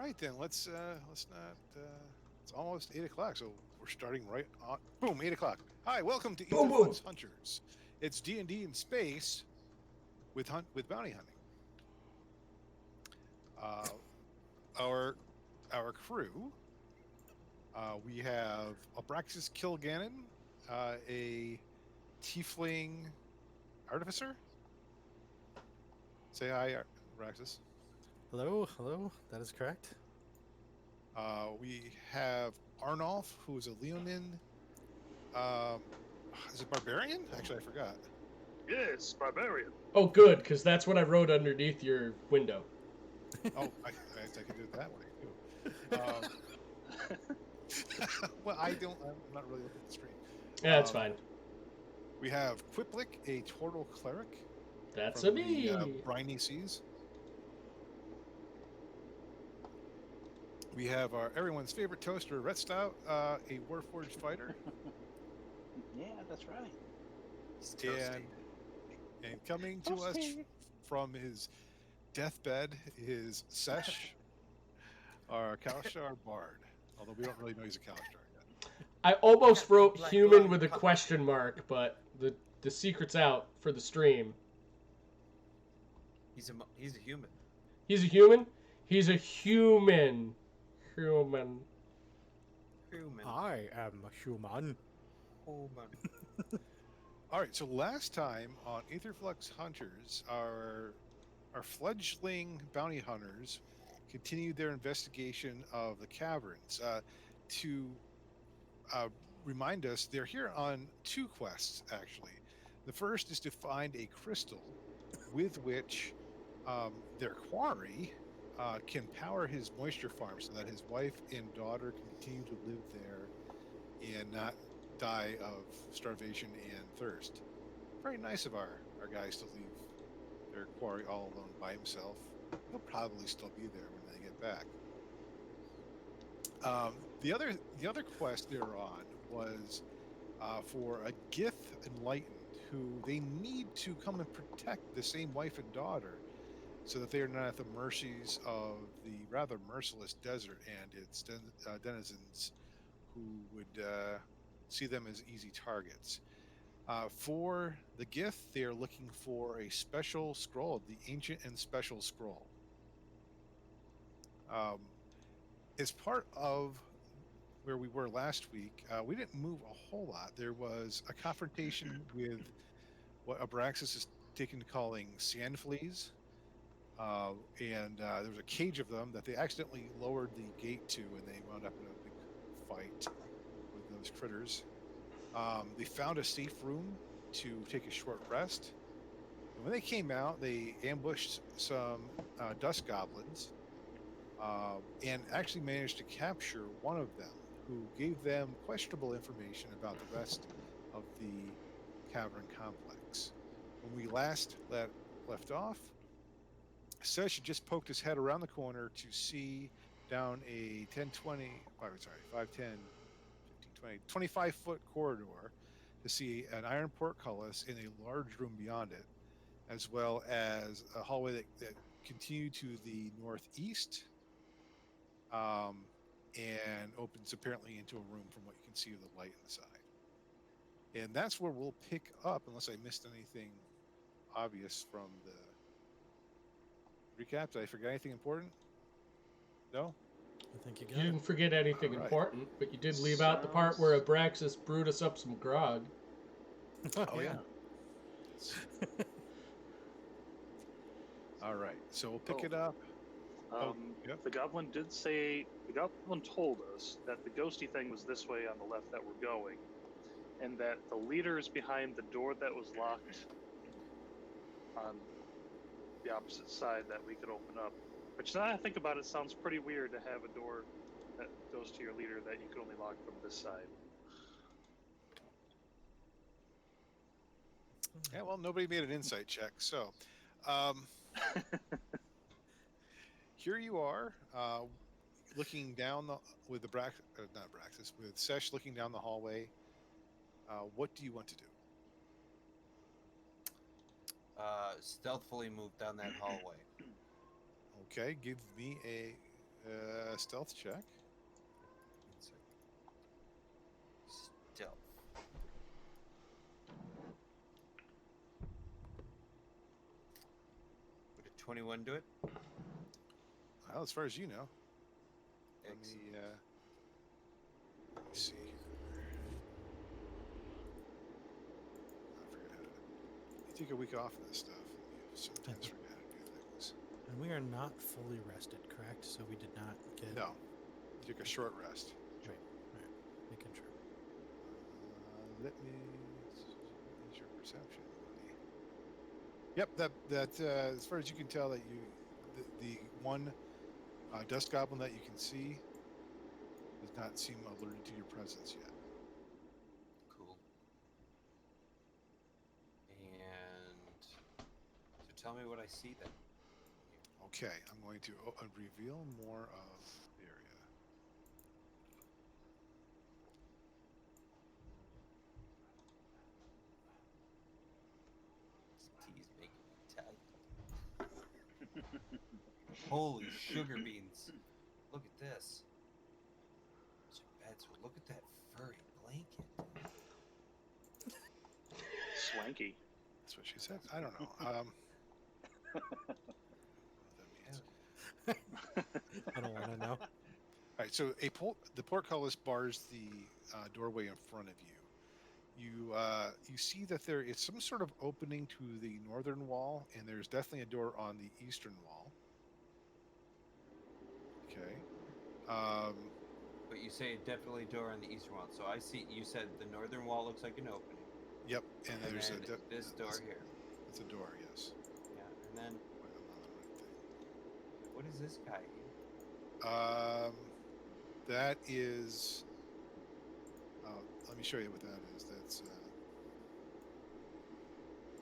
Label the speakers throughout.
Speaker 1: right then. Let's not. It's almost 8 o'clock, so we're starting right on. Boom, 8 o'clock. Hi, welcome to
Speaker 2: Boom, boom.
Speaker 1: Aetherflux Hunters. It's D&D in space with bounty hunting. Uh, our our crew. We have Abraxas Kilgannon, a tiefling artificer. Say hi, Abraxas.
Speaker 3: Hello, hello. That is correct.
Speaker 1: We have Arnolf, who is a Leonin. Um, is it barbarian? Actually, I forgot.
Speaker 4: Yes, barbarian.
Speaker 2: Oh, good, because that's what I wrote underneath your window.
Speaker 1: Oh, I could do it that way too. Well, I'm not really looking at the screen.
Speaker 2: Yeah, that's fine.
Speaker 1: We have Quiplik, a Tortle cleric
Speaker 2: That's
Speaker 1: from
Speaker 2: a me.
Speaker 1: the briny seas. We have our everyone's favorite toaster, Red Stout, a Warforged fighter,
Speaker 5: Yeah, that's right.
Speaker 6: It's toasty.
Speaker 1: and coming to us from his deathbed is Sesh, our Kalshar bard. Although we don't really know he's a Kalshar yet.
Speaker 2: I almost wrote
Speaker 6: Black
Speaker 2: human
Speaker 6: Lung
Speaker 2: with a
Speaker 6: Pup.
Speaker 2: question mark, but the secret's out for the stream.
Speaker 6: He's a human.
Speaker 2: He's a human? He's a human. Human.
Speaker 6: Human.
Speaker 3: I am a human.
Speaker 6: Human.
Speaker 1: All right, so last time on Aetherflux Hunters, our fledgling bounty hunters continued their investigation of the caverns. To remind us, they're here on two quests, actually. The first is to find a crystal with which their quarry can power his moisture farm so that his wife and daughter can continue to live there and not die of starvation and thirst. Very nice of our guys to leave their quarry all alone by himself. He'll probably still be there when they get back. The other quest they're on was for a Gith Enlightened, who they need to come and protect the same wife and daughter, so that they are not at the mercies of the rather merciless desert and its denizens, who would see them as easy targets. For the Gith, they are looking for a special scroll, the Ancient and Special Scroll. As part of where we were last week, we didn't move a whole lot. There was a confrontation with what Abraxas is taken to calling sand fleas. And there was a cage of them that they accidentally lowered the gate to, and they wound up in a big fight with those critters. They found a safe room to take a short rest. And when they came out, they ambushed some dust goblins and actually managed to capture one of them, who gave them questionable information about the rest of the cavern complex. When we last left off, Sesh just poked his head around the corner to see down a 5, 10, 15, 20, 25-foot corridor to see an iron portcullis in a large room beyond it, as well as a hallway that continued to the northeast and opens apparently into a room from what you can see of the light inside. And that's where we'll pick up, unless I missed anything obvious from the recap. Did I forget anything important? No?
Speaker 3: I think you
Speaker 2: You
Speaker 3: got it.
Speaker 2: didn't forget anything
Speaker 1: All right.
Speaker 2: important, but you did leave out the part where Abraxas brewed us up some grog.
Speaker 1: Oh, yeah. All right. So we'll pick it up. Yep.
Speaker 4: The goblin told us that the ghosty thing was this way on the left that we're going, and that the leader is behind the door that was locked on the opposite side that we could open up. Which, now that I think about it, sounds pretty weird to have a door that goes to your leader that you can only lock from this side.
Speaker 1: Yeah, well, nobody made an insight check. So here you are, looking down with with Sesh looking down the hallway. What do you want to do?
Speaker 6: Stealthily move down that hallway.
Speaker 1: Okay, give me a stealth check.
Speaker 6: Insight. Stealth. Would a 21 do it?
Speaker 1: Well, as far as you know. Let
Speaker 6: Excellent.
Speaker 1: me see here. I forget how to. You take a week off of this stuff. You sometimes forget how to do things.
Speaker 3: And we are not fully rested, correct? So we did not get.
Speaker 1: No, you took a short rest.
Speaker 3: Right. Right. Making sure.
Speaker 1: Let me use your perception, buddy. Yep, that as far as you can tell, that the one dust goblin that you can see does not seem alerted to your presence yet.
Speaker 6: Cool. And so tell me what I see then.
Speaker 1: Okay, I'm going to reveal more of the area.
Speaker 6: This tea is making me tired. Holy sugar beans. Look at this. Those are beds. Well, look at that furry blanket.
Speaker 4: Swanky.
Speaker 1: That's what she said. I don't know. What that means.
Speaker 3: I don't want to know.
Speaker 1: All right, so the portcullis bars the doorway in front of you. You see that there is some sort of opening to the northern wall, and there's definitely a door on the eastern wall. Okay.
Speaker 6: But you say definitely door on the eastern wall. So I see. You said the northern wall looks like an opening.
Speaker 1: Yep, and
Speaker 6: And
Speaker 1: there's
Speaker 6: then this door here.
Speaker 1: It's a door, yes.
Speaker 6: Yeah. And then
Speaker 1: Wait, I'm on the right
Speaker 6: what is this guy?
Speaker 1: thing. That is. Let me show you what that is. That's.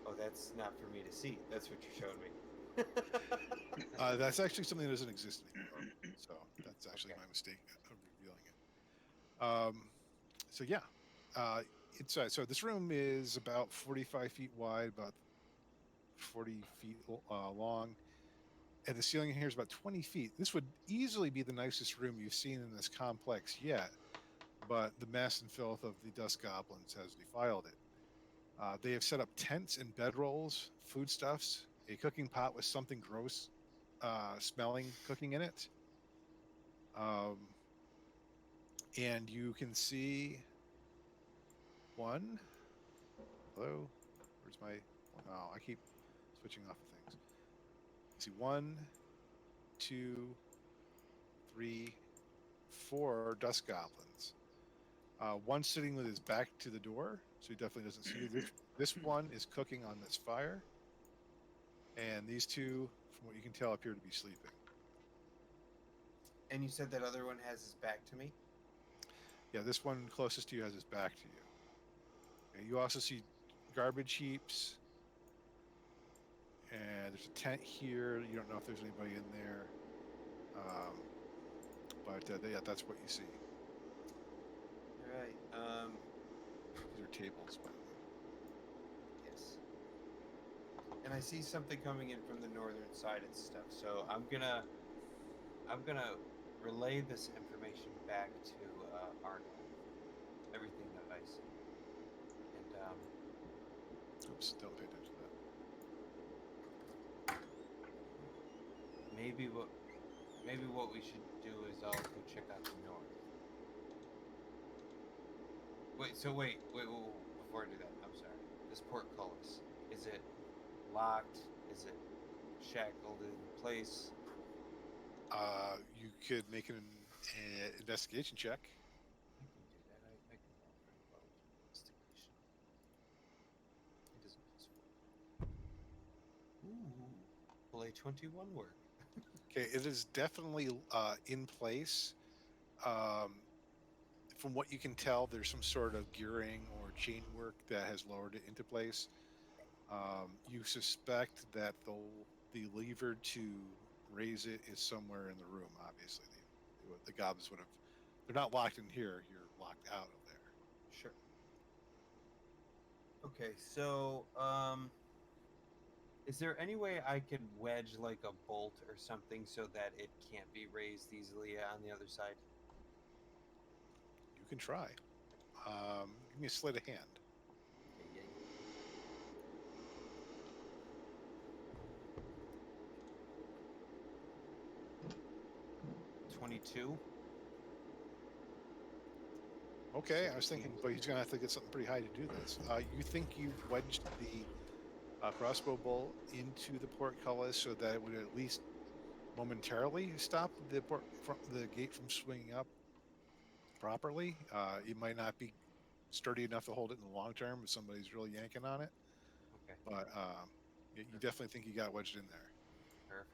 Speaker 6: Oh, that's not for me to see. That's what you're showing me.
Speaker 1: That's actually something that doesn't exist anymore. So that's actually
Speaker 6: Okay.
Speaker 1: my mistake of revealing it. So yeah, inside. So this room is about 45 feet wide, about 40 feet long, and the ceiling in here is about 20 feet. This would easily be the nicest room you've seen in this complex yet, but the mess and filth of the dust goblins has defiled it. They have set up tents and bedrolls, foodstuffs, a cooking pot with something gross smelling cooking in it. And you can see one. Hello? Where's my. Oh, I keep switching off of things. See, 1, 2, 3, 4 dust goblins. One sitting with his back to the door, so he definitely doesn't see you. This one is cooking on this fire. And these two, from what you can tell, appear to be sleeping.
Speaker 6: And you said that other one has his back to me?
Speaker 1: Yeah, this one closest to you has his back to you. Okay, you also see garbage heaps. And there's a tent here. You don't know if there's anybody in there. But yeah, that's what you see.
Speaker 6: All right.
Speaker 1: These are tables, by the way.
Speaker 6: Yes. And I see something coming in from the northern side and stuff. So I'm gonna relay this information back to Arnold. Everything that I see. And
Speaker 1: Oops, don't pay attention to that.
Speaker 6: maybe what we should do is I'll go check out the north. Wait, before I do that, I'm sorry. This portcullis, is it locked? Is it shackled in place?
Speaker 1: You could make an investigation check.
Speaker 6: I can do that. I can roll pretty well with investigation. It doesn't just Ooh. Will a 21 work?
Speaker 1: Okay, it is definitely in place. From what you can tell, there's some sort of gearing or chain work that has lowered it into place. You suspect that the lever to raise it is somewhere in the room. Obviously, the goblins would have. They're not locked in here. You're locked out of there.
Speaker 6: Sure. Okay, so Is there any way I could wedge like a bolt or something so that it can't be raised easily on the other side?
Speaker 1: You can try. Give me a sleight of hand.
Speaker 6: Okay, yay. $22.
Speaker 1: Okay, I was thinking, but he's gonna have to get something pretty high to do this. You think you've wedged the crossbow bolt into the portcullis so that it would at least momentarily stop the gate from swinging up properly. It might not be sturdy enough to hold it in the long term if somebody's really yanking on it,
Speaker 6: Okay,
Speaker 1: but you definitely think you got wedged in there.
Speaker 6: perfect.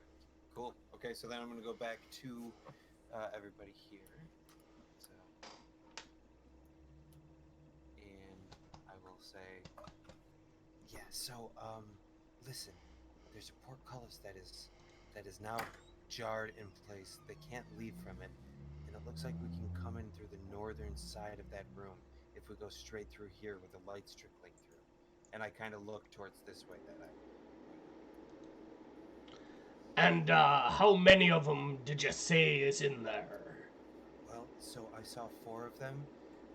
Speaker 6: Cool. Okay, so then I'm going to go back to everybody here. So, and I will say, yeah. So, listen, there's a portcullis that is now jarred in place. They can't leave from it, and it looks like we can come in through the northern side of that room if we go straight through here with a light trickling through. And I kind of look towards this way that I.
Speaker 2: And how many of them did you say is in there?
Speaker 6: Well, so I saw 4 of them.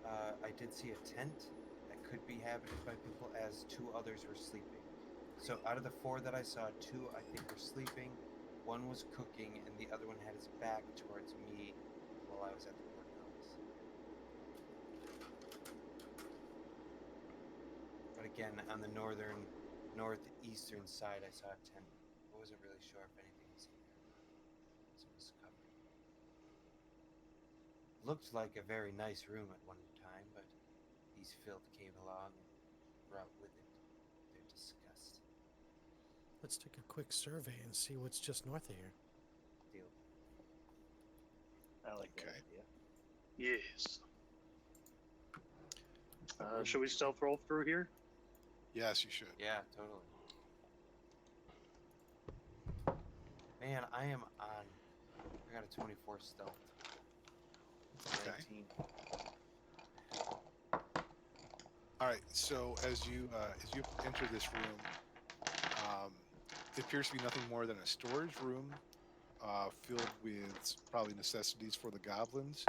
Speaker 6: I did see a tent that could be habited by people, as 2 others were sleeping. So out of the 4 that I saw, 2 I think were sleeping, 1 was cooking, and the other one had his back towards me while I was at the portcullis. But again, on the northeastern side, I saw a tent. I wasn't really sure if anything was in there or not, so it was covered. Looked like a very nice room at one time, but these filth came along and brought with it their disgust.
Speaker 3: Let's take a quick survey and see what's just north of here.
Speaker 6: Deal.
Speaker 5: I like that
Speaker 1: Okay.
Speaker 5: idea.
Speaker 4: Yes. Should we stealth roll through here?
Speaker 1: Yes, you should.
Speaker 6: Yeah, totally. Man, I am on. I got a 24 stealth.
Speaker 1: Okay.
Speaker 6: 19.
Speaker 1: All right. So as you enter this room, it appears to be nothing more than a storage room filled with probably necessities for the goblins.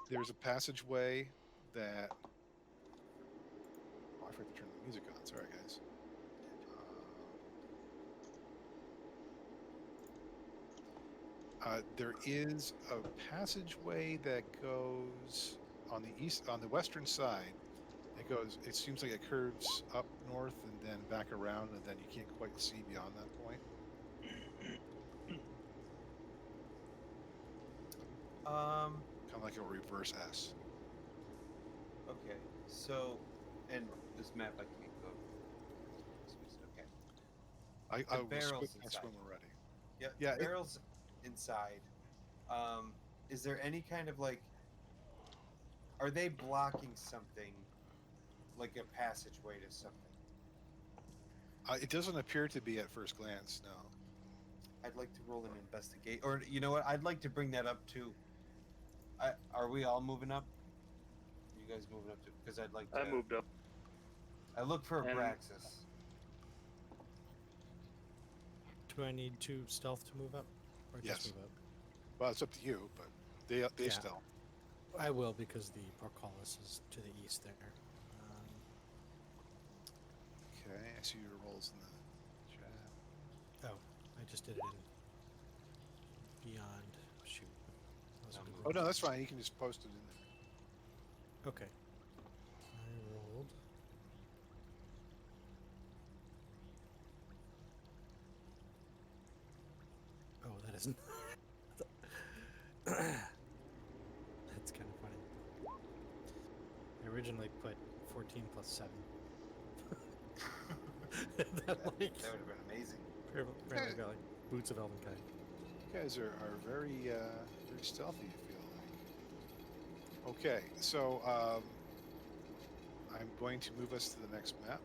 Speaker 1: There's a passageway that. Oh, I forgot to turn the music on. Sorry, guys. There is a passageway that goes on the western side. It seems like it curves up north and then back around, and then you can't quite see beyond that point. Kind of like a reverse S.
Speaker 6: Okay. So, and this map I can't go. Okay.
Speaker 1: I
Speaker 6: The
Speaker 1: will
Speaker 6: barrels
Speaker 1: split next
Speaker 6: inside.
Speaker 1: when we're ready.
Speaker 6: Yeah.
Speaker 1: Yeah,
Speaker 6: The barrels inside. Is there any kind of like? Are they blocking something? Like a passageway to something?
Speaker 1: It doesn't appear to be at first glance. No.
Speaker 6: I'd like to roll an investigate, or you know what? I'd like to bring that up too. Are we all moving up? You guys moving up too? Because I'd like to.
Speaker 4: I moved up.
Speaker 6: I look for
Speaker 4: And-
Speaker 6: Abraxas.
Speaker 3: Do I need 2 stealth to move up? Or
Speaker 1: Yes.
Speaker 3: just move up?
Speaker 1: Well, it's up to you, but they
Speaker 3: Yeah.
Speaker 1: still.
Speaker 3: I will, because the portcullis is to the east there.
Speaker 1: Okay, I see your rolls in the chat.
Speaker 3: Oh, I just did it in Beyond. Shoot. That was a good
Speaker 1: Oh
Speaker 3: roll.
Speaker 1: no, that's fine. You can just post it in there.
Speaker 3: Okay. I rolled. Oh, that isn't. That's kind of funny. I originally put 14 plus 7. that
Speaker 6: That
Speaker 3: like
Speaker 6: would have been amazing.
Speaker 3: apparently got like boots of Elvenkind.
Speaker 1: You guys are very very stealthy. I feel like. Okay, so I'm going to move us to the next map.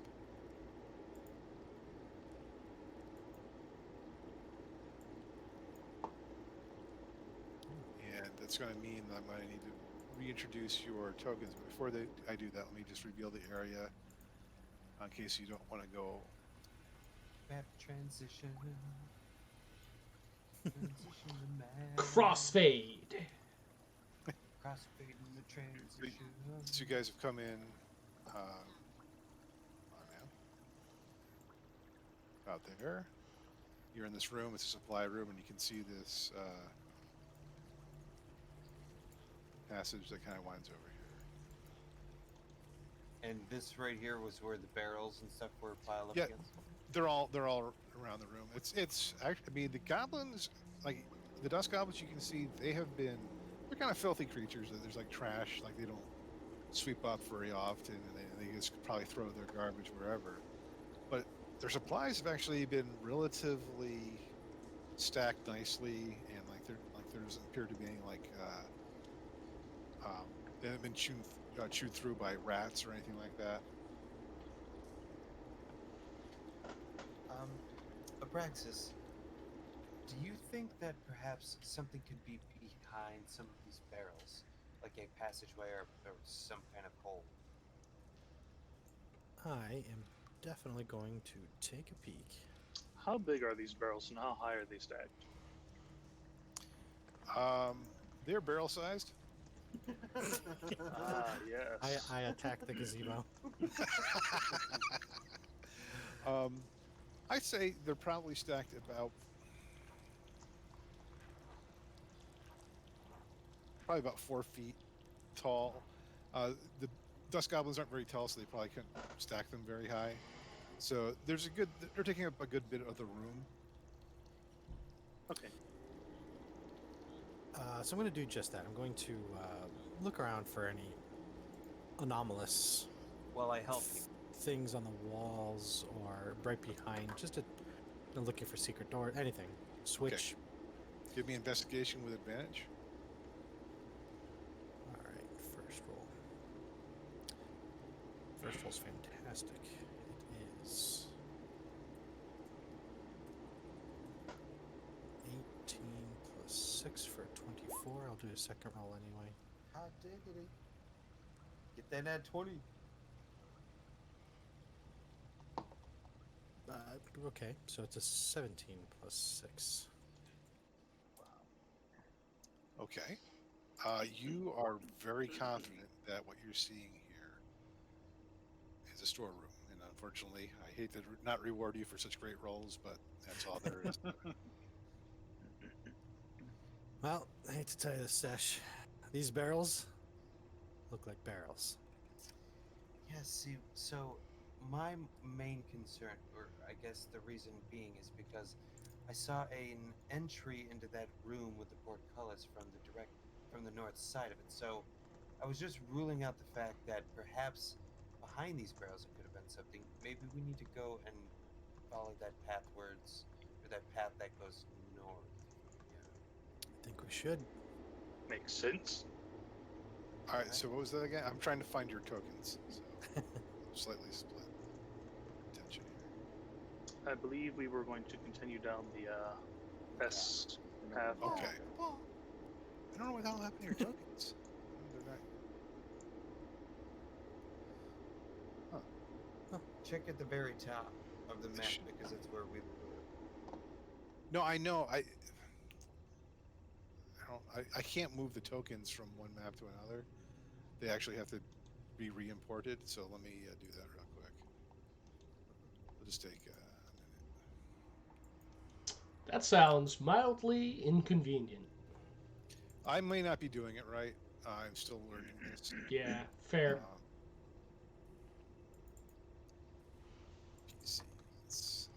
Speaker 1: And that's going to mean that I'm going to need to reintroduce your tokens. But before I do that, let me just reveal the area in case you don't want to go
Speaker 6: bap transition. Transition to man.
Speaker 2: Crossfade.
Speaker 6: Crossfade in the transition.
Speaker 1: So you guys have come in. On now. Out there. You're in this room. It's a supply room, and you can see this passage that kind of winds over here.
Speaker 6: And this right here was where the barrels and stuff were piled up
Speaker 1: Yeah.
Speaker 6: against.
Speaker 1: They're all around the room. It's actually, I mean, the goblins, like the dust goblins, you can see they're kind of filthy creatures. There's like trash, like they don't sweep up very often, and they just probably throw their garbage wherever. But their supplies have actually been relatively stacked nicely, and there doesn't appear to be any they haven't been chewed through by rats or anything like that.
Speaker 6: Abraxas, do you think that perhaps something could be behind some of these barrels, like a passageway or some kind of hole?
Speaker 3: I am definitely going to take a peek.
Speaker 4: How big are these barrels and how high are they stacked?
Speaker 1: They're barrel sized.
Speaker 4: Ah, yes.
Speaker 3: I attack the gazebo.
Speaker 1: I'd say they're probably stacked about probably about 4 feet tall. The dust goblins aren't very tall, so they probably couldn't stack them very high. So they're taking up a good bit of the room.
Speaker 4: Okay.
Speaker 3: So I'm going to do just that. I'm going to look around for any anomalous
Speaker 6: Well, I help you.
Speaker 3: things on the walls or right behind, looking for secret door, anything. Switch.
Speaker 1: Give me investigation with advantage.
Speaker 3: All right, first roll. First roll's fantastic. It is 18 plus 6 for 24. I'll do a second roll anyway.
Speaker 6: Hot diggity. Get that at 20.
Speaker 3: Okay, so it's a 17 plus 6.
Speaker 1: Okay. You are very confident that what you're seeing here is a storeroom, and unfortunately, I hate to not reward you for such great rolls, but that's all there is. To it.
Speaker 3: Well, I hate to tell you this, Sesh. These barrels look like barrels.
Speaker 6: Yeah, see, so my main concern, or I guess the reason being, is because I saw an entry into that room with the portcullis from the north side of it. So I was just ruling out the fact that perhaps behind these barrels it could have been something. Maybe we need to go and follow that path that goes north. Yeah.
Speaker 3: I think we should.
Speaker 4: Makes sense.
Speaker 1: All right. So what was that again? I'm trying to find your tokens. So slightly split attention here.
Speaker 4: I believe we were going to continue down the S path.
Speaker 1: Okay. I don't know what the hell happened to your tokens. They're not.
Speaker 6: Check at the very top of the map because it's where we were.
Speaker 1: No, I know. I can't move the tokens from one map to another. They actually have to be re-imported. So let me do that real quick. We'll just take a minute.
Speaker 2: That sounds mildly inconvenient.
Speaker 1: I may not be doing it right. I'm still learning this.
Speaker 2: Yeah, fair.
Speaker 1: PCs.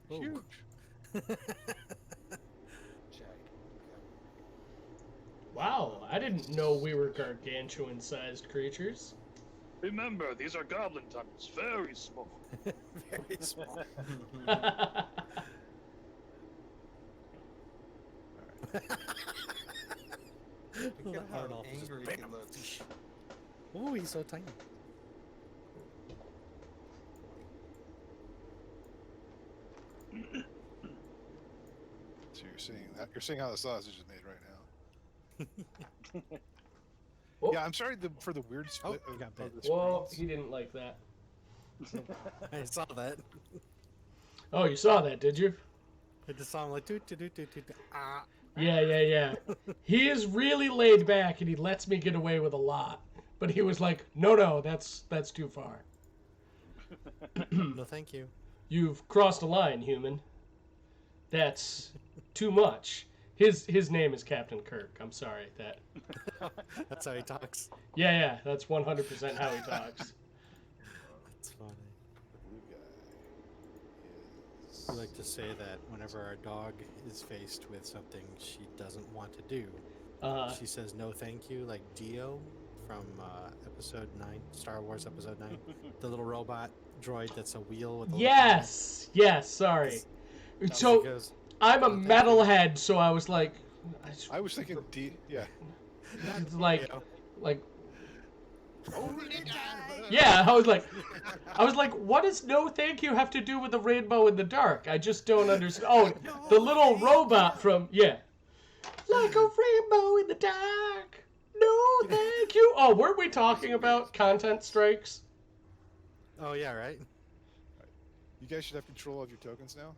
Speaker 3: Oh.
Speaker 1: Huge.
Speaker 6: Check.
Speaker 2: Wow, I didn't know we were gargantuan-sized creatures.
Speaker 4: Remember, these are goblin tunnels, very small.
Speaker 3: Very small.
Speaker 6: Look at how
Speaker 3: Arnulf just
Speaker 6: angry
Speaker 3: bam.
Speaker 6: he looks.
Speaker 3: Oh, he's so tiny.
Speaker 1: So you're seeing that? You're seeing how the sausage is made right now.
Speaker 2: Oh,
Speaker 1: Yeah, I'm sorry for the weird split
Speaker 3: you
Speaker 1: of,
Speaker 3: got bit.
Speaker 1: of the
Speaker 2: well,
Speaker 1: screens.
Speaker 2: he didn't like that.
Speaker 3: I saw that.
Speaker 2: Oh, you saw that, did you?
Speaker 3: I just saw him like doot doot doot doot doot. Ah.
Speaker 2: Yeah. He is really laid back, and he lets me get away with a lot. But he was like, no, that's too far.
Speaker 3: No, thank you.
Speaker 2: You've crossed a line, human. That's too much. His name is Captain Kirk. I'm sorry that.
Speaker 3: That's how he talks.
Speaker 2: Yeah, that's 100% how he talks.
Speaker 3: That's funny.
Speaker 1: The blue guy is.
Speaker 3: We like to say that whenever our dog is faced with something she doesn't want to do, she says no thank you, like Dio from episode 9, Star Wars episode 9. The little robot droid that's a wheel with a little
Speaker 2: Yes, sorry.
Speaker 3: camera.
Speaker 2: So
Speaker 3: She goes,
Speaker 2: I'm a
Speaker 3: "No, thank you."
Speaker 2: metalhead, so I was like,
Speaker 1: I was thinking yeah.
Speaker 2: it's like,
Speaker 3: Yeah.
Speaker 2: like, yeah. I was like, what does no thank you have to do with the rainbow in the dark? I just don't understand. Oh, the little robot from like a rainbow in the dark. No thank you. Oh, weren't we talking about content strikes?
Speaker 3: Oh yeah, right.
Speaker 1: You guys should have control of your tokens now.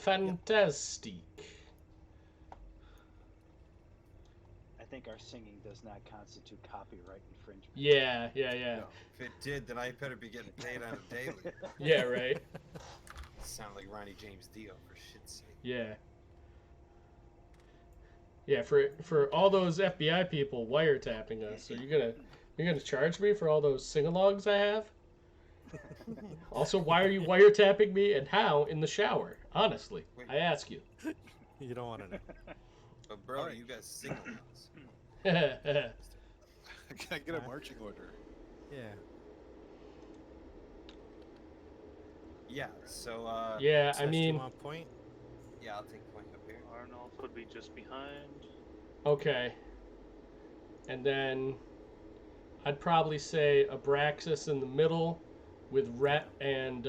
Speaker 2: Fantastic.
Speaker 5: I think our singing does not constitute copyright infringement.
Speaker 2: Yeah.
Speaker 6: If it did, then I better be getting paid on a daily.
Speaker 2: Yeah, right.
Speaker 6: Sound like Ronnie James Dio, for shit's sake.
Speaker 2: Yeah. Yeah, for all those FBI people wiretapping us, you're gonna charge me for all those sing-alongs I have? Also, why are you wiretapping me and how in the shower? Honestly, I ask you.
Speaker 3: You don't want to know.
Speaker 6: But bro,
Speaker 1: Alright.
Speaker 6: you guys sing alongs.
Speaker 1: Can I get a marching order?
Speaker 3: Yeah.
Speaker 6: Yeah, so
Speaker 2: Yeah, I
Speaker 3: Sash, do
Speaker 2: mean,
Speaker 3: you want point?
Speaker 6: yeah, I'll take point up here.
Speaker 4: Arnulf would be just behind.
Speaker 2: okay. And then I'd probably say Abraxas in the middle with Rhett and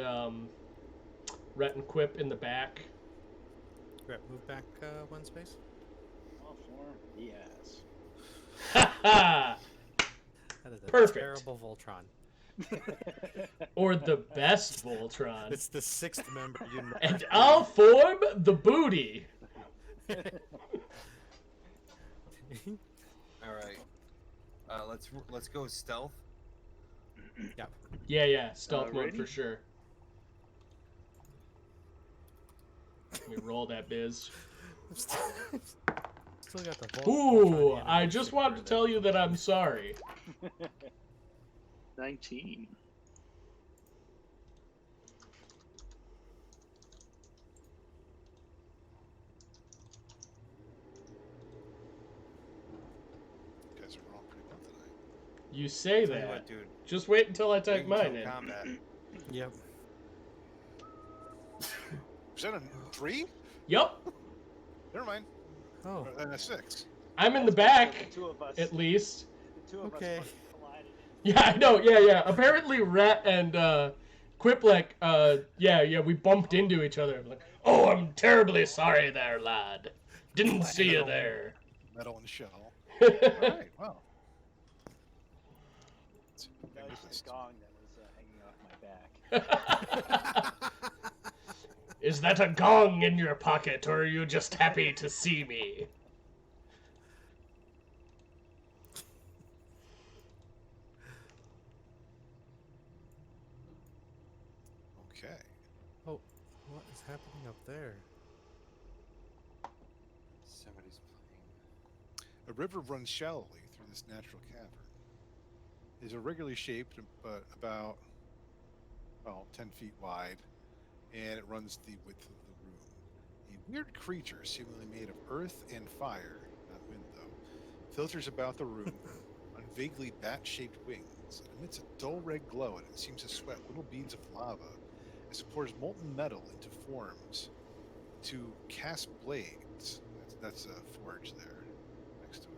Speaker 2: Quip in the back.
Speaker 3: Right, move back one space.
Speaker 5: All form, yes.
Speaker 2: Ha ha!
Speaker 3: That is a
Speaker 2: Perfect.
Speaker 3: terrible Voltron.
Speaker 2: Or the best Voltron.
Speaker 3: It's the 6th member. You know.
Speaker 2: And I'll form the booty.
Speaker 6: All right. Let's go stealth.
Speaker 2: Yeah, stealth mode
Speaker 4: Alrighty.
Speaker 2: for sure. Let me roll that biz.
Speaker 3: Still got the Voltron
Speaker 2: Ooh,
Speaker 3: animation
Speaker 2: I just wanted to
Speaker 3: there.
Speaker 2: tell you that I'm sorry.
Speaker 4: 19.
Speaker 1: You guys are wrong pretty well tonight.
Speaker 2: You say
Speaker 6: Tell you
Speaker 2: that.
Speaker 6: what, dude.
Speaker 2: Just wait until I
Speaker 6: we
Speaker 2: type
Speaker 6: can
Speaker 2: mine
Speaker 6: kill
Speaker 2: in.
Speaker 6: combat.
Speaker 3: Yep.
Speaker 1: Was that a 3?
Speaker 2: Yup,
Speaker 1: Never mind.
Speaker 3: Oh.
Speaker 1: And a 6.
Speaker 2: I'm in the back,
Speaker 5: The two of us.
Speaker 2: at least.
Speaker 5: The two of
Speaker 3: Okay.
Speaker 5: us collided.
Speaker 2: Yeah, I know, yeah. Apparently Rat and Quiplek, we bumped into each other. I'm like, oh, I'm terribly sorry there, lad. Didn't see you there.
Speaker 1: Metal and shell. Alright, well.
Speaker 5: That was the gong that was hanging off my back.
Speaker 2: Is that a gong in your pocket, or are you just happy to see me?
Speaker 1: Okay.
Speaker 3: Oh, what is happening up there?
Speaker 6: Somebody's playing.
Speaker 1: A river runs shallowly through this natural cavern. It is irregularly shaped, but about 10 feet wide, and it runs the width of the room. A weird creature, seemingly made of earth and fire, not wind though, filters about the room on vaguely bat-shaped wings. It emits a dull red glow, and it seems to sweat little beads of lava as it pours molten metal into forms to cast blades. That's a forge there next to it.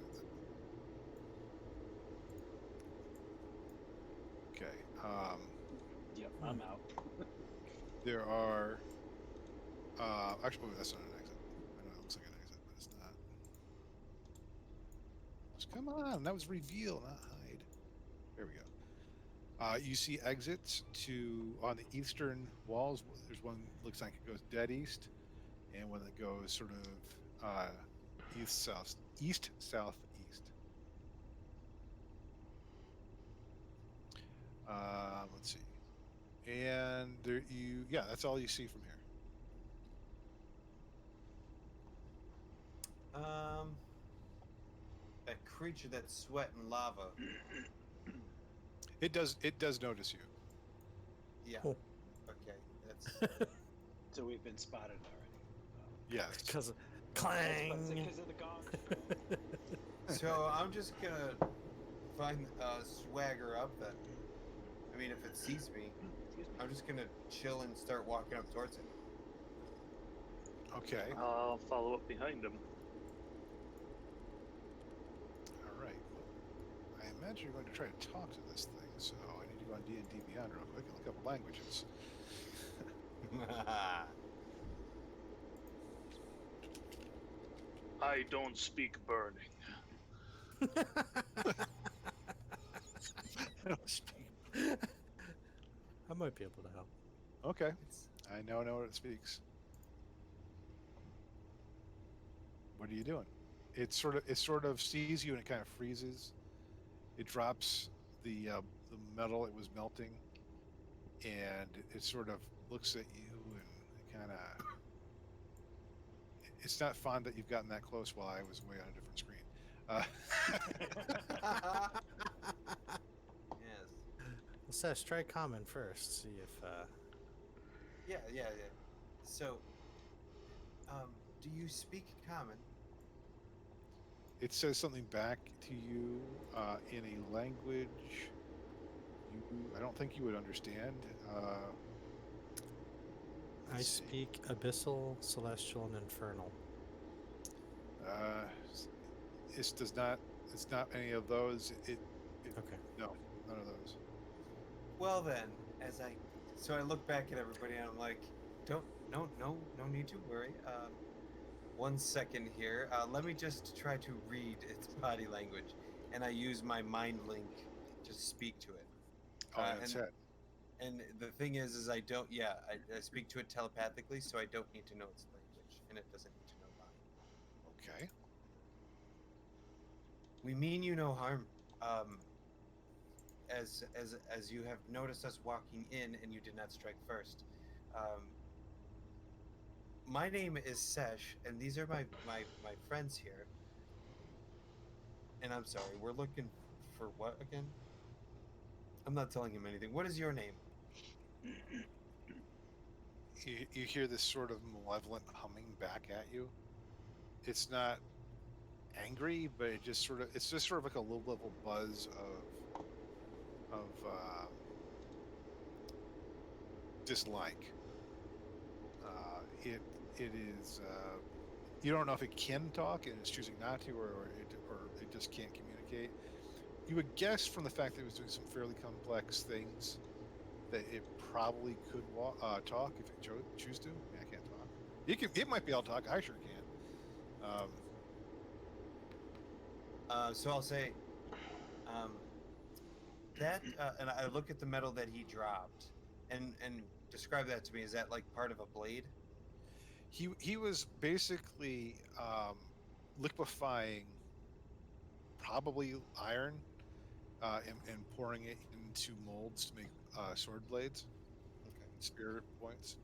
Speaker 1: Okay.
Speaker 5: Yep, I'm out.
Speaker 1: There are. Actually, that's not an exit. I know it looks like an exit, but it's not. Come on, that was reveal, not hide. There we go. You see exits to on the eastern walls. There's one looks like it goes dead east, and one that goes sort of east southeast. Let's see, and there yeah, that's all you see from here.
Speaker 6: That creature that's sweating lava.
Speaker 1: It does notice you.
Speaker 6: Yeah.
Speaker 3: Oh.
Speaker 6: Okay. That's.
Speaker 5: So we've been spotted already.
Speaker 1: Yes.
Speaker 3: Because
Speaker 5: Is
Speaker 3: clang.
Speaker 5: it because of the gong?
Speaker 6: So I'm just gonna find swagger up then. I mean, if it sees me,
Speaker 5: Excuse me.
Speaker 6: I'm just gonna chill and start walking up towards it.
Speaker 1: Okay.
Speaker 4: I'll follow up behind him.
Speaker 1: All right. Well, I imagine you're going to try to talk to this thing, so I need to go on D&D Beyond real quick and look up languages.
Speaker 4: I don't speak burning.
Speaker 1: I don't speak.
Speaker 3: I might be able to help.
Speaker 1: Okay.
Speaker 6: It's-
Speaker 1: I know what it speaks. What are you doing? It sort of sees you and it kind of freezes. It drops the metal it was melting, and it sort of looks at you and it kind of. It's not fun that you've gotten that close while I was away on a different screen.
Speaker 6: yes.
Speaker 3: Well, Sesh, try common first. See if.
Speaker 6: Yeah. So, do you speak common?
Speaker 1: It says something back to you in a language I don't think you would understand.
Speaker 3: I
Speaker 1: Let's see.
Speaker 3: speak abyssal, celestial, and infernal.
Speaker 1: This does not. It's not any of those.
Speaker 3: Okay.
Speaker 1: No, none of those.
Speaker 6: Well then, so I look back at everybody and I'm like, no need to worry. 1 second here. Let me just try to read its body language, and I use my mind link to speak to it.
Speaker 1: Oh, that's it.
Speaker 6: And the thing is I don't. Yeah, I speak to it telepathically, so I don't need to know its language, and it doesn't need to know mine.
Speaker 1: Okay.
Speaker 6: We mean you no harm. As you have noticed us walking in, and you did not strike first. My name is Sesh, and these are my friends here. And I'm sorry, we're looking for what again? I'm not telling him anything. What is your name?
Speaker 1: You hear this sort of malevolent humming back at you. It's not angry, but it's just sort of like a low level buzz of dislike. It is. You don't know if it can talk and it's choosing not to, or it just can't communicate. You would guess from the fact that it was doing some fairly complex things that it probably could talk if it choose to. Yeah, I can't talk. It might be able to talk. I sure can.
Speaker 6: So I'll say that, and I look at the metal that he dropped, and describe that to me. Is that like part of a blade?
Speaker 1: He was basically liquefying probably iron and pouring it into molds to make sword blades,
Speaker 6: Okay.
Speaker 1: spear points.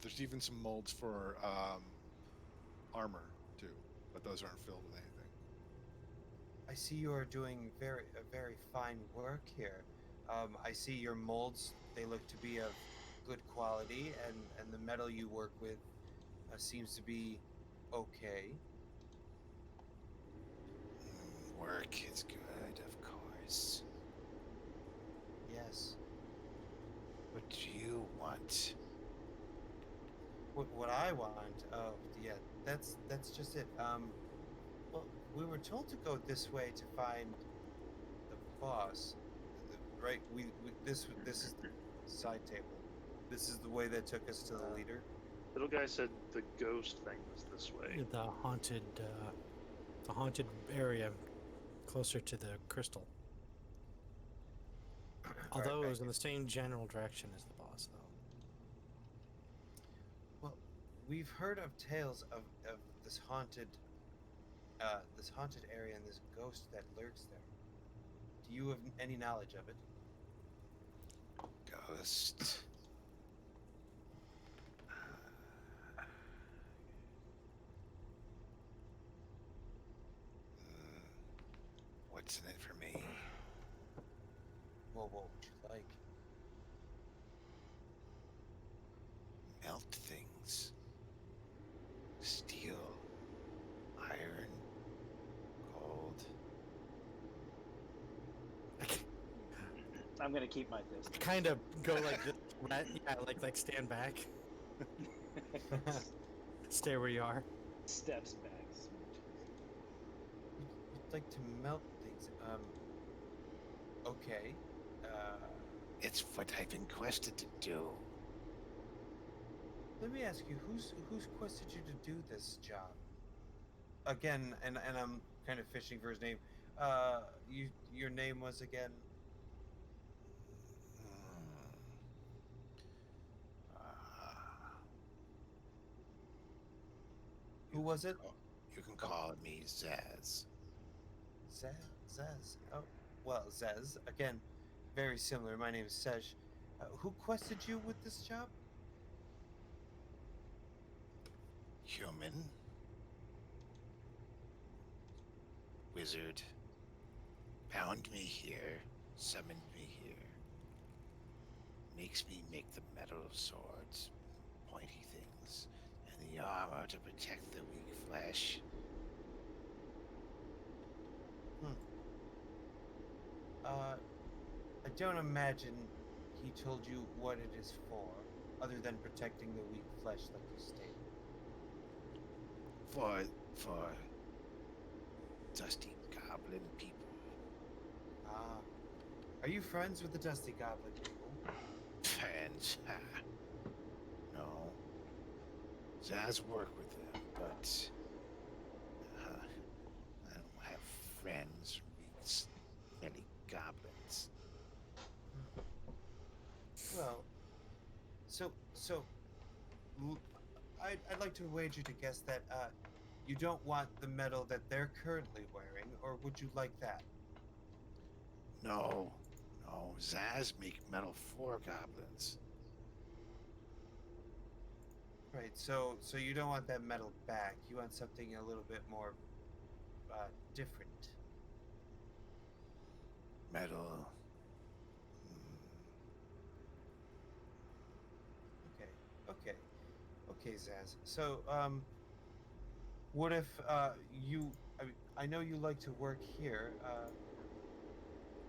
Speaker 1: There's even some molds for armor too, but those aren't filled with anything.
Speaker 6: I see you are doing very fine work here. I see your molds; they look to be of good quality, and the metal you work with seems to be okay.
Speaker 1: Work is good, of course.
Speaker 6: Yes.
Speaker 1: What do you want?
Speaker 6: What I want? Oh, yeah, that's just it. Well, we were told to go this way to find the boss, right? This is the side table. This is the way that took us to the leader.
Speaker 4: Little guy said the ghost thing was this way.
Speaker 3: The haunted the haunted area closer to the crystal. Although it was in the same general direction as the boss, though.
Speaker 6: Well, we've heard of tales of this haunted area and this ghost that lurks there. Do you have any knowledge of it?
Speaker 1: Ghost. What's in it for me?
Speaker 6: Well, what would you like?
Speaker 1: Melt things. Steel. Iron. Gold.
Speaker 5: I'm gonna keep my distance.
Speaker 3: Kind of go like this, right? Yeah, like stand back, stay where you are.
Speaker 5: Steps back.
Speaker 6: You'd like to melt things? Okay.
Speaker 1: It's what I've been quested to do.
Speaker 6: Let me ask you, who's quested you to do this job? Again, and I'm kind of fishing for his name. Your name was again? Who was it?
Speaker 1: You can call me Zaz.
Speaker 6: Zez. Oh, well, Zez. Again, very similar. My name is Sej. Who quested you with this job?
Speaker 1: Human. Wizard. Found me here. Summoned me here. Makes me make the metal swords. Pointy things. And the armor to protect the weak flesh.
Speaker 6: I don't imagine he told you what it is for, other than protecting the weak flesh, like you stated.
Speaker 1: For dusty goblin people.
Speaker 6: Ah. Are you friends with the Dusty Goblin people?
Speaker 1: Fans. No. Zaz work with them, but I don't have friends with many goblins.
Speaker 6: Well, I'd like to wager to guess that you don't want the medal that they're currently wearing, or would you like that?
Speaker 1: No. Zaz make metal for goblins.
Speaker 6: Right. So you don't want that medal back. You want something a little bit more different.
Speaker 1: Metal.
Speaker 6: Okay, Zaz. So, what if I know you like to work here.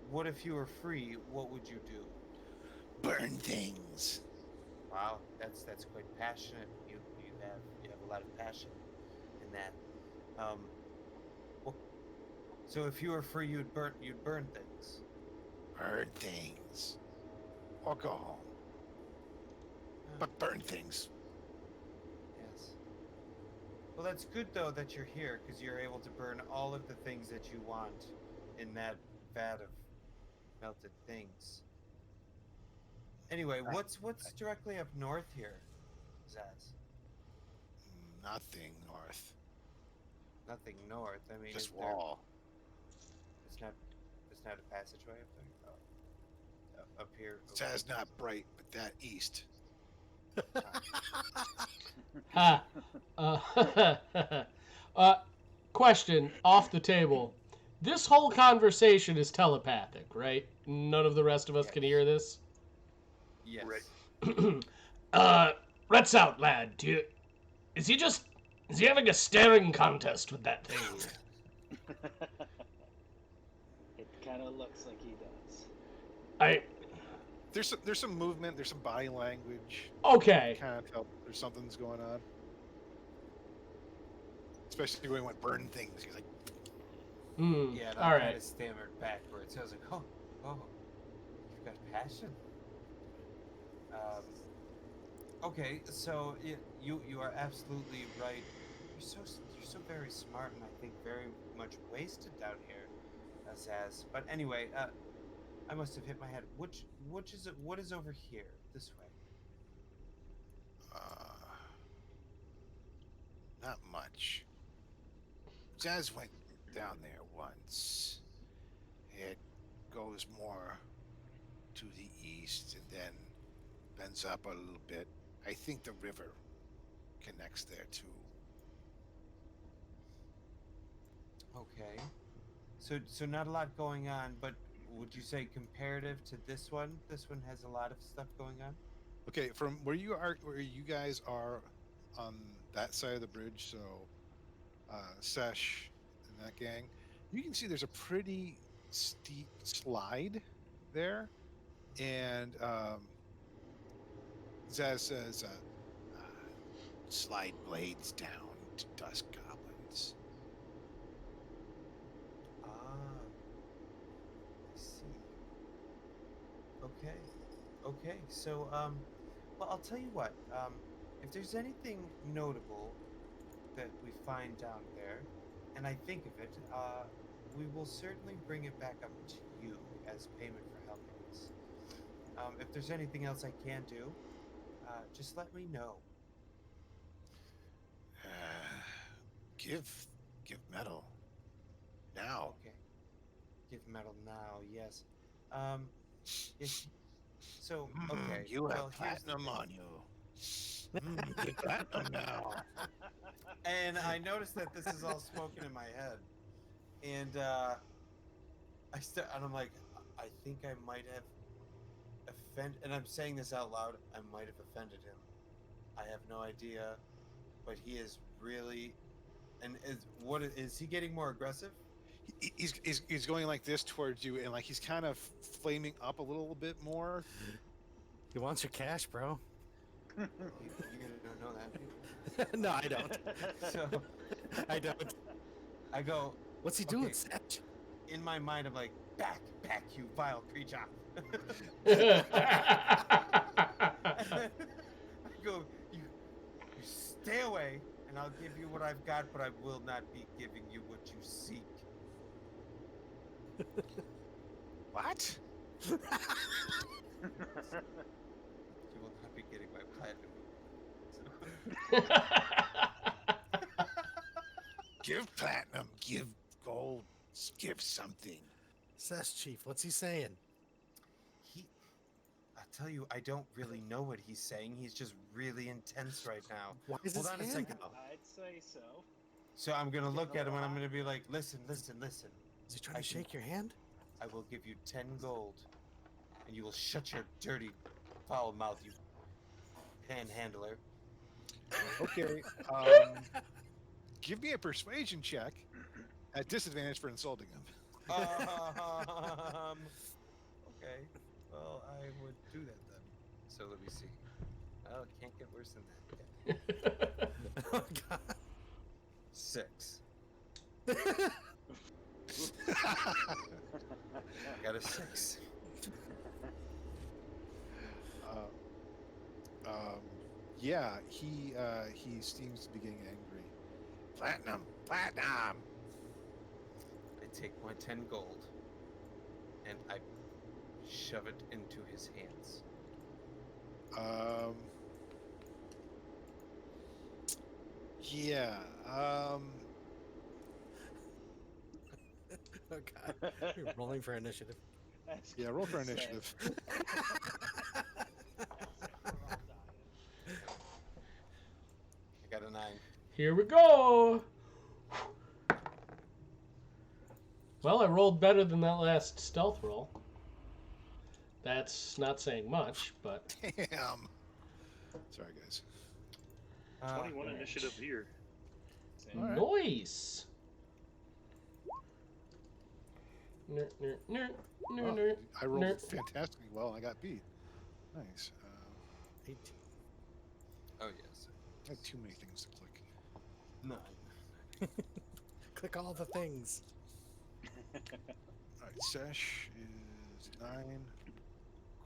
Speaker 6: What if you were free? What would you do?
Speaker 1: Burn things.
Speaker 6: Wow, that's quite passionate. You have a lot of passion in that. Well, so if you were free, you'd burn things.
Speaker 1: Burn things. Or go home. But burn things.
Speaker 6: Yes. Well, that's good though that you're here, because you're able to burn all of the things that you want in that vat of melted things. Anyway, what's directly up north here, Zaz?
Speaker 1: Nothing north.
Speaker 6: Nothing north. I mean,
Speaker 1: Just
Speaker 6: is there-
Speaker 1: wall.
Speaker 6: It's not a passageway up there. Oh. Up here.
Speaker 1: Zaz not bright, but that east.
Speaker 2: Ha. Question off the table. This whole conversation is telepathic, right? None of the rest of us can hear this.
Speaker 6: Yes.
Speaker 4: Right.
Speaker 2: Rats out, lad. Is he having a staring contest with that thing?
Speaker 5: It kind of looks like he does.
Speaker 1: There's some movement. There's some body language.
Speaker 2: Okay.
Speaker 1: Kind of tell there's something's going on. Especially when he went burn things. He's like,
Speaker 6: Yeah, and
Speaker 2: all
Speaker 6: I
Speaker 2: right.
Speaker 6: kind of stammered backwards. I was like, oh, you've got passion. Okay, so you are absolutely right. you're so very smart, and I think very much wasted down here, Zaz. But anyway, I must have hit my head. Which is it? What is over here? This way.
Speaker 1: Not much. Jazz went down there once. It goes more to the east and then bends up a little bit. I think the river connects there too.
Speaker 6: Okay. So not a lot going on, but would you say comparative to this one? This one has a lot of stuff going on.
Speaker 1: Okay, from where you guys are on that side of the bridge, so Sesh and that gang, you can see there's a pretty steep slide there, and Zaz says, "Slide blades down to dusk goblins."
Speaker 6: Ah, I see. Okay. Okay. So well, I'll tell you what. If there's anything notable that we find down there, and I think of it, we will certainly bring it back up to you as payment for helping us. If there's anything else I can do, just let me know.
Speaker 1: Give metal now.
Speaker 6: Okay. Give metal now, yes. Yes. So, okay.
Speaker 1: You have
Speaker 6: well, here's the
Speaker 1: platinum
Speaker 6: thing.
Speaker 1: on you. Give platinum now.
Speaker 6: And I noticed that this is all spoken in my head. And and I'm like, I think I might have offended, and I'm saying this out loud, I might have offended him. I have no idea, but he is really, and is he getting more aggressive?
Speaker 1: He's going like this towards you, and like he's kind of flaming up a little bit more.
Speaker 3: He wants your cash, bro.
Speaker 6: You don't know that.
Speaker 3: No, I don't.
Speaker 6: So
Speaker 3: I don't.
Speaker 6: I go,
Speaker 3: What's he
Speaker 6: Okay.
Speaker 3: doing, Satch?
Speaker 6: in my mind, I'm like, back, you vile creature. I go, you stay away, and I'll give you what I've got, but I will not be giving you what you seek.
Speaker 1: What?
Speaker 6: You will not be getting my platinum.
Speaker 1: Give platinum. Give gold. Give something.
Speaker 3: Sass Chief, what's he saying?
Speaker 6: I'll tell you, I don't really know what he's saying. He's just really intense right now.
Speaker 3: Why is
Speaker 6: Hold
Speaker 3: his
Speaker 6: on a
Speaker 3: hand
Speaker 6: second.
Speaker 3: out?
Speaker 5: I'd say so.
Speaker 6: So I'm gonna look at him and I'm gonna be like, listen.
Speaker 3: Is he trying to shake your hand?
Speaker 6: I will give you 10 gold, and you will shut your dirty, foul mouth, you panhandler.
Speaker 1: Okay. Give me a persuasion check at disadvantage for insulting him.
Speaker 6: Okay. Well, I would do that then. So let me see. Oh, it can't get worse than that.
Speaker 3: Oh, God.
Speaker 6: 6. I got a 6.
Speaker 1: Yeah, he seems to be getting angry. Platinum.
Speaker 6: I take my 10 gold, and I shove it into his hands.
Speaker 1: Yeah.
Speaker 3: Oh, God. You're rolling for initiative.
Speaker 1: Yeah, roll for initiative.
Speaker 6: I got a 9.
Speaker 2: Here we go. Well, I rolled better than that last stealth roll. That's not saying much, but
Speaker 1: Damn. Sorry, guys.
Speaker 4: 21 initiative here.
Speaker 2: nice.
Speaker 1: I rolled fantastically well. I got beat. Nice.
Speaker 3: 18.
Speaker 6: Oh, yes.
Speaker 1: I had too many things to click.
Speaker 6: 9.
Speaker 3: Click all the things.
Speaker 1: All right, Sesh is 9.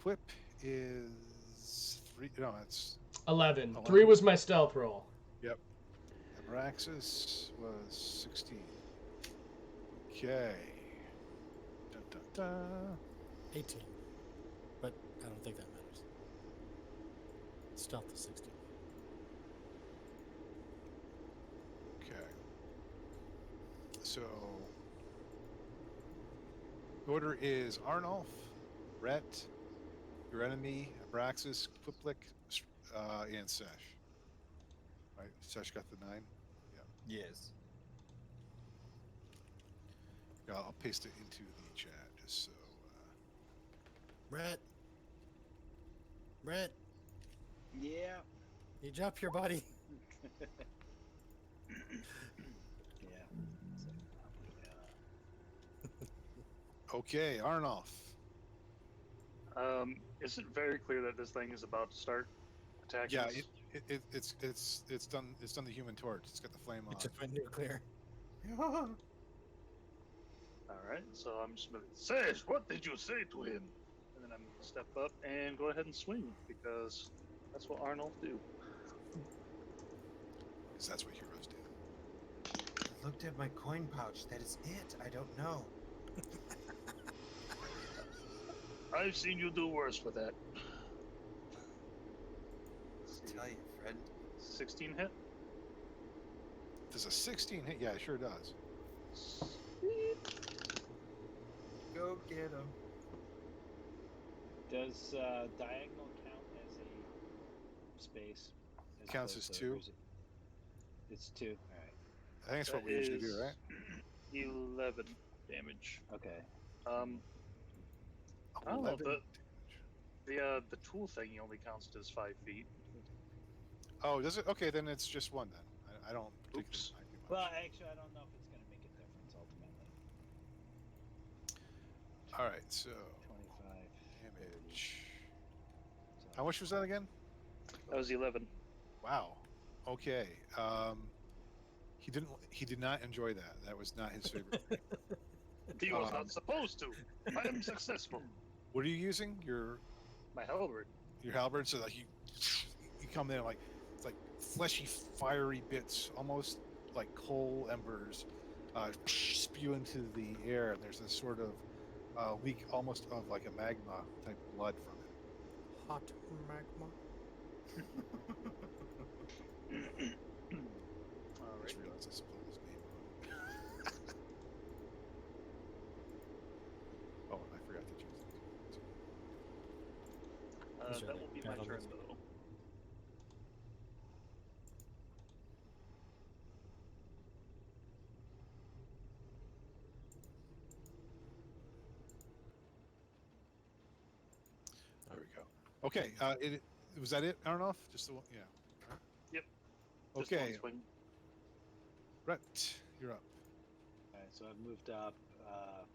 Speaker 1: Quip is 3. No, it's
Speaker 2: 11.
Speaker 1: 11.
Speaker 2: 3 was my stealth roll.
Speaker 1: Yep. Abraxas was 16. Okay. Dun, dun, dun.
Speaker 3: 18. But I don't think that matters. Stealth is 16.
Speaker 1: Okay. So, the order is Arnulf, Rhett, your enemy, Abraxas, Quiplik, and Sesh. Right? Sesh got the 9.
Speaker 6: Yes.
Speaker 1: Yeah, I'll paste it into the chat just so.
Speaker 3: Brett. Brett,
Speaker 5: Yeah.
Speaker 3: you drop your body.
Speaker 5: Yeah.
Speaker 1: Okay, Arnulf.
Speaker 4: Is it very clear that this thing is about to start attacking
Speaker 1: Yeah,
Speaker 4: us?
Speaker 1: it's done the Human Torch. It's got the flame
Speaker 3: It
Speaker 1: on.
Speaker 3: just went nuclear.
Speaker 4: All right, so I'm just gonna say, what did you say to him? And then I'm gonna step up and go ahead and swing because that's what Arnold do.
Speaker 1: Because that's what heroes do.
Speaker 6: I looked at my coin pouch. That is it. I don't know.
Speaker 4: I've seen you do worse with that.
Speaker 6: Tell you, friend.
Speaker 4: 16 hit.
Speaker 1: Does a 16 hit? Yeah, it sure does.
Speaker 6: Go get him.
Speaker 5: Does diagonal count as a space?
Speaker 1: Counts
Speaker 5: opposed
Speaker 1: as
Speaker 5: to-
Speaker 1: 2.
Speaker 5: or is it's 2. All right.
Speaker 1: I think that's what we usually do, right?
Speaker 4: 11 damage.
Speaker 5: Okay.
Speaker 4: I don't know,
Speaker 1: 11 damage.
Speaker 4: The tool thing only counts as 5 feet.
Speaker 1: Oh, does it? Okay, then it's just 1 then. I don't particularly
Speaker 4: Oops.
Speaker 1: mind too much.
Speaker 5: Well, actually, I don't know if it's going to make a difference ultimately.
Speaker 1: All right, so
Speaker 5: 25
Speaker 1: damage.
Speaker 5: So
Speaker 1: How much was that again?
Speaker 4: That was 11.
Speaker 1: Wow. Okay. He did not enjoy that. That was not his favorite thing.
Speaker 4: He was not supposed to. I am successful.
Speaker 1: What are you using? Your
Speaker 4: My halberd.
Speaker 1: halberd. So like you come in like it's like fleshy, fiery bits, almost like coal embers, spew into the air, and there's this sort of leak, almost of like a magma type blood from it.
Speaker 3: Hot magma.
Speaker 1: I just realized I spelled his name wrong. Oh, and I forgot to choose it.
Speaker 3: These are
Speaker 4: That
Speaker 3: the
Speaker 4: will be my
Speaker 3: battle
Speaker 4: turn
Speaker 3: music.
Speaker 4: though.
Speaker 1: There we go. Okay, was that it? Aronoff? Just the one? Yeah.
Speaker 4: Yep. Just
Speaker 1: Okay,
Speaker 4: one swing.
Speaker 1: Brett, you're up.
Speaker 5: All right, so I've moved up. I'll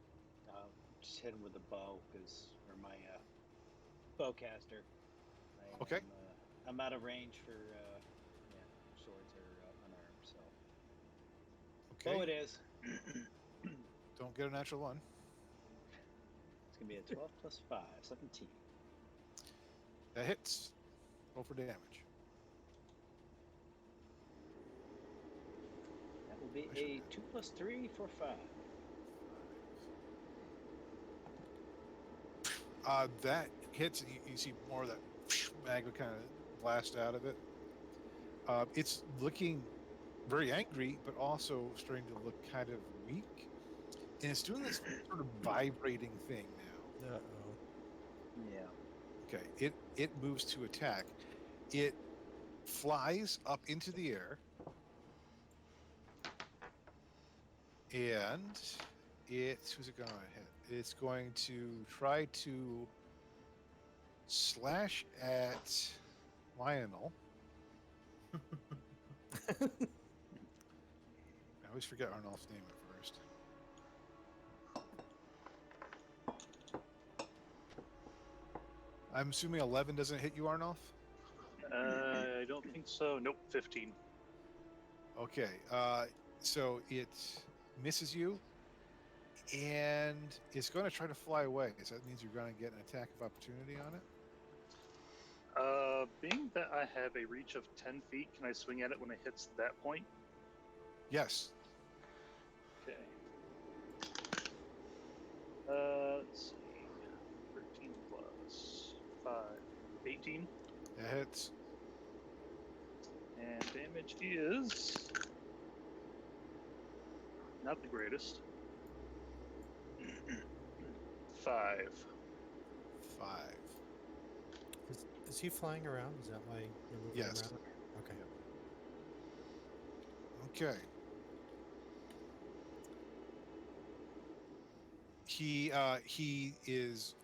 Speaker 5: just hit him with a bow or my bowcaster.
Speaker 1: Okay.
Speaker 5: I'm out of range for swords or unarmed, so
Speaker 1: Okay.
Speaker 5: bow it is.
Speaker 1: Don't get a natural 1.
Speaker 5: It's gonna be a 12 plus 5, 17.
Speaker 1: That hits. Roll for damage.
Speaker 5: That will be a 2 plus 3 for 5.
Speaker 1: That hits. You see more of that magma kind of blast out of it. It's looking very angry, but also starting to look kind of weak. And it's doing this sort of vibrating thing now.
Speaker 3: Uh-oh.
Speaker 5: Yeah.
Speaker 1: Okay, it moves to attack. It flies up into the air, and who's it going to hit? It's going to try to slash at Lionel. I always forget Arnolf's name at first. I'm assuming 11 doesn't hit you, Arnolf?
Speaker 4: I don't think so. Nope, 15.
Speaker 1: Okay, so it misses you, and it's going to try to fly away. So that means you're going to get an attack of opportunity on it.
Speaker 4: Being that I have a reach of 10 feet, can I swing at it when it hits that point?
Speaker 1: Yes.
Speaker 4: Okay. Let's see. 13 plus 5. 18.
Speaker 1: That hits.
Speaker 4: And damage is not the greatest. 5.
Speaker 1: 5.
Speaker 3: Is he flying around? Is that why you're moving him
Speaker 1: Yes.
Speaker 3: around? Okay.
Speaker 1: Okay. He is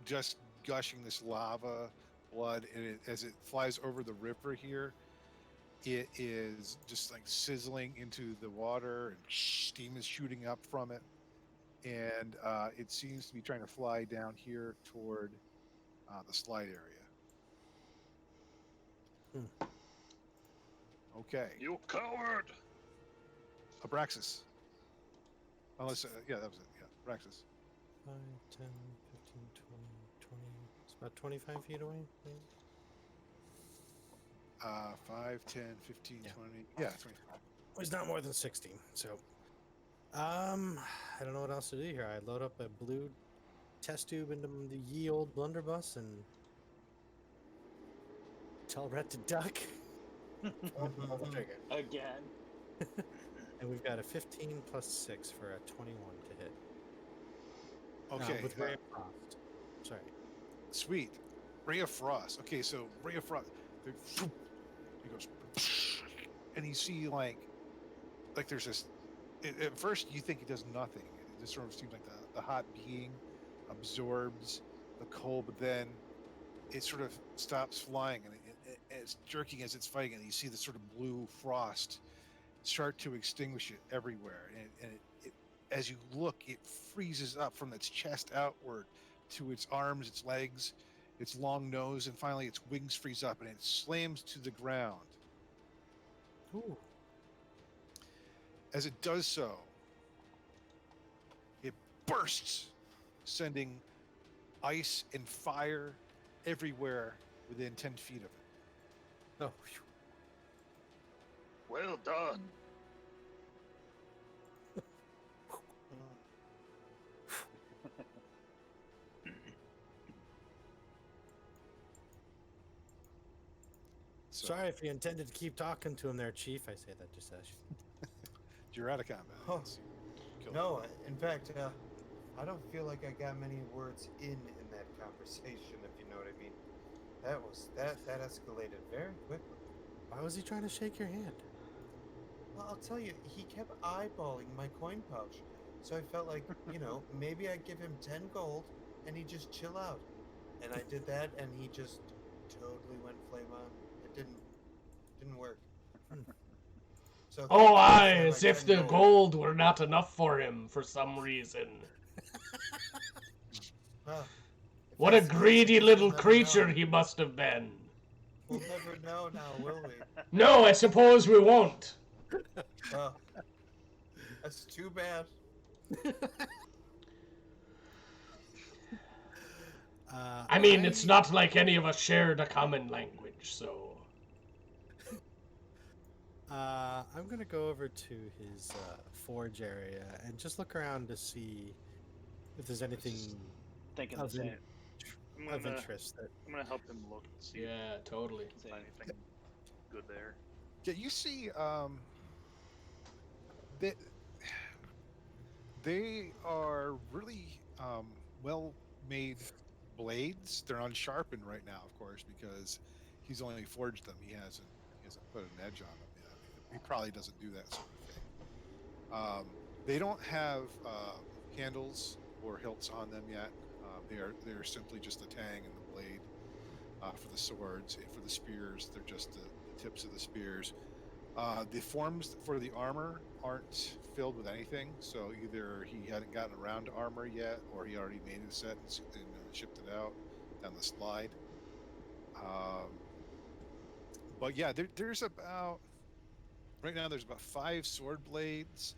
Speaker 1: just gushing this lava blood, and as it flies over the river here, it is just like sizzling into the water, and steam is shooting up from it, and it seems to be trying to fly down here toward the slide area.
Speaker 3: Hmm.
Speaker 1: Okay,
Speaker 4: You coward!
Speaker 1: Abraxas. Unless, yeah, that was it. Yeah, Abraxas.
Speaker 3: 5, 10, 15, 20, 20. It's about 25 feet away, maybe?
Speaker 1: 5, 10, 15,
Speaker 3: Yeah.
Speaker 1: 20. Yeah, 25.
Speaker 3: Well, he's not more than 60, so. I don't know what else to do here. I load up a blue test tube into the ye old blunderbuss and tell Rhett to duck. Pull the trigger.
Speaker 5: Again.
Speaker 3: And we've got a 15 plus 6 for a 21 to hit.
Speaker 1: Okay,
Speaker 3: With Ray of Frost. Sorry.
Speaker 1: sweet. Ray of Frost. Okay, so Ray of Frost. He goes, and you see like there's this. At first, you think it does nothing. It just sort of seems like the hot being absorbs the cold, but then it sort of stops flying, and it's jerking as it's fighting, and you see the sort of blue frost start to extinguish it everywhere. And as you look, it freezes up from its chest outward to its arms, its legs, its long nose, and finally its wings freeze up, and it slams to the ground.
Speaker 3: Ooh.
Speaker 1: As it does so, it bursts, sending ice and fire everywhere within 10 feet of it.
Speaker 3: Oh, phew.
Speaker 4: Well done.
Speaker 1: So,
Speaker 3: Sorry if you intended to keep talking to him there, Chief. I say that just as
Speaker 1: you're out of combat.
Speaker 7: Oh,
Speaker 1: It's killed.
Speaker 7: no, in fact, I don't feel like I got many words in that conversation, if you know what I mean. That escalated very quickly.
Speaker 3: Why was he trying to shake your hand?
Speaker 7: Well, I'll tell you, he kept eyeballing my coin pouch, so I felt like, maybe I'd give him 10 gold and he'd just chill out. And I did that, and he just totally went flame on. It didn't work. So
Speaker 2: Oh, aye,
Speaker 7: I
Speaker 2: as if
Speaker 7: 10
Speaker 2: the gold were not enough for him for some reason.
Speaker 7: Well, if
Speaker 2: What a
Speaker 7: that's the case, I
Speaker 2: greedy
Speaker 7: guess
Speaker 2: little
Speaker 7: we'll never
Speaker 2: creature
Speaker 7: know.
Speaker 2: he must have been.
Speaker 7: We'll never know now, will we?
Speaker 2: No, I suppose we won't.
Speaker 7: Oh, that's too bad.
Speaker 2: I mean, it's not like any of us shared a common language, so...
Speaker 3: I'm gonna go over to his forge area and just look around to see if there's anything
Speaker 5: Thinking the
Speaker 3: of,
Speaker 5: same.
Speaker 3: of interest. That
Speaker 4: I'm gonna help him look and see
Speaker 2: Yeah, totally.
Speaker 4: if there's anything good there.
Speaker 1: Yeah, you see, they are really well-made blades. They're unsharpened right now, of course, because he's only forged them. He hasn't put an edge on them yet. He probably doesn't do that sort of thing. They don't have handles or hilts on them yet. They're simply just the tang and the blade for the swords. And for the spears, they're just the tips of the spears. The forms for the armor aren't filled with anything, so either he hadn't gotten around to armor yet, or he already made a set and shipped it out down the slide. But yeah, there's about right now there's about 5 sword blades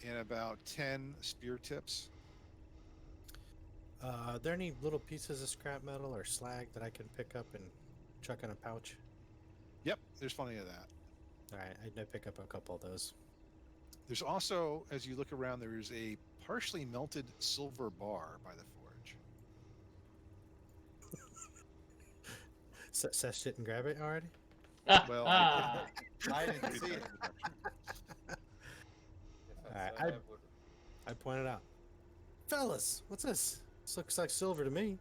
Speaker 1: and about 10 spear tips.
Speaker 3: are there any little pieces of scrap metal or slag that I can pick up and chuck in a pouch?
Speaker 1: Yep, there's plenty of that.
Speaker 3: All right, I pick up a couple of those.
Speaker 1: There's also, as you look around, there's a partially melted silver bar by the forge.
Speaker 3: Seth didn't grab it already?
Speaker 1: Well,
Speaker 7: I didn't
Speaker 1: read
Speaker 7: see
Speaker 1: that
Speaker 7: it.
Speaker 1: introduction.
Speaker 7: If
Speaker 3: Alright,
Speaker 7: I saw it, I would.
Speaker 3: I pointed out. Fellas, what's this? This looks like silver to me.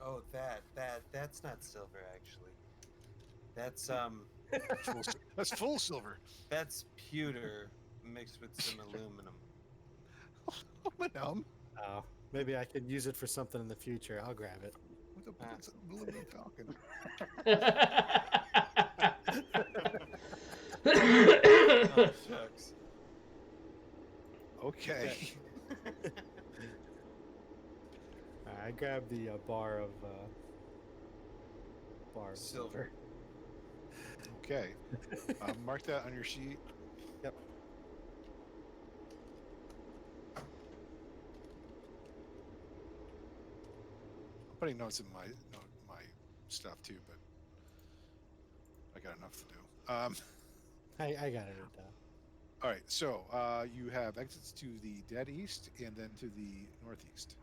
Speaker 6: Oh, that's not silver actually. That's
Speaker 1: That's full silver.
Speaker 6: that's pewter mixed with some aluminum.
Speaker 1: Aluminum.
Speaker 3: Oh, maybe I could use it for something in the future. I'll grab it.
Speaker 1: What's aluminum falcon?
Speaker 6: Oh shucks.
Speaker 1: Okay.
Speaker 3: I grabbed the bar of
Speaker 6: Silver.
Speaker 1: Okay. Mark that on your sheet.
Speaker 3: Yep.
Speaker 1: I'm putting notes in my stuff too, but I got enough to do.
Speaker 3: I got it.
Speaker 1: All right. So you have exits to the dead east and then to the northeast.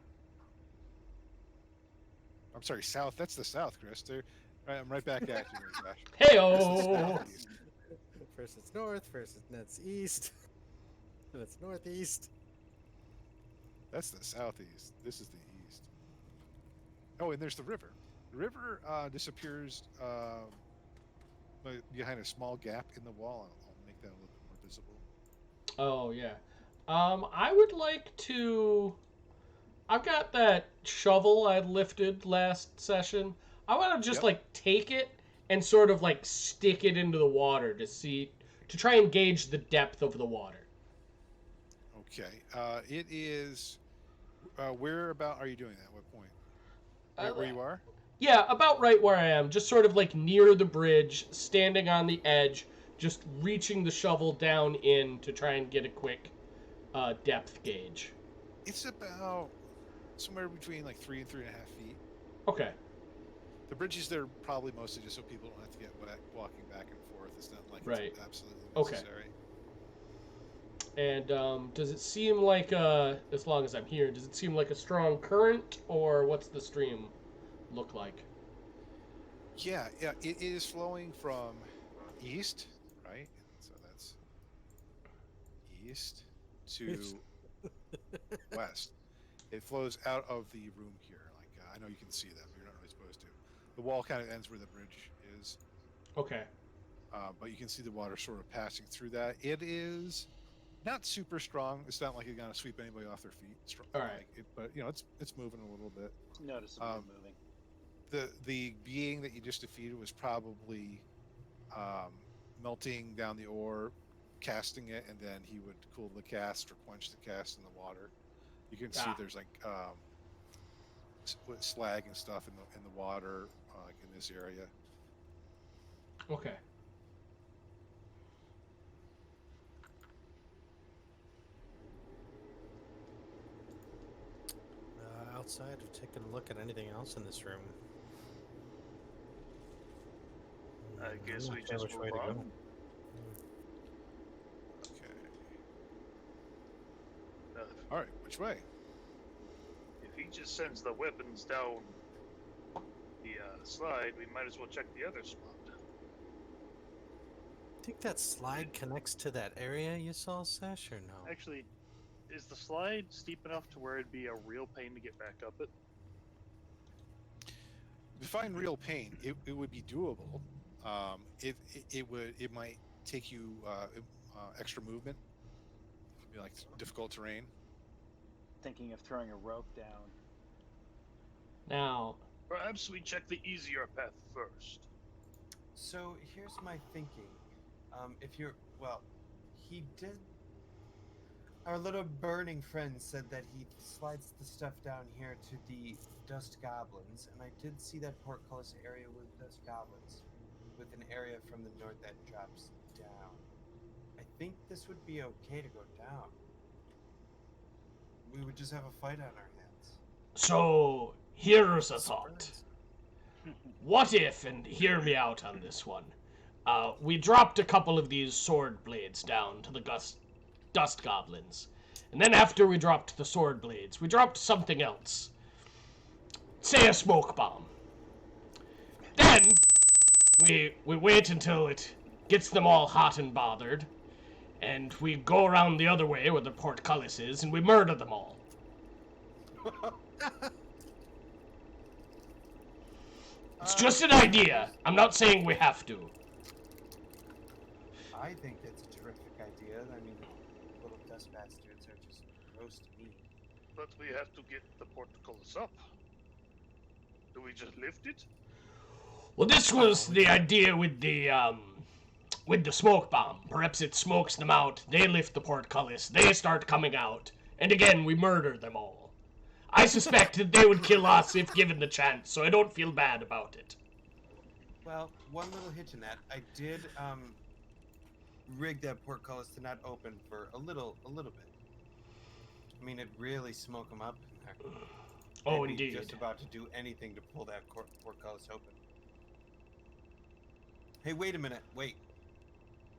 Speaker 1: I'm sorry, south. That's the south, Chris. I'm right back at you, there, Josh.
Speaker 2: Heyo.
Speaker 1: Southeast.
Speaker 3: First it's north, that's east, then it's northeast.
Speaker 1: That's the southeast. This is the east. Oh, and there's the river. The river disappears behind a small gap in the wall. I'll make that a little bit more visible.
Speaker 2: Oh yeah. I would like to. I've got that shovel I lifted last session. I want to just
Speaker 1: Yep.
Speaker 2: like take it and sort of like stick it into the water to try and gauge the depth of the water.
Speaker 1: Okay. It is. Where about are you doing that? What point? Right where you are?
Speaker 2: Yeah, about right where I am, just sort of like near the bridge, standing on the edge, just reaching the shovel down in to try and get a quick depth gauge.
Speaker 1: It's about somewhere between like 3 and 3.5 feet.
Speaker 2: Okay.
Speaker 1: The bridges there probably mostly just so people don't have to get wet walking back and forth. It's not like
Speaker 2: Right.
Speaker 1: it's absolutely
Speaker 2: Okay.
Speaker 1: necessary.
Speaker 2: And does it seem like, as long as I'm here, does it seem like a strong current, or what's the stream look like?
Speaker 1: Yeah, it is flowing from east, right? So that's east to west. It flows out of the room here. Like I know you can see that, but you're not really supposed to. The wall kind of ends where the bridge is,
Speaker 2: Okay.
Speaker 1: but you can see the water sort of passing through that. It is not super strong. It's not like it's gonna sweep anybody off their feet.
Speaker 2: All right.
Speaker 1: But it's moving a little bit.
Speaker 5: Noticeably moving.
Speaker 1: The being that you just defeated was probably melting down the ore, casting it, and then he would cool the cast or quench the cast in the water. You can see there's like slag and stuff in the water, like in this area.
Speaker 2: Okay.
Speaker 3: Outside of taking a look at anything else in this room.
Speaker 4: I guess
Speaker 3: I'm
Speaker 4: we
Speaker 3: not sure
Speaker 4: just
Speaker 3: which way
Speaker 4: move
Speaker 3: to
Speaker 4: on.
Speaker 3: go.
Speaker 1: Okay.
Speaker 4: Uh,
Speaker 1: All right. Which way?
Speaker 4: if he just sends the weapons down the slide, we might as well check the other spot.
Speaker 3: I think that slide connects to that area you saw, Sesh, or no?
Speaker 4: Actually, is the slide steep enough to where it'd be a real pain to get back up it?
Speaker 1: To find real pain, it would be doable. It might take you extra movement. It'd be like difficult terrain.
Speaker 5: Thinking of throwing a rope down.
Speaker 2: Now,
Speaker 4: Perhaps we check the easier path first.
Speaker 6: So here's my thinking. He did. Our little burning friend said that he slides the stuff down here to the dust goblins, and I did see that portcullis area with dust goblins, with an area from the north that drops down. I think this would be okay to go down. We would just have a fight on our hands.
Speaker 2: so here's a thought. What if, and hear me out on this one, we dropped a couple of these sword blades down to the dust goblins. And then after we dropped the sword blades, we dropped something else. Say a smoke bomb. Then we wait until it gets them all hot and bothered, and we go around the other way where the portcullis is, and we murder them all. It's just an idea. I'm not saying we have to.
Speaker 6: I think that's a terrific idea. I mean, little dust bastards are just gross to me.
Speaker 4: But we have to get the portcullis up. Do we just lift it?
Speaker 2: Well, this was the idea with the smoke bomb. Perhaps it smokes them out, they lift the portcullis, they start coming out, and again we murder them all. I suspect that they would kill us if given the chance, so I don't feel bad about it.
Speaker 6: Well, one little hitch in that. I did rig that portcullis to not open for a little bit. I mean, it'd really smoke them up.
Speaker 2: Oh,
Speaker 6: They'd be
Speaker 2: indeed.
Speaker 6: just about to do anything to pull that portcullis open. Hey, wait a minute. Wait.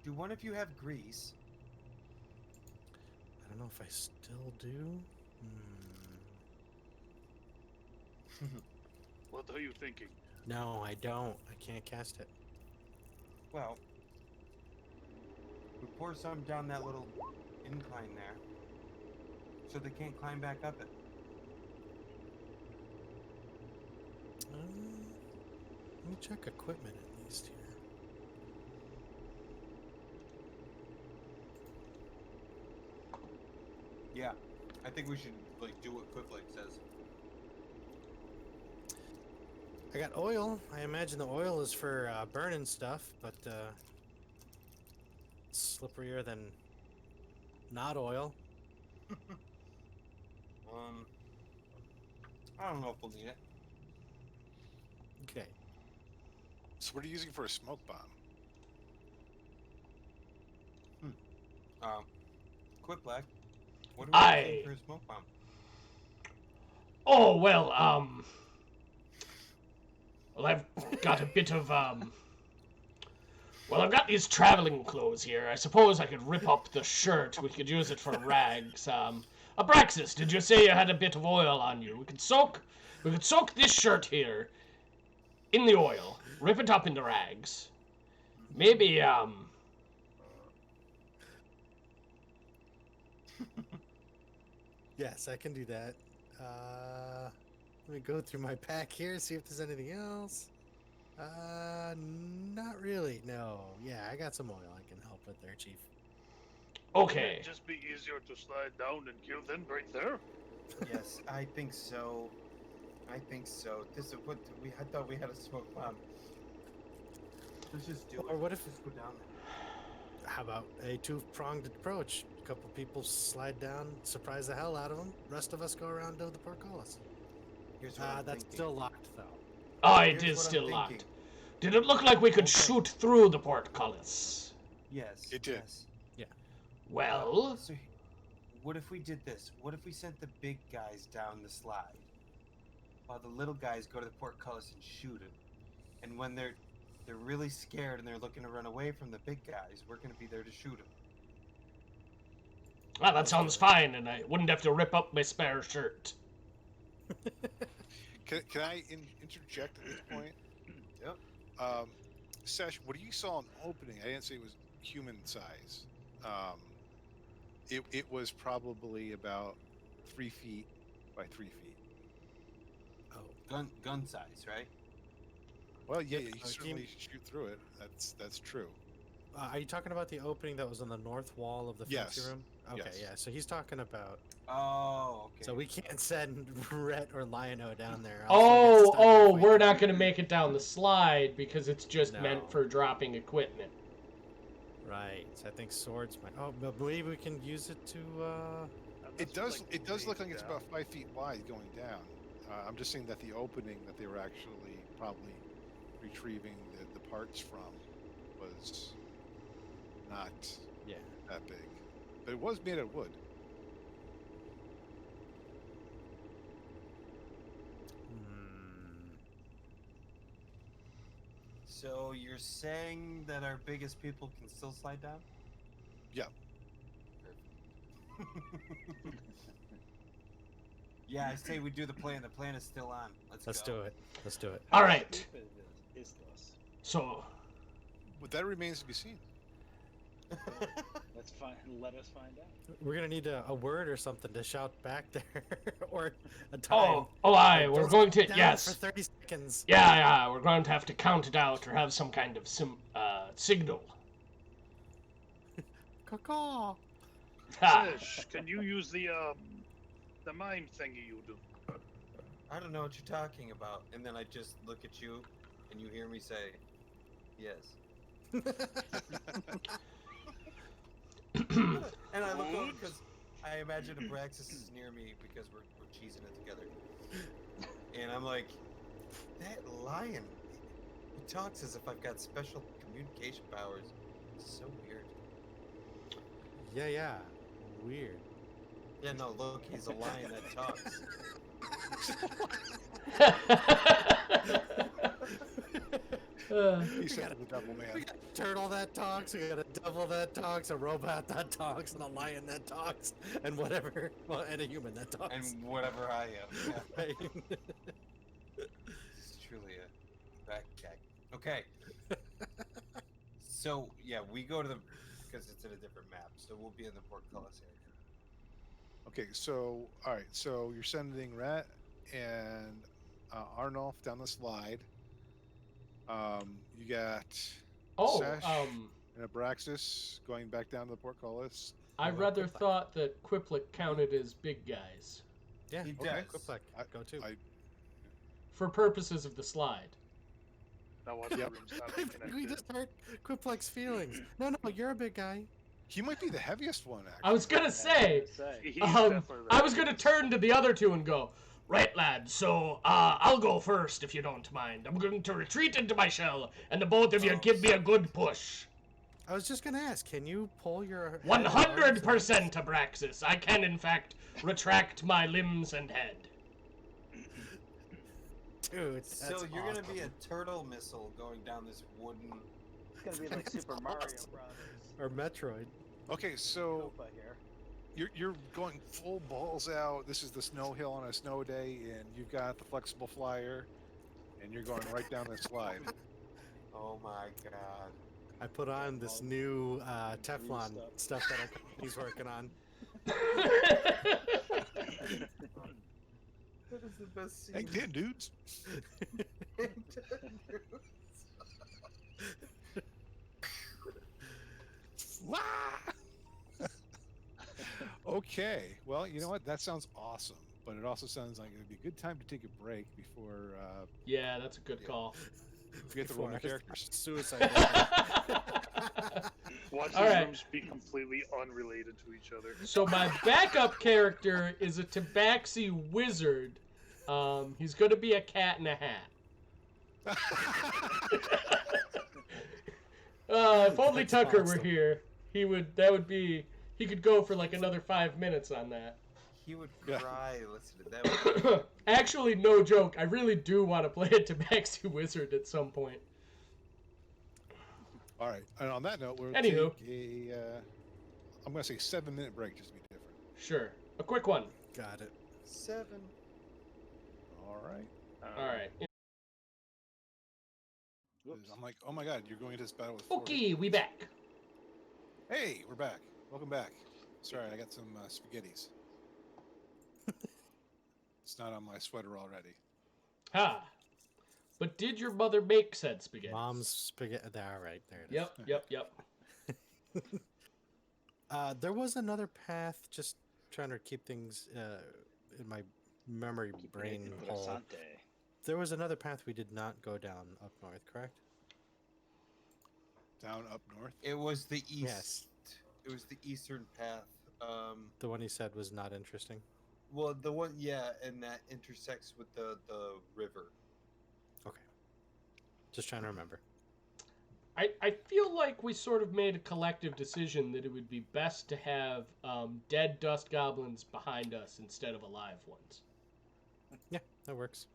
Speaker 6: Do one of you have grease?
Speaker 3: I don't know if I still do.
Speaker 4: What are you thinking?
Speaker 3: No, I don't. I can't cast it.
Speaker 6: Well, we pour some down that little incline there, so they can't climb back up it.
Speaker 3: Let me check equipment at least here.
Speaker 6: Yeah, I think we should like do what Quicklight says.
Speaker 3: I got oil. I imagine the oil is for burning stuff, but it's slipperier than not oil.
Speaker 6: I don't know if we'll need it.
Speaker 3: Okay.
Speaker 1: So what are you using for a smoke bomb?
Speaker 6: Quick Black. What are we using for a smoke bomb?
Speaker 2: Oh, well, I've got a bit of, well, I've got these traveling clothes here. I suppose I could rip up the shirt. We could use it for rags. Abraxas, did you say you had a bit of oil on you? We could soak this shirt here in the oil, rip it up into rags. Maybe,
Speaker 3: Yes, I can do that. Let me go through my pack here, see if there's anything else. Not really. No. Yeah, I got some oil I can help with there, Chief.
Speaker 2: okay.
Speaker 4: Wouldn't it just be easier to slide down and kill them right there?
Speaker 6: Yes, I think so. I think so. This is what I thought we had a smoke bomb. Let's just do it.
Speaker 3: Or what if
Speaker 6: Just go down there.
Speaker 3: How about a two-pronged approach? A couple people slide down, surprise the hell out of them. Rest of us go around to the portcullis.
Speaker 6: Here's what I'm
Speaker 3: That's
Speaker 6: thinking.
Speaker 3: still locked, though.
Speaker 2: Oh, it
Speaker 6: Here's
Speaker 2: is
Speaker 6: what I'm
Speaker 2: still
Speaker 6: thinking.
Speaker 2: locked. Did it look like we could
Speaker 6: Okay.
Speaker 2: shoot through the portcullis?
Speaker 6: Yes.
Speaker 1: It did.
Speaker 6: Yes.
Speaker 2: Well,
Speaker 6: So, what if we did this? What if we sent the big guys down the slide, while the little guys go to the portcullis and shoot him? And when they're really scared and they're looking to run away from the big guys, we're gonna be there to shoot them.
Speaker 2: well, that sounds fine, and I wouldn't have to rip up my spare shirt.
Speaker 1: Can I interject at this point?
Speaker 6: Yep.
Speaker 1: Sesh, what you saw an opening, I didn't say it was human size. It was probably about 3 feet by 3 feet.
Speaker 6: Oh, gun size, right?
Speaker 1: Well, yeah, you
Speaker 3: Team-
Speaker 1: can certainly shoot through it. That's true.
Speaker 3: Are you talking about the opening that was on the north wall of the fancy
Speaker 1: Yes.
Speaker 3: room? Okay,
Speaker 1: Yes.
Speaker 3: yeah. So he's talking about.
Speaker 6: Oh, okay.
Speaker 3: So we can't send Rhett or Lion-O down there. else
Speaker 2: Oh,
Speaker 3: we'll get stuck
Speaker 2: oh,
Speaker 3: halfway
Speaker 2: we're
Speaker 3: through.
Speaker 2: not going to make it down the slide because it's just
Speaker 3: No.
Speaker 2: meant for dropping equipment.
Speaker 3: Right. So I think swords might. Oh, but maybe we can use it to.
Speaker 1: It does. It does look like it's
Speaker 4: down.
Speaker 1: about 5 feet wide going down. I'm just saying that the opening that they were actually probably retrieving the parts from was not
Speaker 3: Yeah.
Speaker 1: that big, but it was made of wood.
Speaker 7: So you're saying that our biggest people can still slide down?
Speaker 1: Yeah.
Speaker 7: Yeah, I say we do the plan. The plan is still on.
Speaker 3: Let's
Speaker 7: go.
Speaker 3: do it. Let's do it.
Speaker 2: All right.
Speaker 5: Stupid is this?
Speaker 2: So,
Speaker 1: But that remains to be seen.
Speaker 5: Let's find. Let us find out.
Speaker 3: We're gonna need a word or something to shout back there, or a time.
Speaker 2: aye,
Speaker 3: Like,
Speaker 2: we're
Speaker 3: don't
Speaker 2: going to,
Speaker 3: sit down
Speaker 2: yes.
Speaker 3: for 30 seconds.
Speaker 2: Yeah, we're going to have to count it out or have some kind of signal.
Speaker 3: Caw-caw.
Speaker 2: Ha.
Speaker 4: Fish, can you use the mime thingy you do?
Speaker 7: I don't know what you're talking about. And then I just look at you, and you hear me say, yes. And I look over because I imagine Abraxas is near me because we're cheesing it together. And I'm like, that lion, he talks as if I've got special communication powers. It's so weird.
Speaker 3: Yeah. Weird.
Speaker 7: Yeah, no, look, he's a lion that talks.
Speaker 1: He said the double
Speaker 3: We
Speaker 1: man.
Speaker 3: got a turtle that talks, we got a devil that talks, a robot that talks, and a lion that talks, and whatever, well, and a human that talks.
Speaker 7: And whatever I am. Yeah.
Speaker 3: Right?
Speaker 7: It's truly a back gag. Okay. So, yeah, we go to the, because it's in a different map, so we'll be in the portcullis area.
Speaker 1: Okay, so all right, so you're sending Rat and Arnulf down the slide. You got Sesh and Abraxas going back down to the portcullis.
Speaker 2: I rather thought that Quiplik counted as big guys
Speaker 3: Yeah,
Speaker 7: He
Speaker 3: okay,
Speaker 7: does.
Speaker 3: Quick, go too.
Speaker 2: for purposes of the slide.
Speaker 4: Now what
Speaker 1: Yep.
Speaker 4: room's not
Speaker 3: we
Speaker 4: connected?
Speaker 3: just hurt Quiplex's feelings. No, you're a big guy.
Speaker 1: He might be the heaviest one, actually.
Speaker 2: I was gonna say,
Speaker 4: He's
Speaker 2: I
Speaker 4: definitely
Speaker 2: was gonna turn to the other two and go, right, lad, so I'll go first if you don't mind. I'm going to retreat into my shell, and the both of you give me a good push.
Speaker 3: I was just gonna ask, can you pull your
Speaker 2: 100%, Abraxas. I can, in fact, retract my limbs and head.
Speaker 3: Dude, that's
Speaker 7: So you're
Speaker 3: awesome.
Speaker 7: gonna be a turtle missile going down this wooden.
Speaker 5: It's gonna be like Super Mario
Speaker 3: awesome.
Speaker 5: Brothers.
Speaker 3: Or Metroid.
Speaker 1: Okay, so
Speaker 5: Koopa here.
Speaker 1: you're going full balls out. This is the snow hill on a snow day, and you've got the flexible flyer, and you're going right down the slide.
Speaker 7: Oh my god.
Speaker 3: I put on this new Teflon stuff that our company's working on.
Speaker 7: That is the best scene.
Speaker 1: Hey, 10 dudes. Wah! Okay, well, you know what? That sounds awesome, but it also sounds like it'd be a good time to take a break before
Speaker 2: Yeah, that's a good
Speaker 7: Yeah.
Speaker 2: call.
Speaker 1: we get to roll the
Speaker 3: Before I
Speaker 1: characters.
Speaker 3: Suicide.
Speaker 4: Watch
Speaker 2: All
Speaker 4: these
Speaker 2: right.
Speaker 4: rooms be completely unrelated to each other.
Speaker 2: So my backup character is a Tabaxi wizard. He's going to be a cat in a hat. If only
Speaker 3: That's
Speaker 2: Tucker were
Speaker 3: awesome.
Speaker 2: here, he could go for like another 5 minutes on that.
Speaker 7: He would
Speaker 1: Yeah.
Speaker 7: cry. Listen to that.
Speaker 2: Actually, no joke. I really do want to play a Tabaxi wizard at some point.
Speaker 1: All right, and on that note, we'll
Speaker 2: Anywho.
Speaker 1: take a, I'm going to say 7-minute break just to be different.
Speaker 2: Sure. A quick one.
Speaker 3: Got it.
Speaker 7: 7.
Speaker 1: All right.
Speaker 2: All right.
Speaker 5: Whoops.
Speaker 1: I'm like, oh my god, you're going into this battle with 4.
Speaker 2: Okay, we back.
Speaker 1: Hey, we're back. Welcome back. Sorry, I got some spaghettis. It's not on my sweater already.
Speaker 2: Ha. But did your mother make said spaghetti?
Speaker 3: Mom's spaghetti. All right, there it is.
Speaker 2: Yep.
Speaker 3: There was another path. Just trying to keep things in my memory brain hole.
Speaker 5: Interessante.
Speaker 3: There was another path we did not go down up north, correct?
Speaker 1: Down up north.
Speaker 7: It was the east.
Speaker 3: Yes.
Speaker 7: It was the eastern path.
Speaker 3: The one he said was not interesting.
Speaker 7: Well, the one, yeah, and that intersects with the river.
Speaker 3: Okay. Just trying to remember.
Speaker 2: I feel like we sort of made a collective decision that it would be best to have dead dust goblins behind us instead of alive ones.
Speaker 3: Yeah, that works.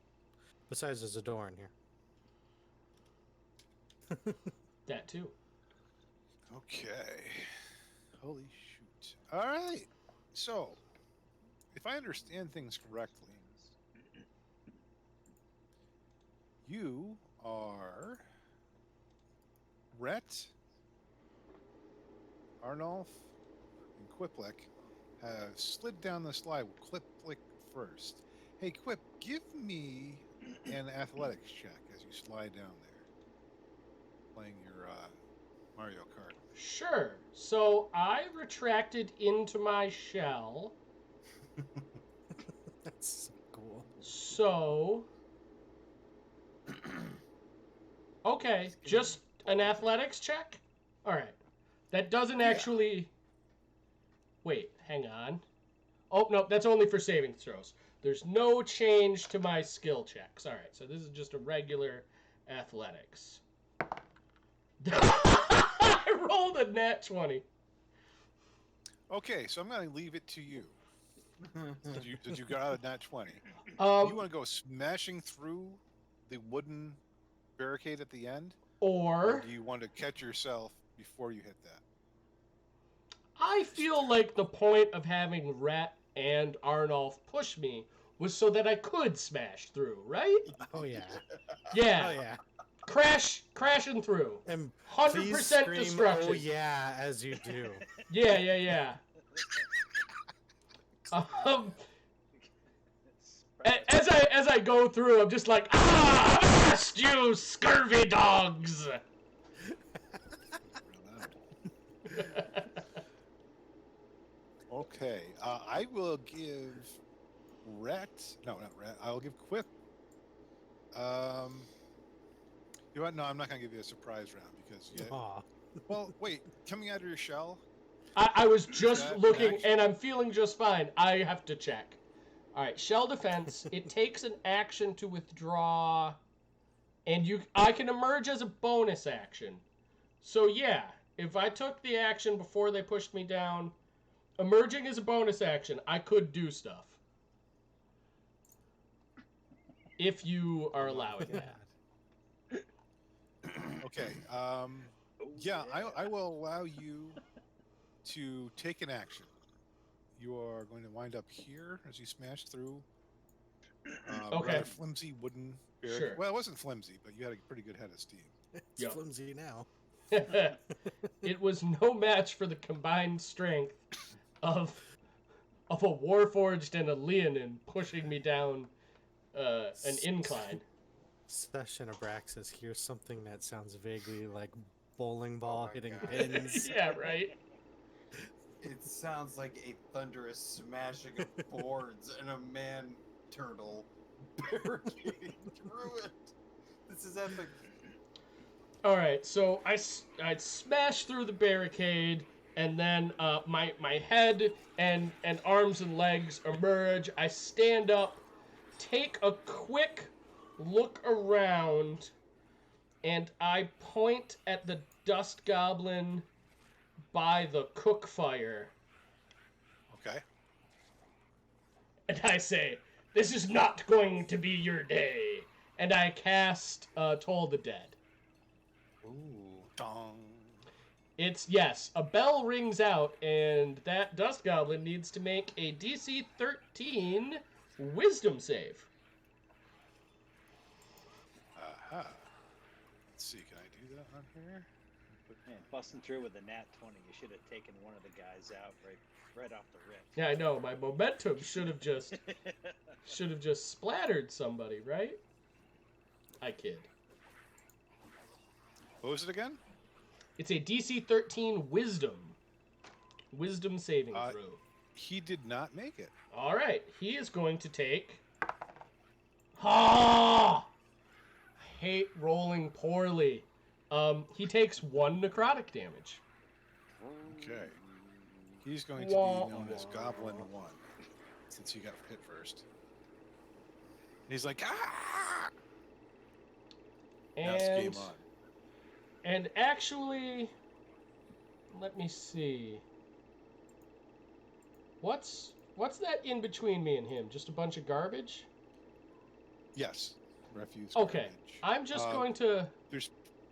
Speaker 3: Besides, there's a door in here.
Speaker 2: That too.
Speaker 1: Okay. Holy shoot. All right. So, if I understand things correctly, you are Rhett, Arnulf, and Quiplik have slid down the slide with Quiplik first. Hey, Quip, give me an athletics check as you slide down there, playing your Mario Kart.
Speaker 2: Sure. So I retracted into my shell.
Speaker 3: That's so cool.
Speaker 2: So. Okay, just an athletics check? Alright. That doesn't actually. Wait, hang on. Oh, no, that's only for saving throws. There's no change to my skill checks. Alright, so this is just a regular athletics. I rolled a nat 20.
Speaker 1: Okay, so I'm going to leave it to you. Did you got out a nat 20? Do you want to go smashing through the wooden barricade at the end? Or do you want to catch yourself before you hit that?
Speaker 2: I feel like the point of having Rhett and Arnulf push me was so that I could smash through, right?
Speaker 3: Oh yeah.
Speaker 2: Yeah.
Speaker 3: Oh yeah.
Speaker 2: Crashing through.
Speaker 3: And
Speaker 2: 100%
Speaker 3: scream,
Speaker 2: destruction.
Speaker 3: oh yeah, as you do.
Speaker 2: Yeah. As I go through, I'm just like, avast you scurvy dogs!
Speaker 1: Okay, I will give Rhett. No, not Rhett. I will give Quip. You know what? No, I'm not going to give you a surprise round because.
Speaker 3: Aw.
Speaker 1: Well, wait. Coming out of your shell.
Speaker 2: I was just looking,
Speaker 1: action?
Speaker 2: and I'm feeling just fine. I have to check. All right, shell defense. It takes an action to withdraw, and I can emerge as a bonus action. So yeah, if I took the action before they pushed me down, emerging as a bonus action, I could do stuff. If you are allowing that.
Speaker 1: Okay. Yeah, I will allow you to take an action. You are going to wind up here as you smash through
Speaker 2: Okay.
Speaker 1: rather flimsy wooden barricade.
Speaker 2: Sure.
Speaker 1: Well, it wasn't flimsy, but you had a pretty good head of steam.
Speaker 3: It's
Speaker 2: Yep.
Speaker 3: flimsy now.
Speaker 2: It was no match for the combined strength of a Warforged and a Leonin pushing me down an incline.
Speaker 3: Session Abraxas hears something that sounds vaguely like bowling ball hitting
Speaker 7: God.
Speaker 3: pins.
Speaker 2: Yeah, right?
Speaker 7: It sounds like a thunderous smashing of boards and a man turtle barricading through it. This is epic.
Speaker 2: All right, so I smash through the barricade, and then my head and arms and legs emerge. I stand up, take a quick look around, and I point at the dust goblin by the cook fire.
Speaker 1: Okay.
Speaker 2: And I say, "This is not going to be your day." And I cast Toll the Dead.
Speaker 1: Ooh. Dong.
Speaker 2: Yes, a bell rings out, and that dust goblin needs to make a DC 13 Wisdom save.
Speaker 1: Aha. Let's see, can I do that on here?
Speaker 5: Man, busting through with a nat 20, you should have taken one of the guys out right off the rip.
Speaker 2: Yeah, I know. My momentum should have just splattered somebody, right? I kid.
Speaker 1: What was it again?
Speaker 2: It's a DC 13 Wisdom saving throw.
Speaker 1: He did not make it.
Speaker 2: All right, he is going to take. I hate rolling poorly. He takes 1 necrotic damage.
Speaker 1: Okay. He's going to be known as Goblin 1, since he got hit first. And he's like, ah! Now it's game on.
Speaker 2: And actually, let me see. What's that in between me and him? Just a bunch of garbage?
Speaker 1: Yes. Refuse.
Speaker 2: Okay.
Speaker 1: Garbage.
Speaker 2: I'm just going to...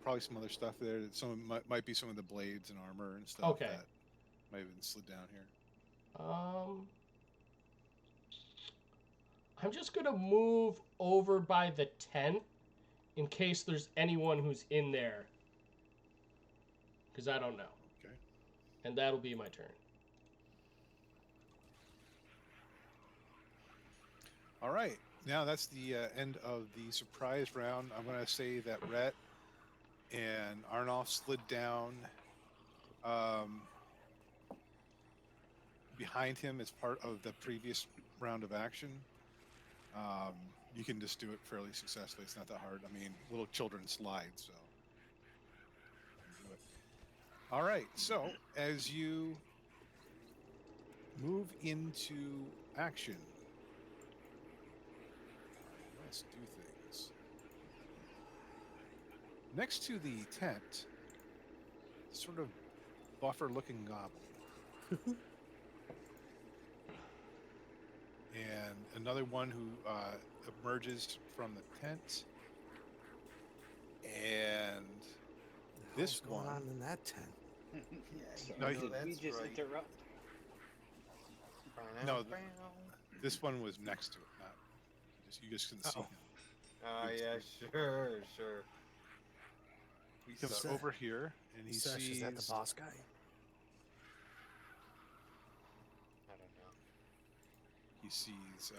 Speaker 1: probably some other stuff there. Might be some of the blades and armor and stuff
Speaker 2: Okay.
Speaker 1: that might have been slid down here.
Speaker 2: I'm just gonna move over by the tent in case there's anyone who's in there, because I don't know.
Speaker 1: Okay.
Speaker 2: And that'll be my turn.
Speaker 1: All right. Now that's the end of the surprise round. I'm going to say that Rhett and Arnolf slid down behind him as part of the previous round of action. You can just do it fairly successfully. It's not that hard. I mean, little children slide, so. Do it. All right. So as you move into action, let's do things. Next to the tent, sort of buffer-looking goblin. And another one who emerges from the tent. And this
Speaker 3: What's going
Speaker 1: one.
Speaker 3: on in that tent?
Speaker 1: No,
Speaker 5: Did we
Speaker 7: that's
Speaker 5: just
Speaker 7: right.
Speaker 5: interrupt?
Speaker 1: No, this one was next to it. Not you just couldn't see him.
Speaker 7: Yeah, sure.
Speaker 1: He comes over here and he
Speaker 3: Sesh,
Speaker 1: sees.
Speaker 3: is that the boss guy?
Speaker 7: I don't know.
Speaker 1: He sees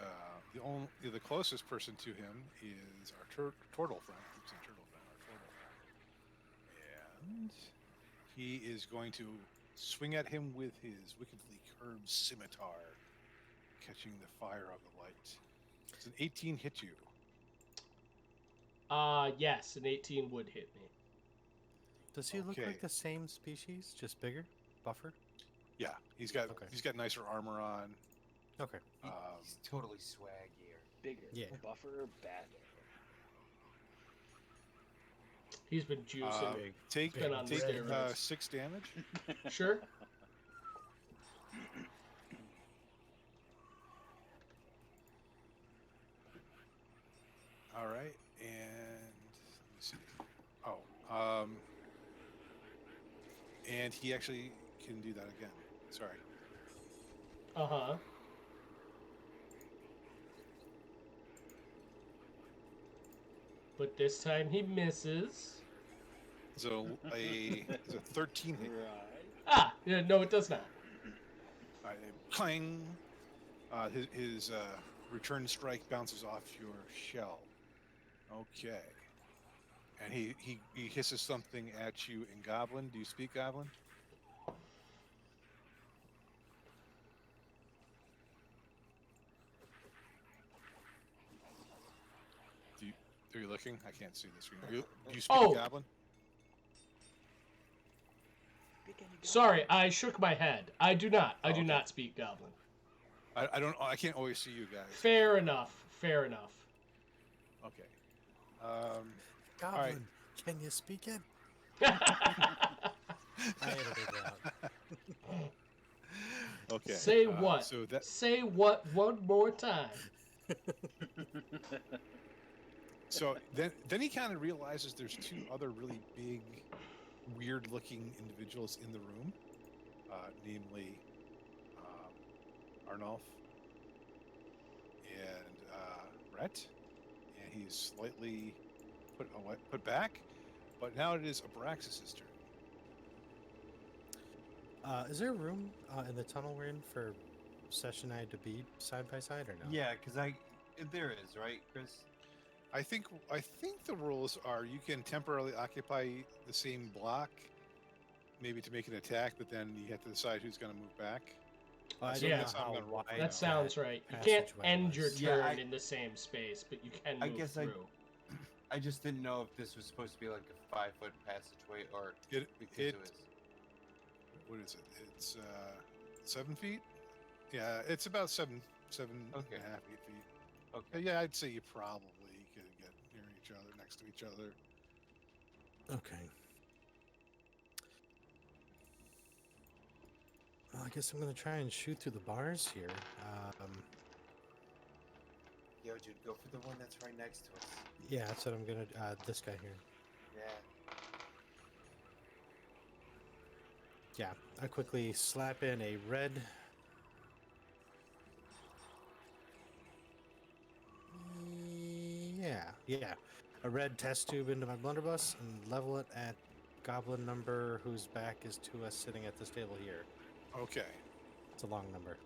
Speaker 1: the closest person to him is our turtle friend. Keeps saying turtle friend, our turtle friend. And he is going to swing at him with his wickedly curved scimitar, catching the fire of the light. Does an 18 hit you?
Speaker 2: Yes, an 18 would hit me.
Speaker 3: Does he look
Speaker 1: Okay.
Speaker 3: like the same species, just bigger, buffer?
Speaker 1: Yeah, he's got
Speaker 3: Okay.
Speaker 1: nicer armor on.
Speaker 3: Okay.
Speaker 6: He's totally swaggier.
Speaker 5: Bigger,
Speaker 3: Yeah.
Speaker 5: buffer, badder.
Speaker 2: He's been juicing.
Speaker 3: Big.
Speaker 1: Take
Speaker 2: Been on
Speaker 1: take
Speaker 2: steroids.
Speaker 1: 6 damage.
Speaker 2: Sure.
Speaker 1: All right, and let me see. And he actually can do that again. Sorry.
Speaker 2: Uh-huh. But this time he misses.
Speaker 1: So it's a 13 hit.
Speaker 2: Ah, yeah, no, it does not.
Speaker 1: All right, clang. His return strike bounces off your shell. Okay. And he hisses something at you in Goblin. Do you speak Goblin? Are you looking? I can't see the screen. Do you speak
Speaker 2: Oh.
Speaker 1: Goblin?
Speaker 2: Sorry, I shook my head. I do not. I do
Speaker 1: okay.
Speaker 2: not speak Goblin.
Speaker 1: I don't. I can't always see you guys.
Speaker 2: Fair enough. Fair enough.
Speaker 1: Okay.
Speaker 3: Goblin,
Speaker 1: right.
Speaker 3: can you speak it? I edited it out.
Speaker 1: Okay.
Speaker 2: Say what?
Speaker 1: So that
Speaker 2: Say what one more time.
Speaker 1: So then he kind of realizes there's 2 other really big, weird-looking individuals in the room, namely Arnolf and Rhett, and he's slightly put back, but now it is Abraxas's turn.
Speaker 3: Is there room in the tunnel we're in for Sesh and I to be side by side or no?
Speaker 7: Yeah, because there is, right, Chris?
Speaker 1: I think the rules are you can temporarily occupy the same block, maybe to make an attack, but then you have to decide who's going to move back.
Speaker 3: Well, I
Speaker 1: So
Speaker 3: didn't
Speaker 2: Yeah.
Speaker 3: know
Speaker 1: that's how I'm
Speaker 3: how
Speaker 1: gonna roll.
Speaker 3: wide
Speaker 2: That sounds right. You can't
Speaker 3: passageway
Speaker 2: end your
Speaker 3: was.
Speaker 7: Yeah,
Speaker 2: turn in the same space, but you can move through.
Speaker 7: I just didn't know if this was supposed to be like a 5-foot passageway or
Speaker 1: It
Speaker 7: because
Speaker 1: it
Speaker 7: it was.
Speaker 1: what is it? It's 7 feet. Yeah, it's about seven
Speaker 7: Okay.
Speaker 1: and a half, 8 feet.
Speaker 7: Okay.
Speaker 1: Yeah, I'd say you probably could get near each other, next to each other.
Speaker 3: Okay. Well, I guess I'm gonna try and shoot through the bars here.
Speaker 6: Yo, dude, go for the one that's right next to us.
Speaker 3: Yeah, that's what I'm gonna. This guy here.
Speaker 6: Yeah.
Speaker 3: Yeah, I quickly slap in a red. Yeah. A red test tube into my blunderbuss and level it at goblin number whose back is to us sitting at this table here.
Speaker 1: Okay.
Speaker 3: It's a long number.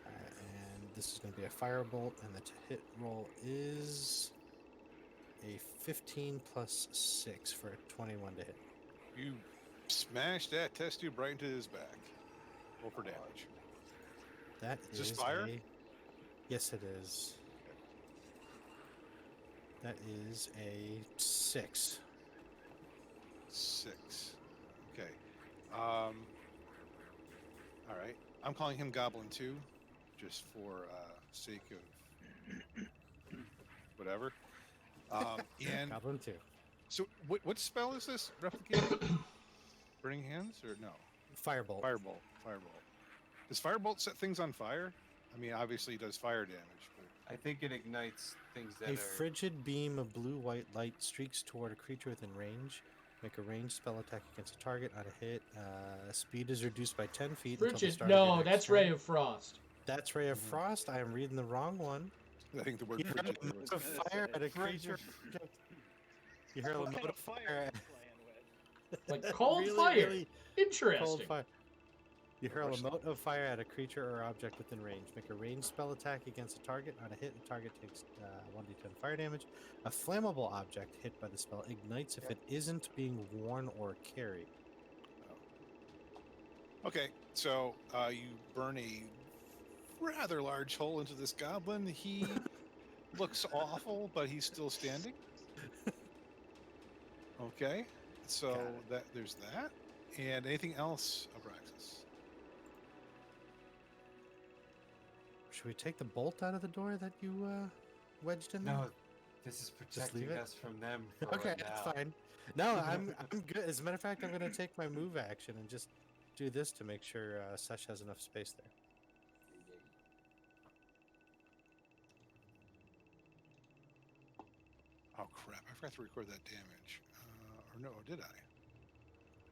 Speaker 3: And this is going to be a firebolt, and the hit roll is a 15 plus 6 for a 21 to hit.
Speaker 1: You smash that test tube right into his back. Roll for damage.
Speaker 3: That
Speaker 1: Is this
Speaker 3: is
Speaker 1: fire?
Speaker 3: Yes, it is. That is a 6.
Speaker 1: 6. Okay. All right. I'm calling him Goblin 2, just for sake of whatever. And
Speaker 3: Goblin 2.
Speaker 1: so, what spell is this? Replicating? Burning Hands or no?
Speaker 3: Firebolt.
Speaker 1: Firebolt. Firebolt. Does Firebolt set things on fire? I mean, obviously it does fire damage, but
Speaker 6: I think it ignites things that
Speaker 3: A
Speaker 6: are.
Speaker 3: frigid beam of blue-white light streaks toward a creature within range. Make a ranged spell attack against a target on a hit. Speed is reduced by 10 feet until the
Speaker 2: Frigid.
Speaker 3: start of your
Speaker 2: No,
Speaker 3: next
Speaker 2: that's
Speaker 3: turn.
Speaker 2: Ray of Frost.
Speaker 3: That's Ray of Frost. I am reading the wrong one.
Speaker 1: I think the word
Speaker 3: You heard
Speaker 1: frigid
Speaker 3: a
Speaker 1: there
Speaker 3: mote
Speaker 1: was.
Speaker 3: of fire at a creature. You heard a
Speaker 5: What kind
Speaker 3: mote
Speaker 5: of fire are you playing with?
Speaker 2: Like cold
Speaker 3: Really,
Speaker 2: fire.
Speaker 3: really
Speaker 2: Interesting.
Speaker 3: cold fire. You hurl a mote of fire at a creature or object within range. Make a ranged spell attack against a target. On a hit, the target takes 1d10 fire damage. A flammable object hit by the spell ignites if it isn't being worn or carried.
Speaker 1: Okay, so you burn a rather large hole into this goblin. He looks awful, but he's still standing. Okay, so
Speaker 3: Got
Speaker 1: there's that. And anything else, Abraxas?
Speaker 3: Should we take the bolt out of the door that you wedged in there?
Speaker 6: No, this is
Speaker 3: Just leave
Speaker 6: protecting
Speaker 3: it?
Speaker 6: us from them. For
Speaker 3: Okay,
Speaker 6: right
Speaker 3: that's
Speaker 6: now.
Speaker 3: fine. No, I'm good. As a matter of fact, I'm going to take my move action and just do this to make sure Sesh has enough space there.
Speaker 1: Oh crap! I forgot to record that damage. Or no, did I?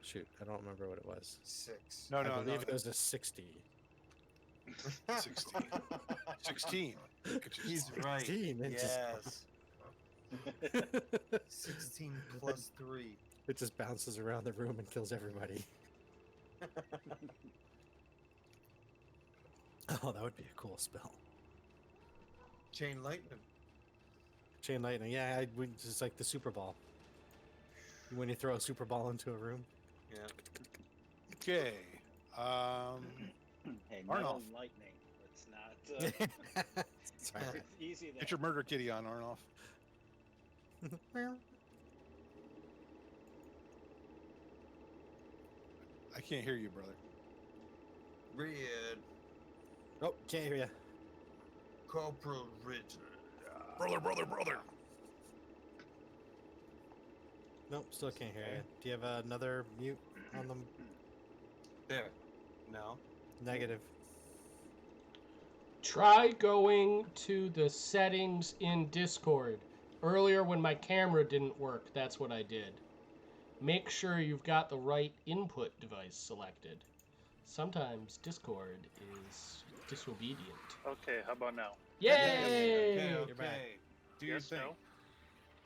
Speaker 3: Shoot, I don't remember what it was.
Speaker 6: 6.
Speaker 1: No,
Speaker 3: I
Speaker 1: no,
Speaker 3: believe
Speaker 1: no.
Speaker 3: it was a 60.
Speaker 1: 16. 16. Look at you.
Speaker 6: He's right.
Speaker 3: 16, it
Speaker 6: Yes. 16 plus 3.
Speaker 3: It just bounces around the room and kills everybody. Oh, that would be a cool spell.
Speaker 7: Chain lightning.
Speaker 3: Chain lightning, yeah, it's like the Super Ball. When you throw a Super Ball into a room.
Speaker 6: Yeah.
Speaker 1: Okay.
Speaker 5: Hey,
Speaker 1: Arnold.
Speaker 5: metal and lightning. It's not.
Speaker 3: Sorry.
Speaker 5: It's easy there.
Speaker 1: Get your murder kitty on, Arnold. I can't hear you, brother.
Speaker 7: Red.
Speaker 3: Oh, can't hear you.
Speaker 7: Corporal Richard.
Speaker 1: Brother.
Speaker 3: Nope, still can't hear you. Do you have another mute on the
Speaker 6: There. No.
Speaker 3: negative?
Speaker 2: Try going to the settings in Discord. Earlier when my camera didn't work, that's what I did. Make sure you've got the right input device selected. Sometimes Discord is disobedient.
Speaker 4: Okay, how about now?
Speaker 2: Yay!
Speaker 6: Okay.
Speaker 3: You're back.
Speaker 6: Do your
Speaker 4: Yes,
Speaker 6: thing.
Speaker 4: no?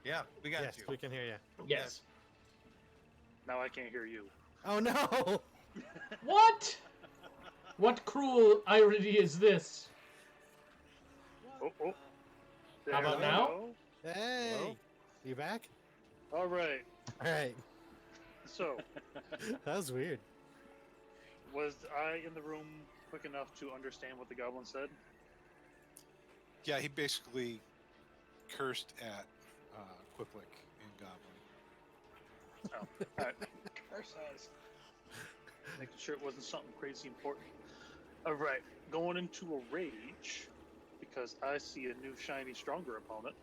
Speaker 6: Yeah, we got
Speaker 3: Yes,
Speaker 6: you.
Speaker 3: we can hear you.
Speaker 2: Yes.
Speaker 4: Now I can't hear you.
Speaker 3: Oh no!
Speaker 2: What? What cruel irony is this?
Speaker 4: Oh.
Speaker 2: How about
Speaker 4: There we
Speaker 2: now?
Speaker 4: go.
Speaker 3: Hey!
Speaker 6: Hello?
Speaker 3: You back?
Speaker 4: All right.
Speaker 3: Alright.
Speaker 4: So,
Speaker 3: That was weird.
Speaker 4: was I in the room quick enough to understand what the goblin said?
Speaker 1: Yeah, he basically cursed at Quiplik and Goblin.
Speaker 4: Oh, all right. Curse us. Making sure it wasn't something crazy important. All right, going into a rage because I see a new, shiny, stronger opponent,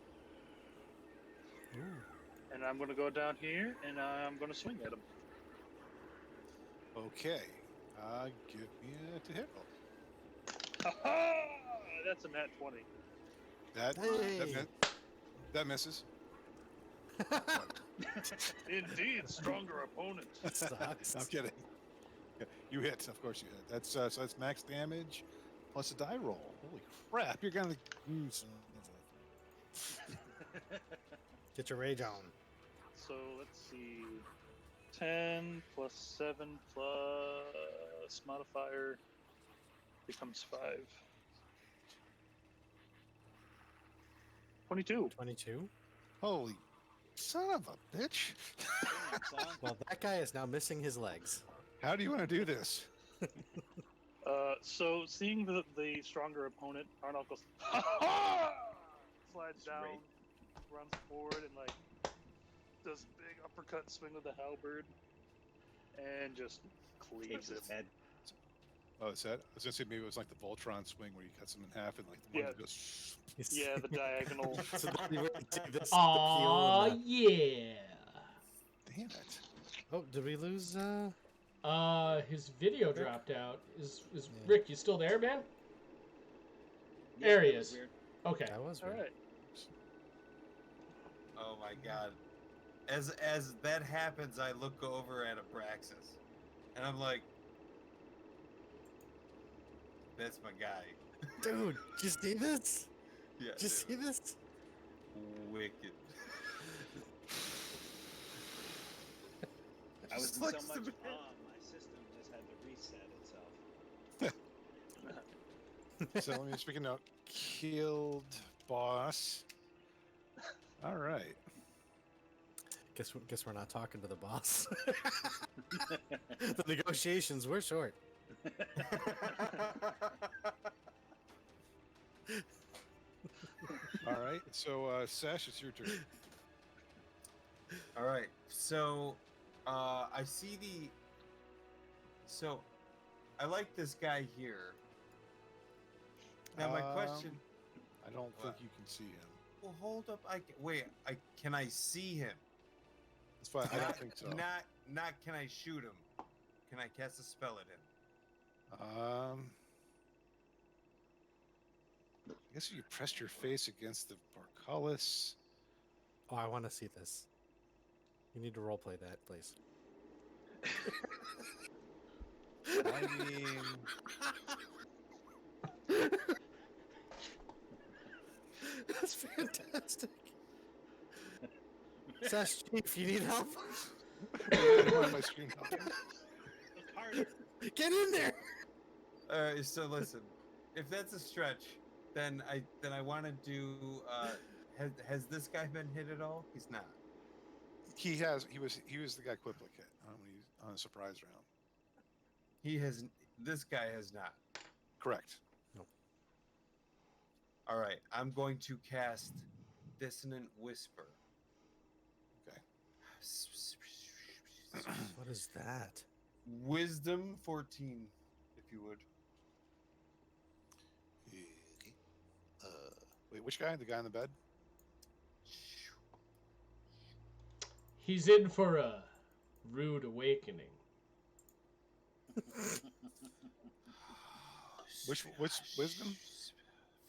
Speaker 3: Ooh.
Speaker 4: and I'm going to go down here and I'm going to swing at him.
Speaker 1: Okay. Give me a to hit roll.
Speaker 4: Ha-ha! That's a nat 20.
Speaker 3: Hey.
Speaker 1: That misses.
Speaker 4: Indeed, stronger opponent.
Speaker 3: That sucks.
Speaker 1: I'm kidding. Yeah, you hit. Of course you hit. That's so that's max damage plus a die roll. Holy crap! You're gonna you son of
Speaker 3: Get your rage on.
Speaker 4: So let's see. 10 plus 7 plus modifier becomes 5. 22.
Speaker 3: 22.
Speaker 1: a holy son of a bitch!
Speaker 5: Damn, son.
Speaker 3: Well, that guy is now missing his legs.
Speaker 1: How do you want to do this?
Speaker 4: So seeing the stronger opponent, Arnold goes slides down,
Speaker 5: Right.
Speaker 4: runs forward, and like does a big uppercut swing with the halberd, and just cleaves
Speaker 5: Takes
Speaker 4: him.
Speaker 5: his head.
Speaker 1: Oh, is that? I was gonna say maybe it was like the Voltron swing where he cuts him in half and like the one
Speaker 4: Yeah.
Speaker 1: that goes.
Speaker 4: Yeah, the diagonal.
Speaker 3: So then you really see this.
Speaker 2: Aw,
Speaker 3: the peel
Speaker 2: yeah.
Speaker 1: Damn it!
Speaker 3: oh, did we lose?
Speaker 2: His video dropped out. Is
Speaker 3: Yeah.
Speaker 2: Rick? You still there, man?
Speaker 5: Yeah,
Speaker 2: There he
Speaker 5: that was
Speaker 2: is.
Speaker 5: weird.
Speaker 2: Okay.
Speaker 3: That was
Speaker 4: All
Speaker 3: weird.
Speaker 4: right.
Speaker 6: Oh my god. As that happens, I look over at Abraxas, and I'm like, "That's my guy."
Speaker 3: Dude, did you see this?
Speaker 6: Yeah.
Speaker 3: Did you see this?
Speaker 6: Wicked.
Speaker 5: I was
Speaker 6: Just
Speaker 5: in
Speaker 6: looks
Speaker 5: so
Speaker 6: to
Speaker 5: much
Speaker 6: me.
Speaker 5: awe, my system just had to reset itself.
Speaker 1: So let me speak a note. Killed boss. All right.
Speaker 3: Guess we're not talking to the boss. The negotiations were short.
Speaker 1: All right. So Sash, it's your turn.
Speaker 6: All right. So, I see the. So, I like this guy here. Now my question.
Speaker 1: I don't think
Speaker 6: What?
Speaker 1: you can see him.
Speaker 6: Well, hold up. Can I see him?
Speaker 1: That's fine. I don't think so.
Speaker 6: Not can I shoot him? Can I cast a spell at him?
Speaker 1: I guess if you pressed your face against the portcullis.
Speaker 3: Oh, I want to see this. You need to roleplay that, please.
Speaker 1: I mean,
Speaker 3: That's fantastic. Sash Chief, you need help?
Speaker 1: I don't have my screen up.
Speaker 5: Look harder.
Speaker 3: Get in there!
Speaker 6: So listen, if that's a stretch, then I want to do. Has this guy been hit at all? He's not.
Speaker 1: He has. He was the guy Quiplik hit when he's on a surprise round.
Speaker 6: He has. This guy has not.
Speaker 1: Correct.
Speaker 6: All right, I'm going to cast Dissonant Whisper.
Speaker 1: Okay.
Speaker 3: What is that?
Speaker 6: Wisdom 14, if you would.
Speaker 1: Okay. Wait, which guy? The guy in the bed?
Speaker 2: He's in for a rude awakening.
Speaker 1: Which wisdom?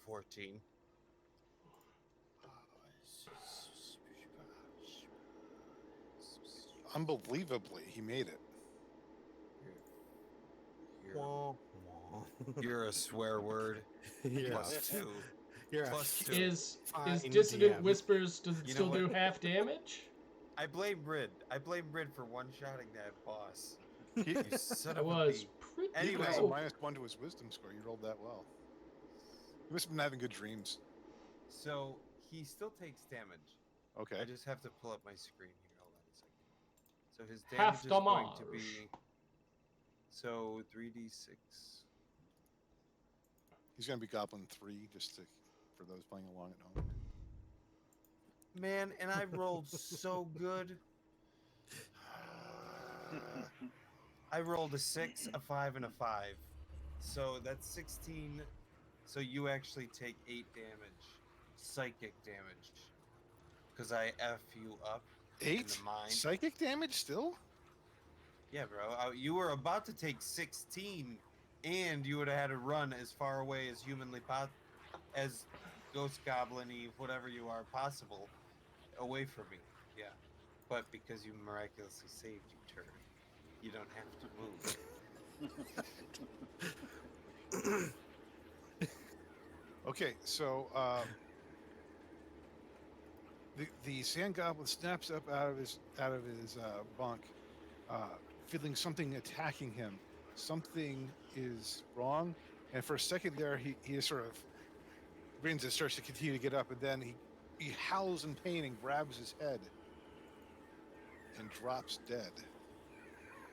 Speaker 6: 14.
Speaker 1: Unbelievably, he made it.
Speaker 6: You're,
Speaker 3: Wah, wah.
Speaker 6: you're a swear word.
Speaker 3: Yeah.
Speaker 6: Plus 2.
Speaker 3: You're a
Speaker 6: Plus 2.
Speaker 2: Is
Speaker 3: fine
Speaker 2: Dissonant
Speaker 3: DM.
Speaker 2: Whispers, does it
Speaker 6: You know
Speaker 2: still do
Speaker 6: what?
Speaker 2: half damage?
Speaker 6: I blame Brid. I blame Brid for one-shotting that boss.
Speaker 1: He,
Speaker 6: You son
Speaker 2: That
Speaker 6: of a
Speaker 2: was
Speaker 6: bee.
Speaker 2: pretty
Speaker 1: he
Speaker 6: Anyway.
Speaker 1: has a
Speaker 2: cool.
Speaker 1: -1 to his wisdom score. You rolled that well. He must have been having good dreams.
Speaker 6: So he still takes damage.
Speaker 1: Okay.
Speaker 6: I just have to pull up my screen here. Hold on a second. So his
Speaker 2: Half
Speaker 6: damage is going to
Speaker 2: damage.
Speaker 6: be. So 3d6.
Speaker 1: He's gonna be Goblin 3, just for those playing along at home.
Speaker 6: Man, and I rolled so good. I rolled a 6, a 5, and a 5. So that's 16. So you actually take 8 damage. Psychic damage. Because I F you up in
Speaker 1: 8
Speaker 6: the mind.
Speaker 1: psychic damage still?
Speaker 6: Yeah, bro. You were about to take 16, and you would have had to run as far away as humanly as ghost goblin-y, whatever you are possible, away from me. Yeah. But because you miraculously saved, you turd, you don't have to move.
Speaker 1: Okay, so the sand goblin snaps up out of his bunk, feeling something attacking him. Something is wrong, and for a second there, he sort of grins and starts to continue to get up, and then he howls in pain and grabs his head and drops dead.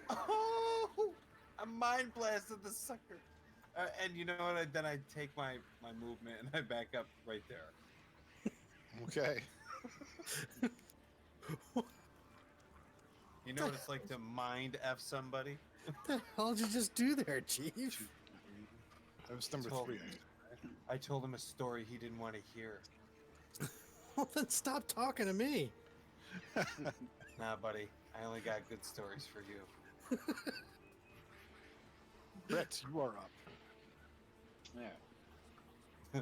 Speaker 7: Oh, I mind blasted the sucker. And you know what? Then I take my movement and I back up right there.
Speaker 1: Okay.
Speaker 7: You know what it's like to mind F somebody?
Speaker 3: What the hell did you just do there, Chief?
Speaker 1: That was number
Speaker 7: Told-
Speaker 1: 3.
Speaker 7: I told him a story he didn't want to hear.
Speaker 3: Well, then stop talking to me.
Speaker 7: Nah, buddy. I only got good stories for you.
Speaker 1: Brett, you are up.
Speaker 5: Yeah.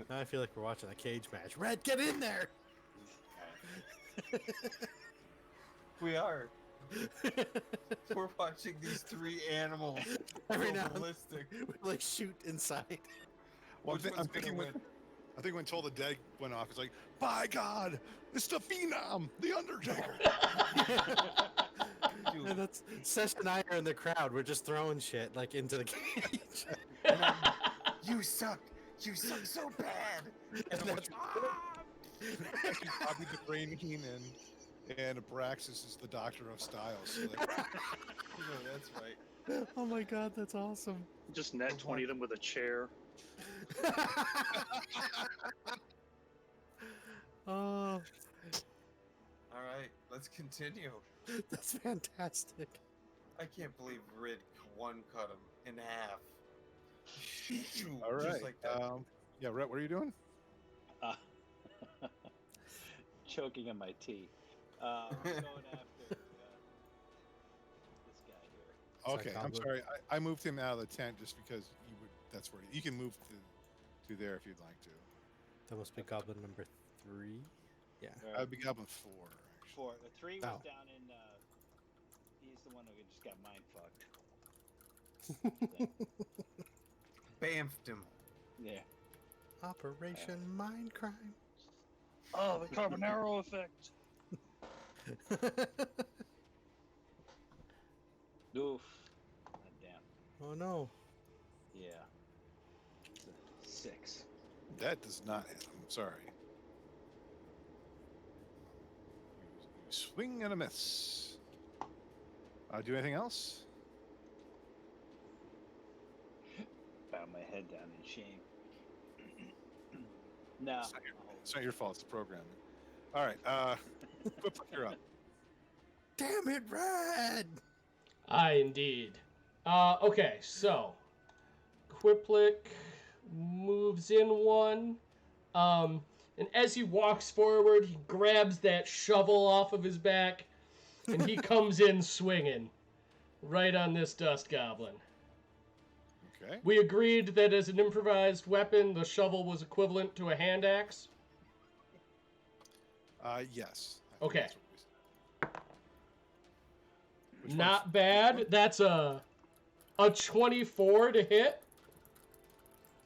Speaker 3: Now I feel like we're watching a cage match. Red, get in there!
Speaker 7: We are. We're watching these 3 animals
Speaker 3: Every
Speaker 7: go
Speaker 3: now and
Speaker 7: ballistic.
Speaker 3: we like shoot inside.
Speaker 1: Well,
Speaker 7: Which
Speaker 1: I'm
Speaker 7: one's
Speaker 1: thinking
Speaker 7: gonna
Speaker 1: when
Speaker 7: win?
Speaker 1: I think when Toll the Dead went off, it's like, by God, it's the Phenom, the Undertaker.
Speaker 7: Dude,
Speaker 3: And that's Sesh and I are in the crowd. We're just throwing shit like into the cage.
Speaker 7: you suck. You suck so bad. And I'm like,
Speaker 1: Bobby the Brain Heenan and Abraxas is the Doctor of Styles. So like,
Speaker 7: you know, that's right.
Speaker 3: Oh my god, that's awesome.
Speaker 4: Just net 20 them with a chair.
Speaker 3: Oh,
Speaker 7: All right, let's continue.
Speaker 3: that's fantastic.
Speaker 7: I can't believe Rid one cut him in half.
Speaker 1: all right.
Speaker 7: Just like that.
Speaker 1: Yeah, Rhett, what are you doing?
Speaker 5: Uh, choking on my tea. I'm going after this guy here.
Speaker 3: Sorry,
Speaker 1: Okay, I'm
Speaker 3: Goblin.
Speaker 1: sorry. I moved him out of the tent just because you would. That's where you can move to there if you'd like to.
Speaker 3: That must be goblin number 3. Yeah.
Speaker 5: Or
Speaker 1: I'd be Goblin 4. Actually.
Speaker 5: 4. The 3 was
Speaker 3: Oh.
Speaker 5: down in. He's the one who just got mind fucked.
Speaker 7: Bamfed him.
Speaker 5: Yeah.
Speaker 3: Operation Mindcrime.
Speaker 4: Oh, the Carbonaro effect.
Speaker 5: Oof. God damn.
Speaker 3: Oh no.
Speaker 5: Yeah. It's a 6.
Speaker 1: That does not hit him. Sorry. You swing and a miss. Do anything else?
Speaker 5: Bow my head down in shame. No.
Speaker 1: It's not your fault. It's the programming. All right. Quip, you're up.
Speaker 3: Damn it, Red!
Speaker 2: I indeed. Okay, so Quiplik moves in one. And as he walks forward, he grabs that shovel off of his back, and he comes in swinging right on this dust goblin.
Speaker 1: Okay.
Speaker 2: We agreed that as an improvised weapon, the shovel was equivalent to a hand axe.
Speaker 1: Yes. I think
Speaker 2: Okay.
Speaker 1: that's what we said. Which one's-
Speaker 2: Not bad. That's a 24 to hit.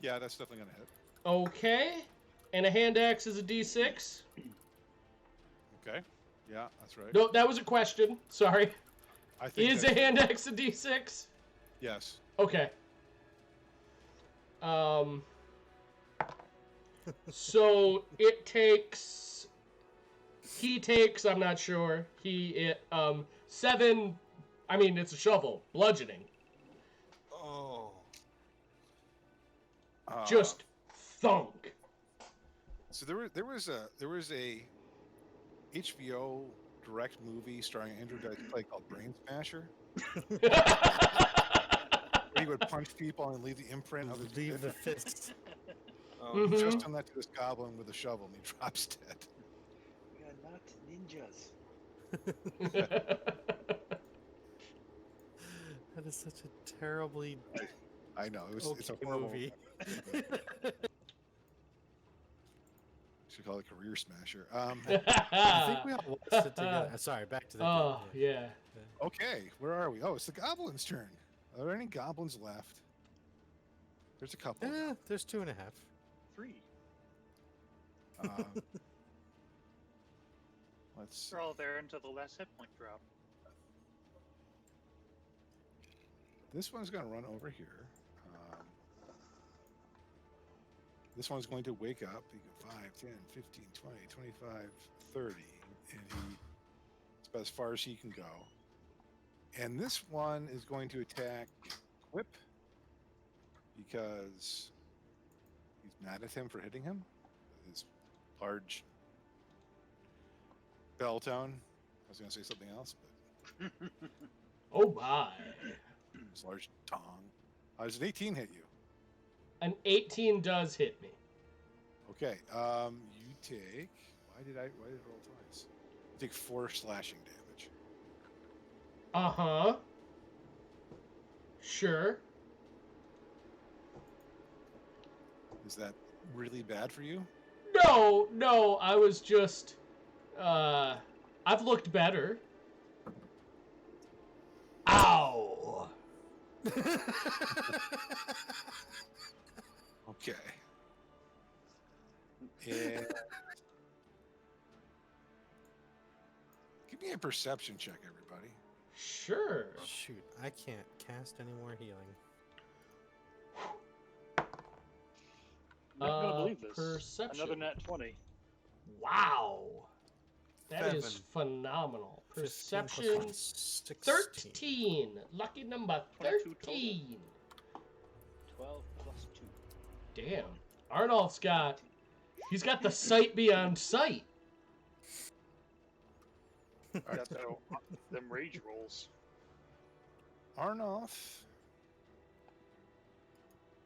Speaker 1: Yeah, that's definitely gonna hit.
Speaker 2: Okay. And a hand axe is a d6.
Speaker 1: Okay. Yeah, that's right.
Speaker 2: No, that was a question. Sorry.
Speaker 1: I think
Speaker 2: Is a
Speaker 1: that's-
Speaker 2: hand axe a d6?
Speaker 1: Yes.
Speaker 2: Okay. So it takes. He takes. I'm not sure. 7. I mean, it's a shovel. Bludgeoning.
Speaker 7: Oh.
Speaker 2: Just thunk.
Speaker 1: So there was a HBO direct movie starring Andrew Dice Clay called Brain Smasher. Where he would punch people and leave the imprint of his
Speaker 3: Leave the fists.
Speaker 7: Oh.
Speaker 2: Mhm.
Speaker 1: He's just done that to this goblin with a shovel and he drops dead.
Speaker 5: We are not ninjas.
Speaker 3: That is such a terribly
Speaker 1: I know it's a
Speaker 3: okay
Speaker 1: horrible
Speaker 3: movie.
Speaker 1: Should call it Career Smasher.
Speaker 3: I think we all watched it together. Sorry, back to the
Speaker 2: Oh,
Speaker 3: game.
Speaker 2: yeah.
Speaker 1: Okay, where are we? Oh, it's the goblin's turn. Are there any goblins left? There's a couple.
Speaker 3: There's 2.5.
Speaker 4: 3.
Speaker 1: Let's see.
Speaker 4: They're all there until the last hit point drop.
Speaker 1: This one's going to run over here. This one's going to wake up. He go 5, 10, 15, 20, 25, 30. And it's about as far as he can go. And this one is going to attack Whip because he's mad at him for hitting him. His large bell tone. I was going to say something else, but
Speaker 2: Oh my.
Speaker 1: his large tongue. Does an 18 hit you?
Speaker 2: An 18 does hit me.
Speaker 1: Okay. You take. Why did it roll twice? You take 4 slashing damage.
Speaker 2: Uh-huh. Sure.
Speaker 1: Is that really bad for you?
Speaker 2: No, I was just I've looked better. Ow.
Speaker 1: Okay. And give me a perception check, everybody.
Speaker 2: Sure.
Speaker 3: Shoot, I can't cast any more healing.
Speaker 4: I'm not gonna believe this.
Speaker 2: Perception.
Speaker 4: Another nat 20.
Speaker 2: Wow. That is
Speaker 3: 7.
Speaker 2: phenomenal.
Speaker 3: 15 plus
Speaker 2: Perception
Speaker 3: 1, 16.
Speaker 2: 13. Lucky number
Speaker 4: 22 total.
Speaker 2: 13.
Speaker 5: 12 plus 2.
Speaker 2: Damn. Arnolf's he's got the sight beyond sight.
Speaker 1: All right,
Speaker 4: Got
Speaker 1: so
Speaker 4: them rage rolls.
Speaker 1: Arnoff.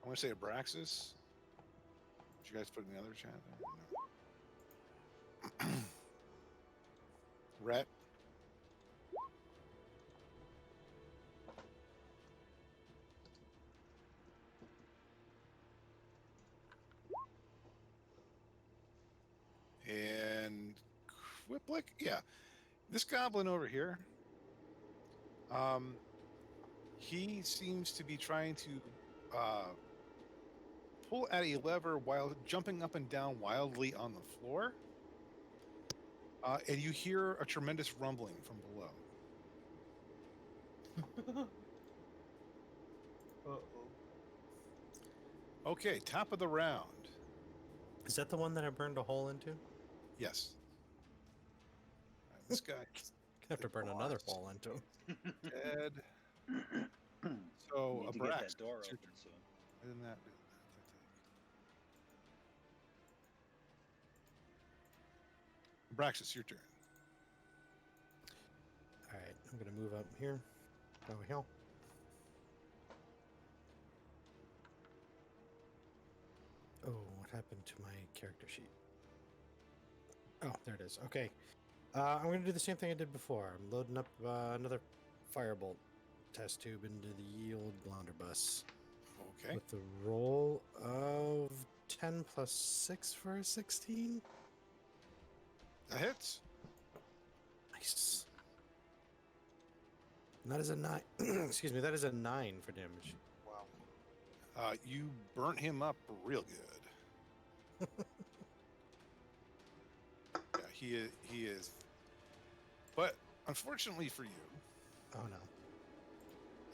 Speaker 1: I want to say Abraxas. Did you guys put in the other chat there? No. Rhett. And Quiplik, yeah. This goblin over here, he seems to be trying to pull at a lever while jumping up and down wildly on the floor. And you hear a tremendous rumbling from below.
Speaker 7: Uh-oh.
Speaker 1: Okay, top of the round.
Speaker 3: Is that the one that I burned a hole into?
Speaker 1: Yes. This guy
Speaker 3: Gonna have to burn another hole into.
Speaker 1: dead. So
Speaker 5: Need to get
Speaker 1: Abrax,
Speaker 5: that door
Speaker 1: it's your
Speaker 5: open soon.
Speaker 1: Isn't that Abraxas, your turn.
Speaker 3: Alright, I'm gonna move up here. Over here. Oh, what happened to my character sheet? Oh, there it is. Okay. I'm going to do the same thing I did before. I'm loading up another firebolt test tube into the old blunderbuss.
Speaker 1: Okay.
Speaker 3: With the roll of 10 plus 6 for a 16.
Speaker 1: That hits.
Speaker 3: Nice. And that is a 9. Excuse me, that is a 9 for damage.
Speaker 1: Wow. You burnt him up real good. Yeah, he is. But unfortunately for you,
Speaker 3: Oh no.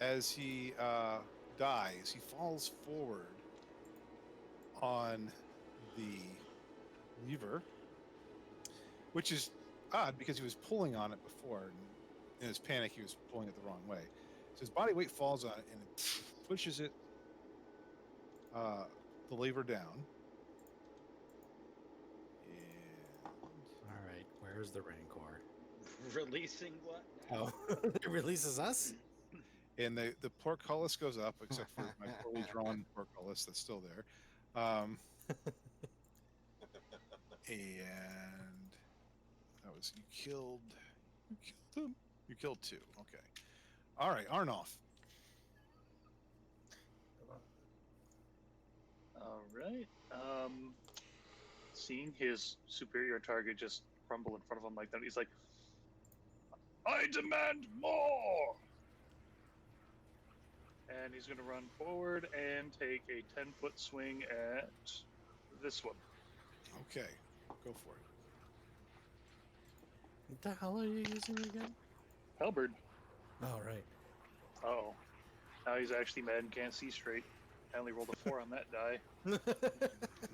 Speaker 1: as he dies, he falls forward on the lever, which is odd because he was pulling on it before, and in his panic, he was pulling it the wrong way. So his body weight falls on it and it pushes it, the lever down.
Speaker 3: All right, where's the Rancor?
Speaker 5: Releasing what?
Speaker 3: Oh, it releases us?
Speaker 1: And the portcullis goes up, except for my poorly drawn portcullis that's still there. And that was you killed him. You killed 2. Okay. All right, Arnoff.
Speaker 4: All right. Seeing his superior target just crumble in front of him like that, he's like, "I demand more!" and he's going to run forward and take a 10-foot swing at this one.
Speaker 1: Okay, go for it.
Speaker 3: What the hell are you using again?
Speaker 4: Halberd.
Speaker 3: Oh, right.
Speaker 4: Oh, now he's actually mad and can't see straight. I only rolled a 4 on that die.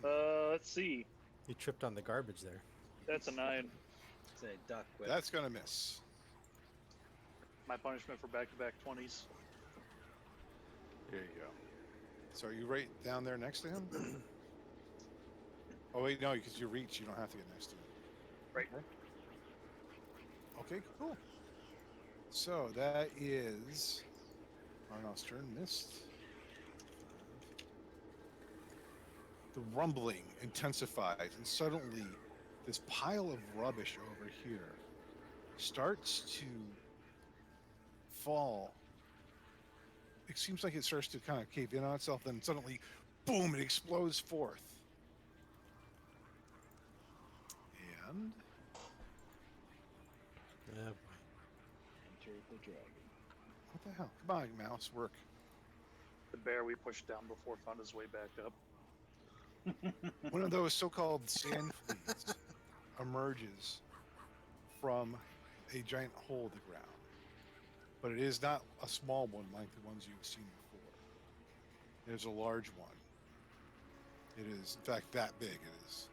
Speaker 4: Let's see.
Speaker 3: You tripped on the garbage there.
Speaker 4: That's a 9.
Speaker 5: Say duck whip.
Speaker 1: That's gonna miss.
Speaker 4: My punishment for back-to-back 20s.
Speaker 1: There you go. So are you right down there next to him? Oh wait, no, because you reach, you don't have to get next to him.
Speaker 4: Right.
Speaker 1: Okay, cool. So that is Arnold's turn. Missed. The rumbling intensifies, and suddenly this pile of rubbish over here starts to fall. It seems like it starts to kind of cave in on itself, then suddenly, boom, it explodes forth. And
Speaker 3: Yeah.
Speaker 5: Enter the dragon.
Speaker 1: what the hell? Come on, mouse, work.
Speaker 4: The bear we pushed down before found his way back up.
Speaker 1: One of those so-called sand fleas emerges from a giant hole in the ground. But it is not a small one like the ones you've seen before. It is a large one. It is, in fact, that big. It's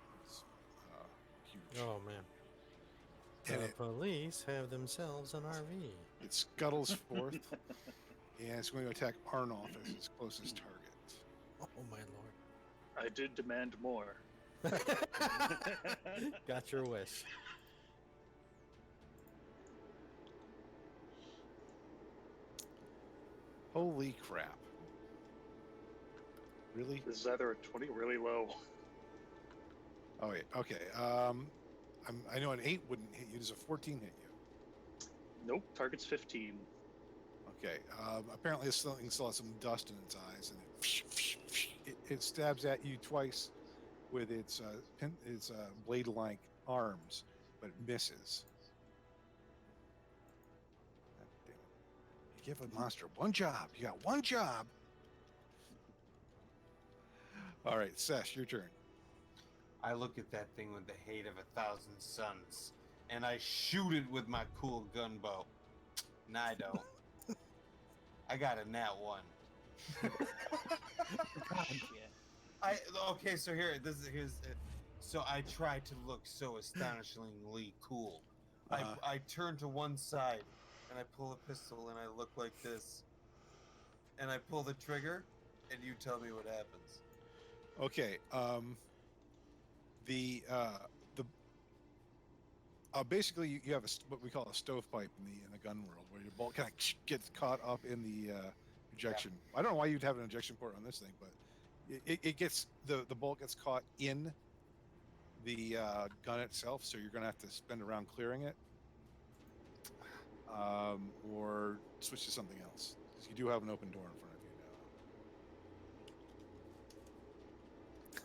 Speaker 1: huge.
Speaker 3: Oh, man.
Speaker 1: And
Speaker 3: The
Speaker 1: it,
Speaker 3: police have themselves an RV.
Speaker 1: it scuttles forth, and it's going to attack Arnolf as its closest target.
Speaker 3: Oh, my lord.
Speaker 4: I did demand more.
Speaker 3: Got your wish.
Speaker 1: Holy crap. Really?
Speaker 4: This is either a 20 or really low.
Speaker 1: Oh, wait. Okay. I know an 8 wouldn't hit you. Does a 14 hit you?
Speaker 4: Nope, target's 15.
Speaker 1: Okay. Apparently, this thing still has some dust in its eyes, and it stabs at you twice with its blade-like arms, but it misses. God damn it. You give a monster one job. You got one job. All right, Sesh, your turn.
Speaker 6: I look at that thing with the hate of 1,000 suns, and I shoot it with my cool gun bow. No, I don't. I got a nat 1. Okay, so so I try to look so astonishingly cool. I turn to one side and I pull a pistol and I look like this, and I pull the trigger, and you tell me what happens.
Speaker 1: Okay. Basically you have what we call a stovepipe in the gun world, where your bolt kind of gets caught up in the ejection. I don't know why you'd have an ejection port on this thing, but it gets the bolt gets caught in the gun itself, so you're gonna have to spend a round clearing it, or switch to something else, because you do have an open door in front of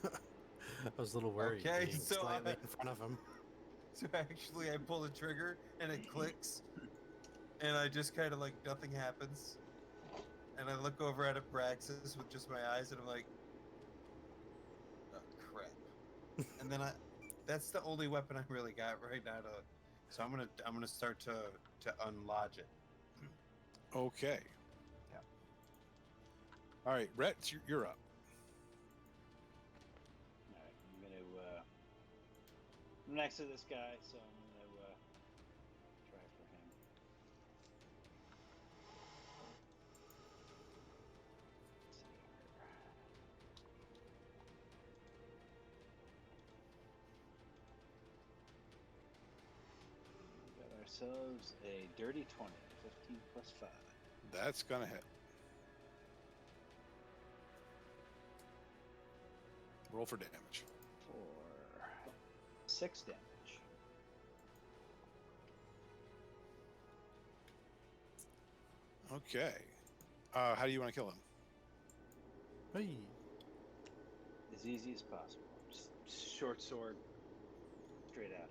Speaker 1: you now.
Speaker 3: I was a little worried.
Speaker 6: Okay,
Speaker 3: being
Speaker 6: so
Speaker 3: slightly in front of him.
Speaker 6: So actually, I pull the trigger and it clicks, and I just kind of like nothing happens, and I look over at Abraxas with just my eyes, and I'm like, oh crap. And then that's the only weapon I really got right now so I'm gonna start to unlodge it.
Speaker 1: Okay.
Speaker 6: Yeah.
Speaker 1: All right, Rhett, you're up.
Speaker 5: Alright, I'm next to this guy, so I'm gonna try for him. Let's see here. We got ourselves a dirty 20, 15 plus 5.
Speaker 1: That's gonna hit. Roll for damage.
Speaker 5: For 6 damage.
Speaker 1: Okay. How do you want to kill him?
Speaker 3: Hey.
Speaker 5: As easy as possible. Just short sword, straight at him.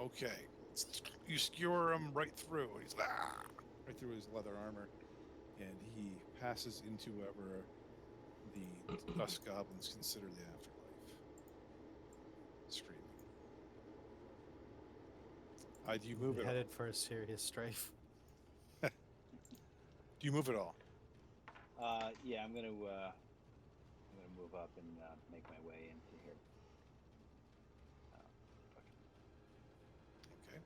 Speaker 1: Okay. You skewer him right through. He's right through his leather armor. and he passes into wherever the dust goblins consider the afterlife, screaming. Do you move it?
Speaker 3: Headed for a serious strife.
Speaker 1: Do you move at all?
Speaker 5: Yeah, I'm gonna move up and make my way into here.
Speaker 1: Okay.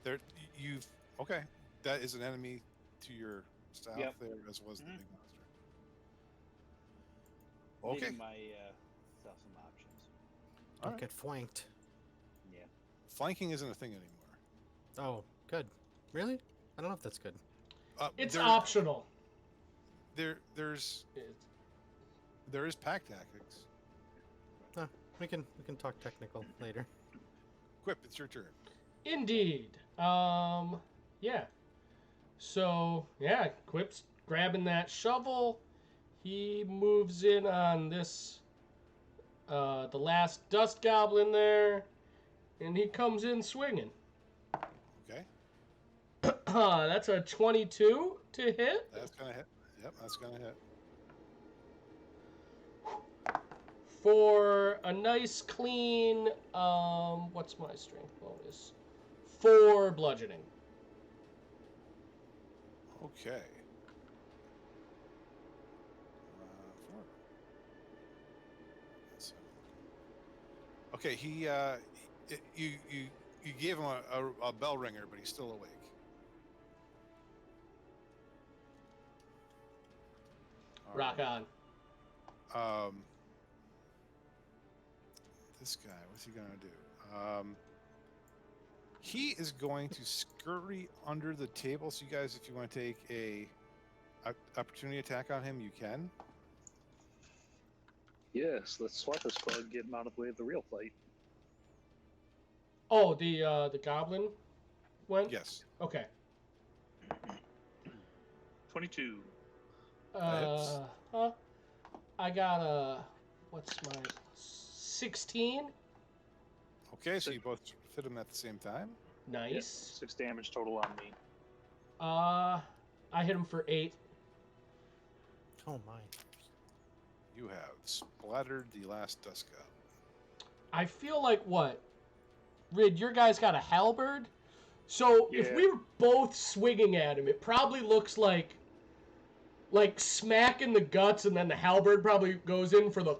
Speaker 1: There, you've okay. That is an enemy to your south
Speaker 5: Yep.
Speaker 1: there, as was the big monster.
Speaker 5: Leaving
Speaker 1: Okay.
Speaker 5: myself some options.
Speaker 1: All
Speaker 3: Don't
Speaker 1: right.
Speaker 3: get flanked.
Speaker 5: Yeah.
Speaker 1: Flanking isn't a thing anymore.
Speaker 3: Oh, good. Really? I don't know if that's good.
Speaker 2: It's
Speaker 1: there,
Speaker 2: optional.
Speaker 1: There's
Speaker 2: It's-
Speaker 1: there is pack tactics.
Speaker 3: We can talk technical later.
Speaker 1: Quip, it's your turn.
Speaker 2: Indeed. Yeah. So, yeah, Quip's grabbing that shovel. He moves in on this, the last dust goblin there, and he comes in swinging.
Speaker 1: Okay.
Speaker 2: That's a 22 to hit.
Speaker 1: That's gonna hit. Yep, that's gonna hit.
Speaker 2: For a nice clean, what's my strength bonus? 4 bludgeoning.
Speaker 1: Okay. 4. So, okay, you gave him a bell ringer, but he's still awake. All
Speaker 2: Rock
Speaker 1: right.
Speaker 2: on.
Speaker 1: This guy, what's he gonna do? He is going to scurry under the table. So you guys, if you want to take a opportunity attack on him, you can.
Speaker 4: Yes, let's swap this card, get him out of the way of the real fight.
Speaker 2: Oh, the goblin went?
Speaker 1: Yes.
Speaker 2: Okay.
Speaker 4: 22.
Speaker 1: hits.
Speaker 2: I got a, what's my, 16?
Speaker 1: Okay, so you both fit him at the same time.
Speaker 2: Nice.
Speaker 4: Yep, 6 damage total on me.
Speaker 2: I hit him for 8.
Speaker 3: Oh my.
Speaker 1: You have splattered the last dust goblin.
Speaker 2: I feel like what? Rid, your guy's got a halberd? So if
Speaker 4: Yeah.
Speaker 2: we were both swinging at him, it probably looks like smack in the guts, and then the halberd probably goes in for the...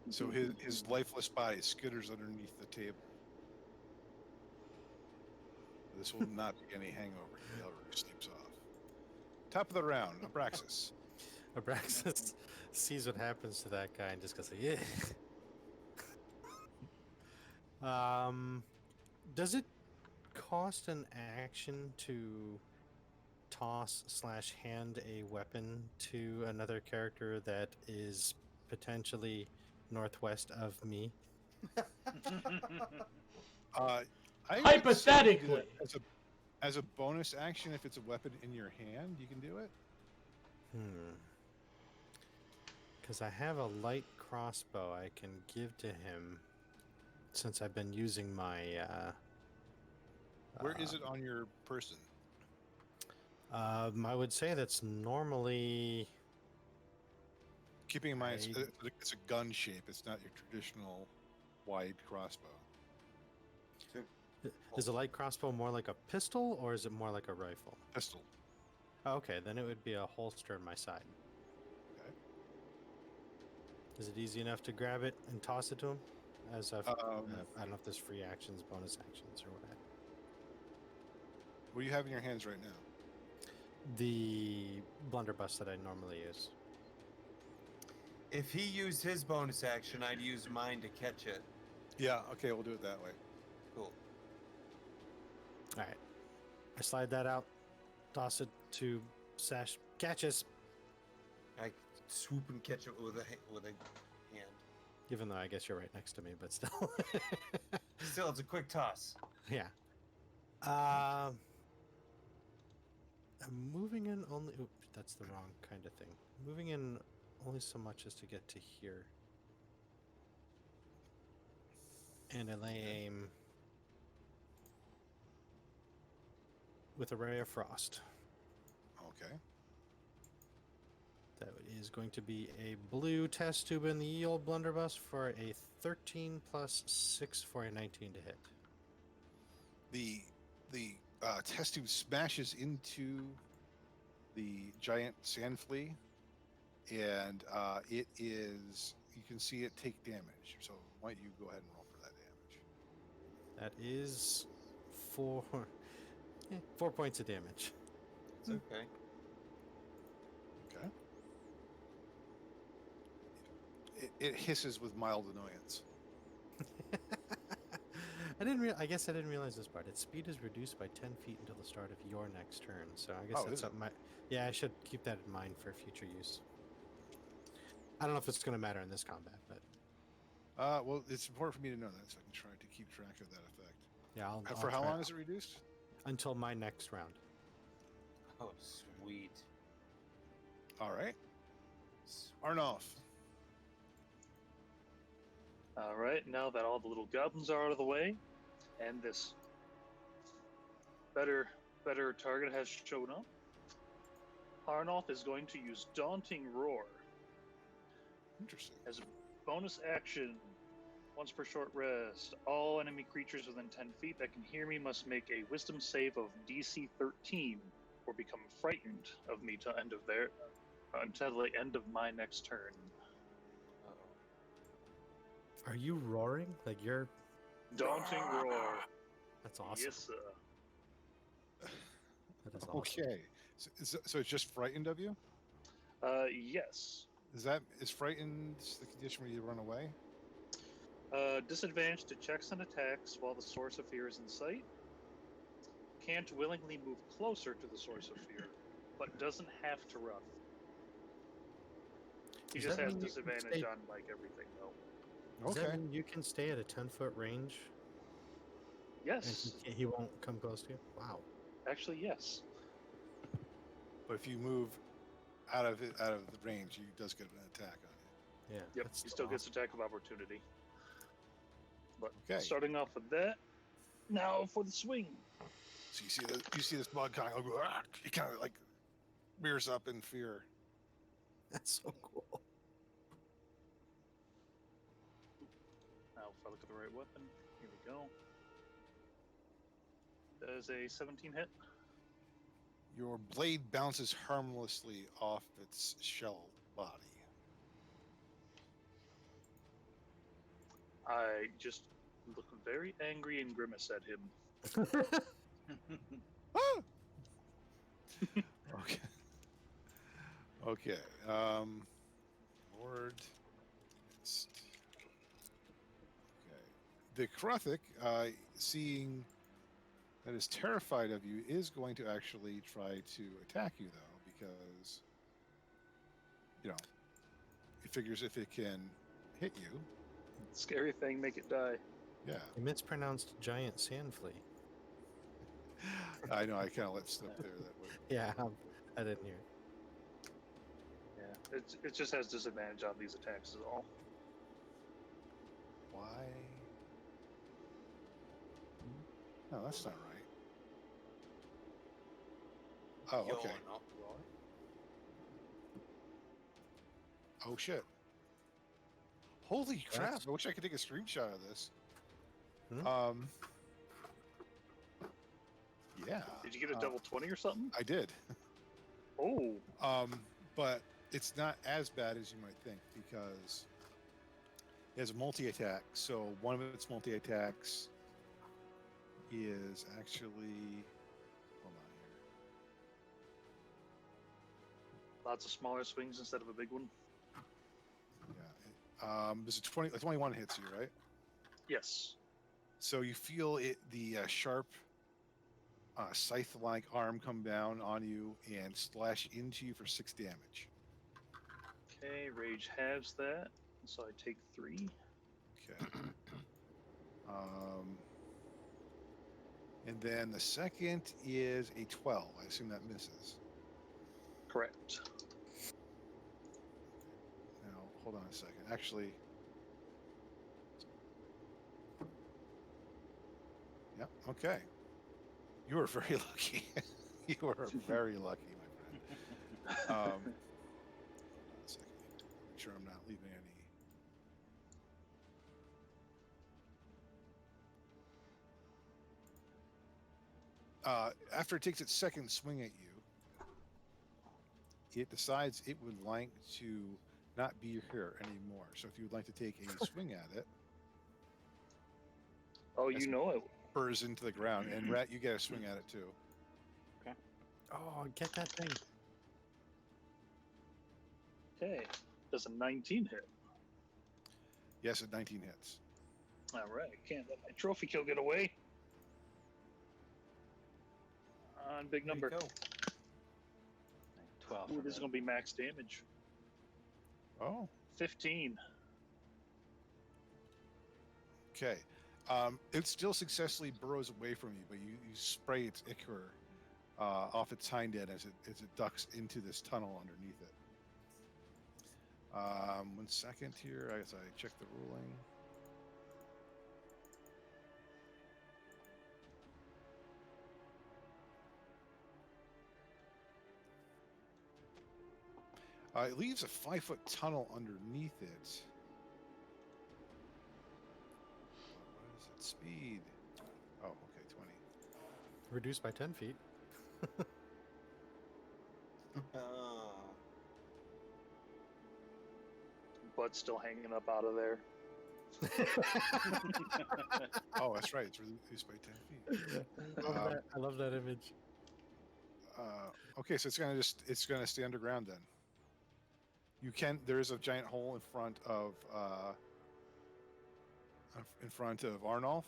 Speaker 1: So his lifeless body skitters underneath the table. This will not be any hangover. He already sleeps off. Top of the round, Abraxas.
Speaker 3: Abraxas sees what happens to that guy and just goes, yeah. Does it cost an action to toss/hand a weapon to another character that is potentially northwest of me?
Speaker 1: I would say
Speaker 2: Hypothetically.
Speaker 1: you can do it as a bonus action, if it's a weapon in your hand, you can do it.
Speaker 3: Because I have a light crossbow I can give to him since I've been using my...
Speaker 1: Where is it on your person?
Speaker 3: I would say that's normally...
Speaker 1: Keeping in mind, it's a gun shape. It's not your traditional wide crossbow.
Speaker 3: Is a light crossbow more like a pistol, or is it more like a rifle?
Speaker 1: Pistol.
Speaker 3: Oh, okay, then it would be a holster on my side.
Speaker 1: Okay.
Speaker 3: Is it easy enough to grab it and toss it to him? As a, I don't know if there's free actions, bonus actions, or what.
Speaker 1: What do you have in your hands right now?
Speaker 3: The blunderbuss that I normally use.
Speaker 7: If he used his bonus action, I'd use mine to catch it.
Speaker 1: Yeah, okay, we'll do it that way.
Speaker 7: Cool.
Speaker 3: All right, I slide that out, toss it to Sash. Catches.
Speaker 7: I swoop and catch it with a hand.
Speaker 3: Even though I guess you're right next to me, but still.
Speaker 7: Still, it's a quick toss.
Speaker 3: Yeah. I'm moving in only. Oop, that's the wrong kind of thing. Moving in only so much as to get to here. And I lay aim with a ray of frost.
Speaker 1: Okay.
Speaker 3: That is going to be a blue test tube in the ye old blunderbuss for a 13 plus 6 for a 19 to hit.
Speaker 1: The test tube smashes into the giant sand flea, and it is. You can see it take damage. So why don't you go ahead and roll for that damage?
Speaker 3: That is 4 points of damage.
Speaker 6: It's okay.
Speaker 1: Okay. It hisses with mild annoyance.
Speaker 3: I guess I didn't realize this part. Its speed is reduced by 10 feet until the start of your next turn. So I guess
Speaker 1: Oh,
Speaker 3: that's
Speaker 1: is it?
Speaker 3: something. Yeah, I should keep that in mind for future use. I don't know if it's going to matter in this combat, but
Speaker 1: Well, it's important for me to know that, so I can try to keep track of that effect.
Speaker 3: yeah, I'll
Speaker 1: For how
Speaker 3: try
Speaker 1: long is it reduced?
Speaker 3: until my next round.
Speaker 6: Oh, sweet.
Speaker 1: All right,
Speaker 6: Sweet.
Speaker 1: Arnolf.
Speaker 4: All right, now that all the little goblins are out of the way, and this better target has shown up, Arnolf is going to use Daunting Roar
Speaker 1: Interesting.
Speaker 4: as a bonus action. Once per short rest, all enemy creatures within 10 feet that can hear me must make a Wisdom save of DC 13, or become frightened of me until the end of my next turn.
Speaker 6: Uh-oh.
Speaker 3: Are you roaring? Like you're.
Speaker 4: Daunting Roar.
Speaker 3: That's awesome.
Speaker 4: Yes, sir.
Speaker 3: That is awesome.
Speaker 1: Okay, so it's just frightened of you.
Speaker 4: Yes.
Speaker 1: Is frightened the condition where you run away?
Speaker 4: Disadvantage to checks and attacks while the source of fear is in sight. Can't willingly move closer to the source of fear, but doesn't have to run. He
Speaker 3: Does
Speaker 4: just
Speaker 3: that
Speaker 4: has
Speaker 3: mean you can
Speaker 4: disadvantage
Speaker 3: stay-
Speaker 4: on like everything though.
Speaker 3: Does that
Speaker 1: Okay.
Speaker 3: mean you can stay at a 10-foot range and
Speaker 4: Yes,
Speaker 3: he won't come close to you? Wow.
Speaker 4: actually yes.
Speaker 1: But if you move out of the range, he does get an attack on you.
Speaker 3: Yeah.
Speaker 4: Yep,
Speaker 3: that's
Speaker 4: he still gets
Speaker 3: awesome.
Speaker 4: attack of opportunity. But
Speaker 1: Okay.
Speaker 4: starting off with that, now for the swing.
Speaker 1: So you see this bug kind of go. He kind of like rears up in fear.
Speaker 3: That's so cool.
Speaker 4: Now if I look at the right weapon, here we go. That is a 17 hit.
Speaker 1: Your blade bounces harmlessly off its shell body.
Speaker 4: I just look very angry and grimace at him.
Speaker 1: Ah! Okay. Okay. Lord. Okay. The Kruthic, seeing that is terrified of you, is going to actually try to attack you, though, because, it figures if it can hit you.
Speaker 4: Scary thing, make it die.
Speaker 1: Yeah.
Speaker 3: You mispronounced giant sand flea.
Speaker 1: I know, I kind of let slip there that way.
Speaker 3: Yeah, I didn't hear.
Speaker 4: Yeah, it just has disadvantage on these attacks is all.
Speaker 1: Why? No, that's not right. Oh,
Speaker 6: You're
Speaker 1: okay.
Speaker 6: not right.
Speaker 1: Oh, shit. Holy crap.
Speaker 3: That's-
Speaker 1: I wish I could take a screenshot of this.
Speaker 3: Hmm?
Speaker 1: Yeah.
Speaker 4: Did you get a double 20 or something?
Speaker 1: I did.
Speaker 4: Oh,
Speaker 1: But it's not as bad as you might think because it has a multi-attack. So one of its multi-attacks is actually, hold on here.
Speaker 4: lots of smaller swings instead of a big one.
Speaker 1: Yeah. There's a 21 hits you, right?
Speaker 4: Yes.
Speaker 1: So you feel the sharp scythe-like arm come down on you and slash into you for 6 damage.
Speaker 4: Okay, rage halves that, so I take 3.
Speaker 1: Okay. And then the second is a 12. I assume that misses.
Speaker 4: Correct.
Speaker 1: Now, hold on a second. Actually, yeah, okay. You are very lucky. You are very lucky, my friend. Hold on a second here. Make sure I'm not leaving any. After it takes its second swing at you, it decides it would like to not be here anymore. So if you would like to take a swing at it,
Speaker 4: Oh,
Speaker 1: as
Speaker 4: you
Speaker 1: it
Speaker 4: know it.
Speaker 1: burrs into the ground, and Rat, you get a swing at it too.
Speaker 3: Oh, get that thing.
Speaker 4: Okay. Does a 19 hit?
Speaker 1: Yes, at 19 hits.
Speaker 4: All right. Can't let my trophy kill get away. On big
Speaker 7: There you
Speaker 4: number.
Speaker 7: go.
Speaker 5: 12.
Speaker 4: Ooh,
Speaker 5: for
Speaker 4: this is
Speaker 5: that.
Speaker 4: going to be max damage.
Speaker 1: Oh,
Speaker 4: 15.
Speaker 1: okay. It still successfully burrows away from you, but you spray its ichor off its hind end as it ducks into this tunnel underneath it. 1 second here. I guess I check the ruling. It leaves a 5-foot tunnel underneath it. What is its speed? Oh, okay, 20.
Speaker 3: Reduced by 10 feet.
Speaker 4: Butt's still hanging up out of there.
Speaker 1: Oh, that's right. It's reduced by 10 feet.
Speaker 3: I love that image.
Speaker 1: Okay, so it's gonna stay underground then. There is a giant hole in front of Arnolf,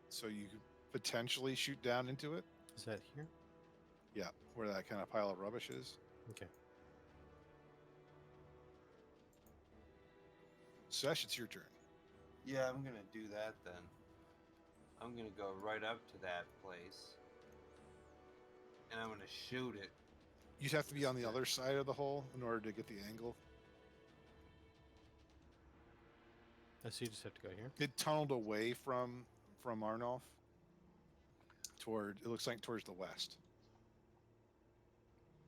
Speaker 1: so you could potentially shoot down into it.
Speaker 3: Is that here?
Speaker 1: Yeah, where that kind of pile of rubbish is.
Speaker 3: Okay.
Speaker 1: Sesh, it's your turn.
Speaker 6: Yeah, I'm gonna do that then. I'm gonna go right up to that place, and I'm gonna shoot it.
Speaker 1: You'd have to be on the other side of the hole in order to get the angle.
Speaker 3: So you just have to go here.
Speaker 1: It tunneled away from Arnolf it looks like towards the west.
Speaker 6: I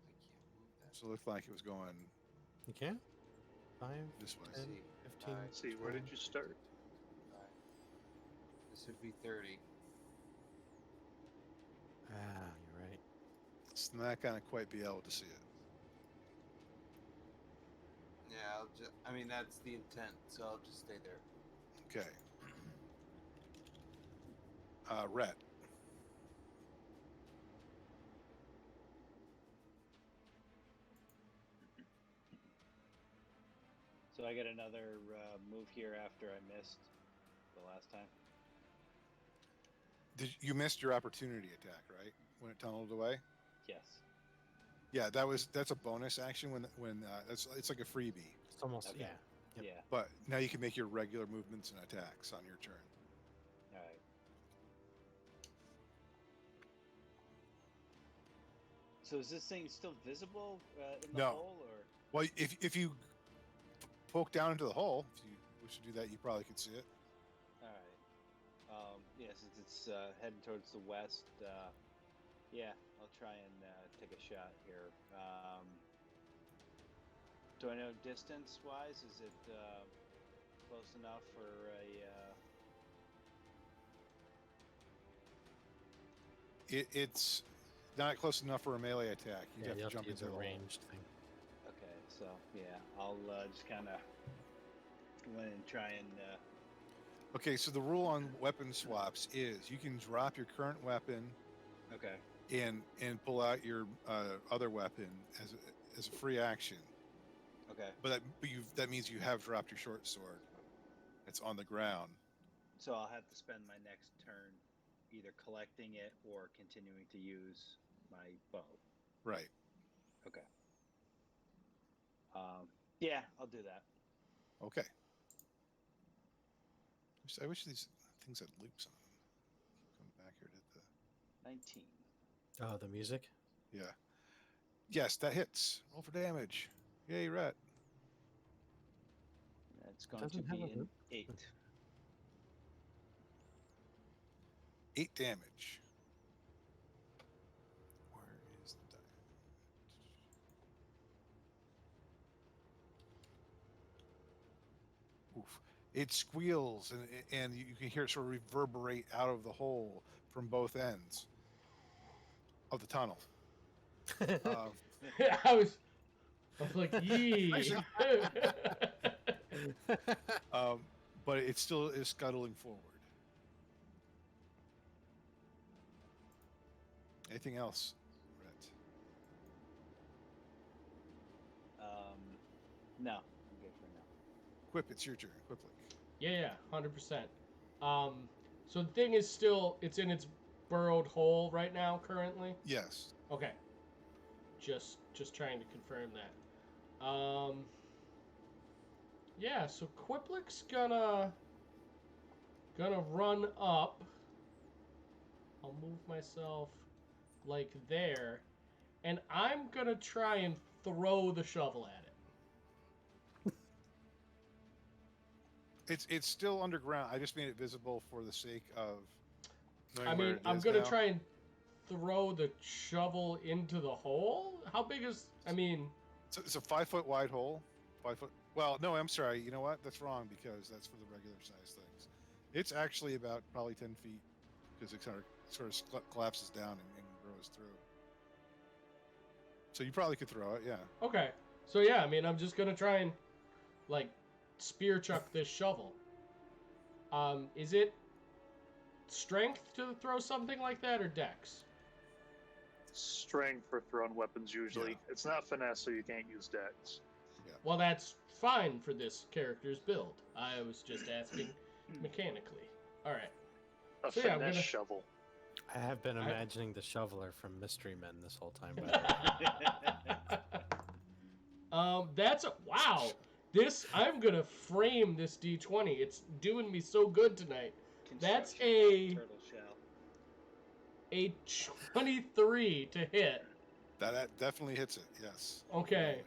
Speaker 6: can't move that.
Speaker 1: So it looked like it was going
Speaker 3: You can? 5,
Speaker 1: this way.
Speaker 3: 10,
Speaker 6: See,
Speaker 3: 15.
Speaker 4: Let's see, where did you start?
Speaker 6: This would be 30.
Speaker 3: Ah, you're right.
Speaker 1: It's not gonna quite be able to see it.
Speaker 6: Yeah, I mean, that's the intent, so I'll just stay there.
Speaker 1: Okay. Rhett.
Speaker 5: So I get another move here after I missed the last time.
Speaker 1: You missed your opportunity attack, right? When it tunneled away?
Speaker 5: Yes.
Speaker 1: Yeah, that's a bonus action when it's like a freebie.
Speaker 3: It's almost,
Speaker 5: Okay.
Speaker 3: yeah. Yep.
Speaker 5: Yeah.
Speaker 1: But now you can make your regular movements and attacks on your turn.
Speaker 5: All right. So is this thing still visible in the
Speaker 1: No.
Speaker 5: hole, or?
Speaker 1: Well, if you poke down into the hole, if you wish to do that, you probably could see it.
Speaker 5: All right. Yeah, since it's heading towards the west, yeah, I'll try and take a shot here. Do I know distance-wise? Is it close enough for a?
Speaker 1: It's not close enough for a melee attack. You'd
Speaker 3: Yeah,
Speaker 1: have
Speaker 3: you
Speaker 1: to
Speaker 3: have
Speaker 1: jump
Speaker 3: to use
Speaker 1: into
Speaker 3: a
Speaker 1: the hole.
Speaker 3: ranged thing.
Speaker 5: Okay, so yeah, I'll just kind of go in and try and.
Speaker 1: Okay, so the rule on weapon swaps is you can drop your current weapon
Speaker 5: Okay.
Speaker 1: and pull out your other weapon as a free action.
Speaker 5: Okay.
Speaker 1: But that means you have dropped your short sword. It's on the ground.
Speaker 5: So I'll have to spend my next turn either collecting it or continuing to use my bow.
Speaker 1: Right.
Speaker 5: Okay. Yeah, I'll do that.
Speaker 1: Okay. I wish these things had loops on them. Come back here to the
Speaker 5: 19.
Speaker 3: Oh, the music?
Speaker 1: yeah. Yes, that hits. Roll for damage. Yay, Rat.
Speaker 5: That's going to
Speaker 3: Doesn't have
Speaker 5: be
Speaker 3: a
Speaker 5: an
Speaker 3: loop.
Speaker 5: 8.
Speaker 1: 8 damage. it squeals, and you can hear it sort of reverberate out of the hole from both ends of the tunnel. Uh,
Speaker 2: I was like, yee.
Speaker 1: Actually- but it still is scuttling forward. Anything else, Brett?
Speaker 5: No, I'm good for now.
Speaker 1: Quip, it's your turn. Quiplik.
Speaker 2: Yeah, 100%. So the thing is still, it's in its burrowed hole right now, currently.
Speaker 1: Yes.
Speaker 2: Okay. Just trying to confirm that. Yeah. So Quiplik's gonna run up. I'll move myself like there, and I'm gonna try and throw the shovel at it.
Speaker 1: It's still underground. I just made it visible for the sake of knowing
Speaker 2: I
Speaker 1: where
Speaker 2: mean,
Speaker 1: it
Speaker 2: I'm
Speaker 1: is
Speaker 2: gonna
Speaker 1: now.
Speaker 2: try and throw the shovel into the hole. How big is? I mean,
Speaker 1: It's a 5 foot wide hole. 5 foot. Well, no, I'm sorry. You know what? That's wrong because that's for the regular size things. It's actually about probably 10 feet because it sort of collapses down and grows through. So you probably could throw it, yeah.
Speaker 2: okay. So yeah, I mean, I'm just gonna try and like spear chuck this shovel. Is it strength to throw something like that or dex?
Speaker 4: Strength for thrown weapons usually.
Speaker 1: Yeah.
Speaker 4: It's not finesse, so you can't use dex.
Speaker 2: Well, that's fine for this character's build. I was just asking mechanically. All right.
Speaker 4: A
Speaker 2: So, yeah, I'm
Speaker 4: finesse
Speaker 2: gonna-
Speaker 4: shovel.
Speaker 3: I have been imagining the shoveler from Mystery Men this whole time. By the way.
Speaker 2: That's a wow. This I'm gonna frame this D20. It's doing me so good tonight. That's
Speaker 5: Construction turtle shell.
Speaker 2: a 23 to hit.
Speaker 1: That definitely hits it, yes.
Speaker 2: Okay.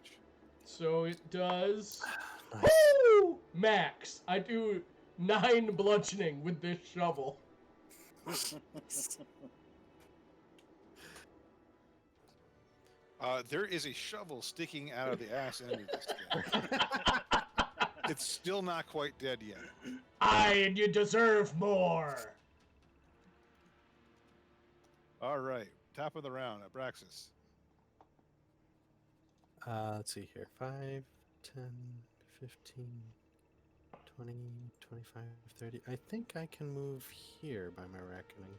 Speaker 2: So it does.
Speaker 3: Nice.
Speaker 2: Woo! Max. I do 9 bludgeoning with this shovel.
Speaker 1: There is a shovel sticking out of the ass end of this thing. It's still not quite dead yet.
Speaker 2: And you deserve more.
Speaker 1: All right, top of the round, Abraxas.
Speaker 3: Let's see here. 5, 10, 15, 20, 25, 30. I think I can move here by my reckoning.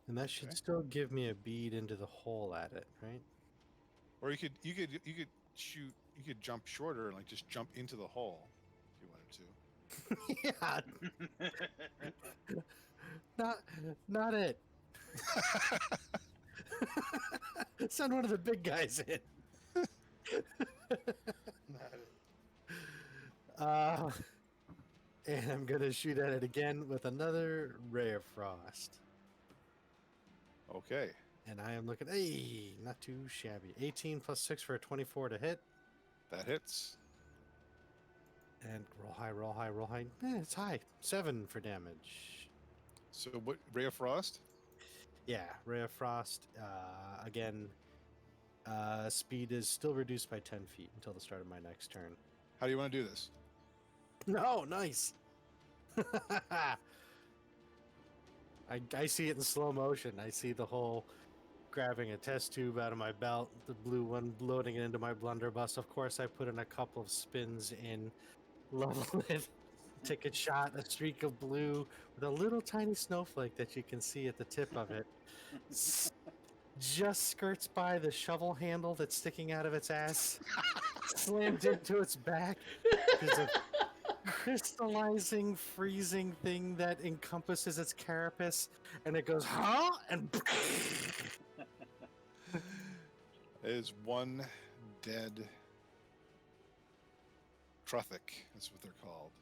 Speaker 3: And that should
Speaker 1: Okay.
Speaker 3: still give me a bead into the hole at it, right?
Speaker 1: Or you could shoot. You could jump shorter and like just jump into the hole if you wanted to.
Speaker 3: Yeah. Not it. Send one of the big guys in. And I'm gonna shoot at it again with another ray of frost.
Speaker 1: Okay.
Speaker 3: And I am looking. Hey, not too shabby. 18 plus 6 for a 24 to hit.
Speaker 1: That hits.
Speaker 3: And roll high, roll high, roll high. It's high. 7 for damage.
Speaker 1: So what? Ray of Frost.
Speaker 3: Yeah, ray of frost. Again, speed is still reduced by 10 feet until the start of my next turn.
Speaker 1: How do you want to do this?
Speaker 3: No, nice. I see it in slow motion. I see the whole grabbing a test tube out of my belt, the blue one loading it into my blunderbuss. Of course, I put in a couple of spins in, level it, take a shot, a streak of blue with a little tiny snowflake that you can see at the tip of it. Just skirts by the shovel handle that's sticking out of its ass, slams into its back. There's a crystallizing, freezing thing that encompasses its carapace, and it goes, huh? And
Speaker 1: It is one dead Truthic. That's what they're called.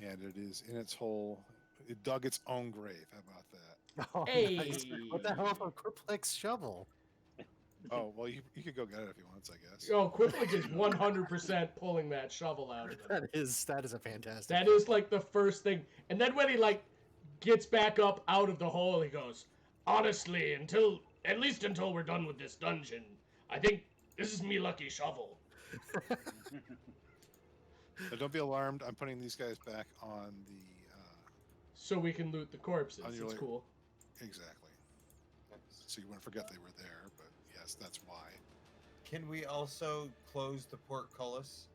Speaker 1: And it is in its hole. It dug its own grave. How about that?
Speaker 3: oh,
Speaker 2: Hey.
Speaker 3: nice. What the hell of a Quiplex shovel?
Speaker 1: Oh well, you could go get it if you want, I guess.
Speaker 2: Oh, Quiplik is 100% pulling that shovel out of him.
Speaker 3: That is a fantastic.
Speaker 2: That is like the first thing. And then when he like gets back up out of the hole, he goes, honestly, at least until we're done with this dungeon, I think this is me lucky shovel.
Speaker 1: But don't be alarmed. I'm putting these guys back on the
Speaker 2: So we can loot the corpses.
Speaker 1: on your
Speaker 2: It's cool.
Speaker 1: exactly.
Speaker 7: Nice.
Speaker 1: So you wouldn't forget they were there, but yes, that's why.
Speaker 7: Can we also close the portcullis?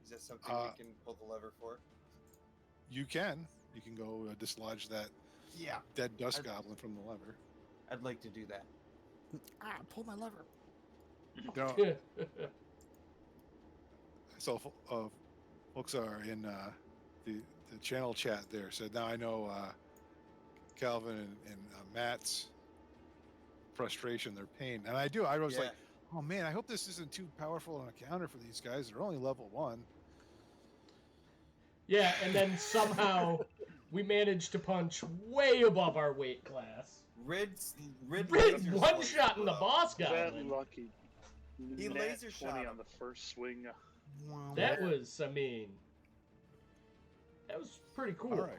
Speaker 7: Is that something we can pull the lever for?
Speaker 1: You can go dislodge that
Speaker 7: Yeah,
Speaker 1: dead dust
Speaker 7: I'd-
Speaker 1: goblin from the lever.
Speaker 7: I'd like to do that.
Speaker 3: Pull my lever.
Speaker 1: No, so folks are in the channel chat there said now I know Calvin and Matt's frustration, their pain, and I do. I was like, oh man, I hope this isn't too powerful on a counter for these guys. They're only level 1.
Speaker 2: Yeah, and then somehow we managed to punch way above our weight class.
Speaker 7: Rid
Speaker 2: Rid one shot in the boss
Speaker 4: That
Speaker 2: goblin.
Speaker 4: lucky.
Speaker 7: He
Speaker 4: Nat
Speaker 7: laser
Speaker 4: 20
Speaker 7: shot
Speaker 4: on
Speaker 7: him.
Speaker 4: the first swing.
Speaker 2: That was, I mean, that was pretty cool.
Speaker 1: All right.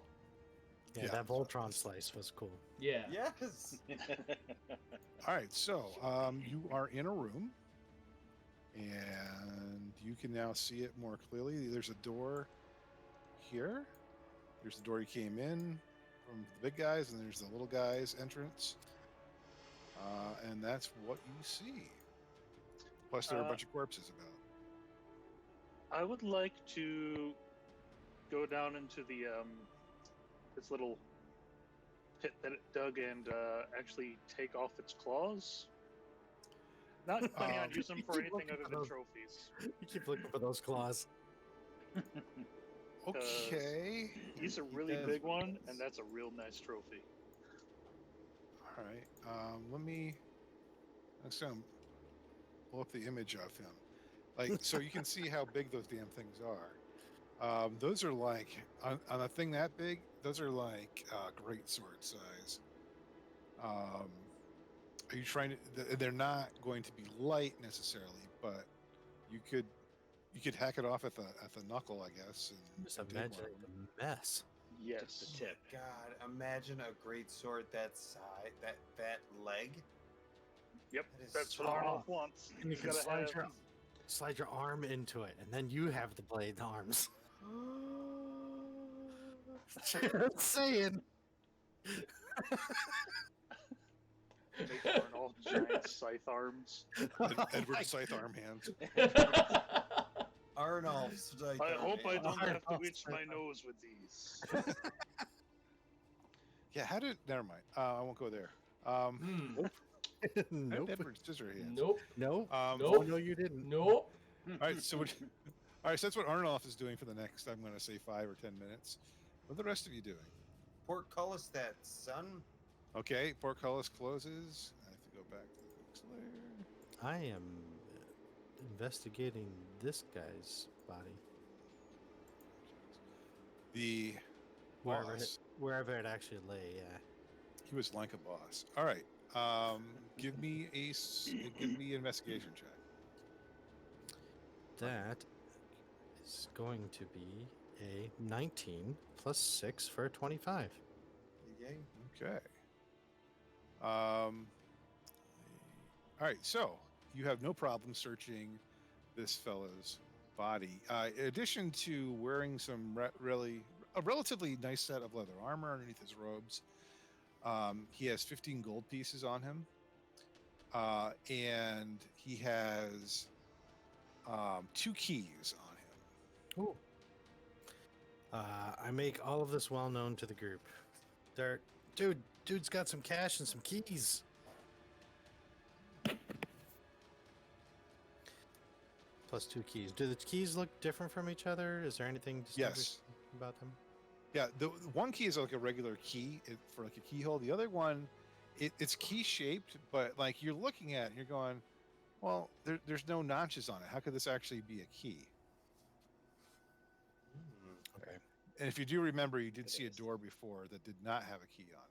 Speaker 3: Yeah,
Speaker 1: Yeah.
Speaker 3: that Voltron slice was cool.
Speaker 2: Yeah.
Speaker 7: Yes.
Speaker 1: All right, so you are in a room, and you can now see it more clearly. There's a door here. There's the door you came in from the big guys, and there's the little guys' entrance. And that's what you see. Plus, there are a bunch of corpses about.
Speaker 4: I would like to go down into the this little pit that it dug and actually take off its claws. Not planning on using them for anything other than trophies.
Speaker 3: You keep looking for those claws.
Speaker 1: Okay.
Speaker 4: He's a really big one, and that's a real nice trophy.
Speaker 1: All right. Let me. Let's pull up the image of him. Like, so you can see how big those damn things are. Those are like on a thing that big. Those are like great sword size. Are you trying to? They're not going to be light necessarily, but you could hack it off at the knuckle, I guess. And
Speaker 3: Just
Speaker 1: take
Speaker 3: imagine
Speaker 1: one.
Speaker 3: the mess.
Speaker 4: Yes.
Speaker 5: Just the tip.
Speaker 7: God, imagine a great sword that size, that leg.
Speaker 4: Yep.
Speaker 7: That is
Speaker 4: That's
Speaker 7: so
Speaker 4: what Arnold wants.
Speaker 3: And you
Speaker 4: He's
Speaker 3: can
Speaker 4: gotta
Speaker 3: slide your arm into it, and then you have the blade arms. Just saying.
Speaker 4: make Arnold giant scythe arms.
Speaker 1: Edward Scythe arm hands.
Speaker 7: Arnulf's like,
Speaker 4: I hope I don't have to
Speaker 3: Arnold's
Speaker 4: itch my nose with these.
Speaker 1: Yeah. How did? Never mind. I won't go there.
Speaker 2: Hmm.
Speaker 1: How
Speaker 3: Nope.
Speaker 1: did Edward scissor hands?
Speaker 2: Nope.
Speaker 3: No.
Speaker 1: Um,
Speaker 2: Nope.
Speaker 3: Oh, no, you didn't.
Speaker 2: Nope.
Speaker 1: All right. So what? All right. So that's what Arnold is doing for the next. I'm going to say 5 or 10 minutes. What are the rest of you doing?
Speaker 7: portcullis that, son.
Speaker 1: Okay. Portcullis closes. I have to go back to the next layer.
Speaker 3: I am investigating this guy's body.
Speaker 1: The boss.
Speaker 3: Wherever it actually lay, yeah.
Speaker 1: He was like a boss. All right. Give me give me an investigation check.
Speaker 3: That is going to be a 19 plus 6 for a 25.
Speaker 7: Yay.
Speaker 1: Okay. All right. So you have no problem searching this fellow's body. In addition to wearing some a relatively nice set of leather armor underneath his robes, he has 15 gold pieces on him, and he has 2 keys on him.
Speaker 3: Ooh. I make all of this well known to the group. Dude's got some cash and some keys. Plus 2 keys. Do the keys look different from each other? Is there anything distinguished about them?
Speaker 1: Yeah, the one key is like a regular key for like a keyhole. The other one, it's key shaped, but like you're looking at it, you're going, well, there's no notches on it. How could this actually be a key?
Speaker 3: Okay.
Speaker 1: And if you do remember, you did see a door before that did not have a key on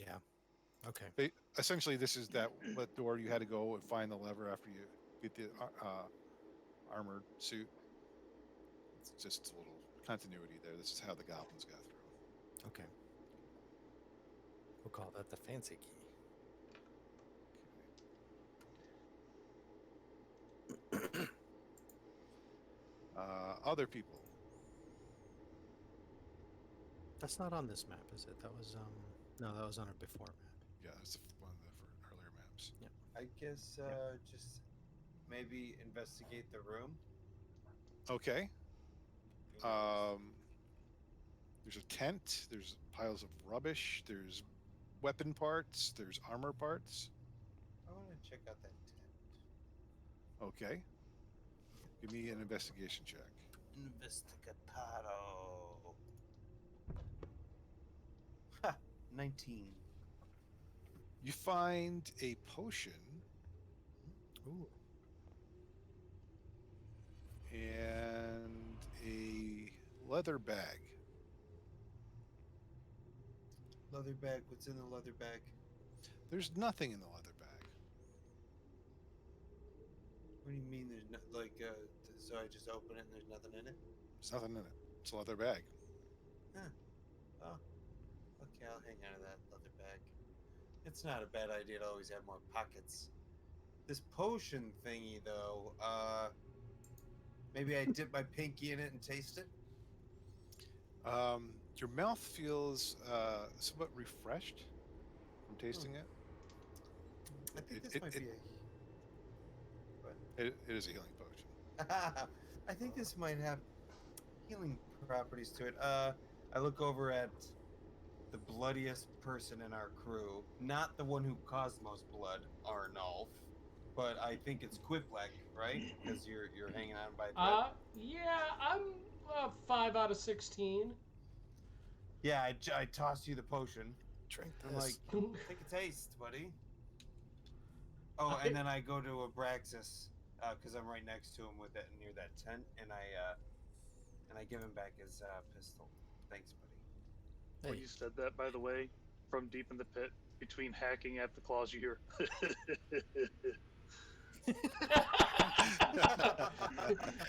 Speaker 1: it.
Speaker 3: Yeah. Okay.
Speaker 1: Essentially, this is that door you had to go and find the lever after you get the armored suit. It's just a little continuity there. This is how the goblins got through.
Speaker 3: Okay. We'll call that the fancy key.
Speaker 1: Other people.
Speaker 3: That's not on this map, is it? That was no, that was on a before map.
Speaker 1: Yeah, that's one of the earlier maps.
Speaker 7: I guess just maybe investigate the room.
Speaker 1: Okay.
Speaker 7: You know,
Speaker 1: There's a tent. There's piles of rubbish. There's weapon parts. There's armor parts.
Speaker 7: I want to check out that tent.
Speaker 1: Okay. Give me an investigation check.
Speaker 7: Investigatato. Ha! 19.
Speaker 1: You find a potion
Speaker 3: Ooh.
Speaker 1: and a leather bag.
Speaker 7: Leather bag. What's in the leather bag?
Speaker 1: There's nothing in the leather bag.
Speaker 7: What do you mean? There's no so I just open it and there's nothing in it?
Speaker 1: There's nothing in it. It's a leather bag.
Speaker 7: Oh, okay. I'll hang out of that leather bag. It's not a bad idea to always have more pockets. This potion thingy, though. Maybe I dip my pinky in it and taste it.
Speaker 1: Your mouth feels somewhat refreshed from tasting it.
Speaker 7: I think this
Speaker 1: It-
Speaker 7: might
Speaker 1: it-
Speaker 7: be
Speaker 1: It is a healing potion.
Speaker 7: I think this might have healing properties to it. I look over at the bloodiest person in our crew, not the one who caused most blood, Arnulf, but I think it's Quiplack, right? Because you're hanging on by a thread.
Speaker 2: Yeah, I'm 5 out of 16.
Speaker 7: Yeah, I tossed you the potion.
Speaker 3: Drink
Speaker 7: I'm
Speaker 3: this.
Speaker 7: like, take a taste, buddy. Oh, and then I go to Abraxas because I'm right next to him with that near that tent, and I give him back his pistol. Thanks, buddy.
Speaker 4: When you said that, by the way, from deep in the pit, between hacking at the claws, you hear.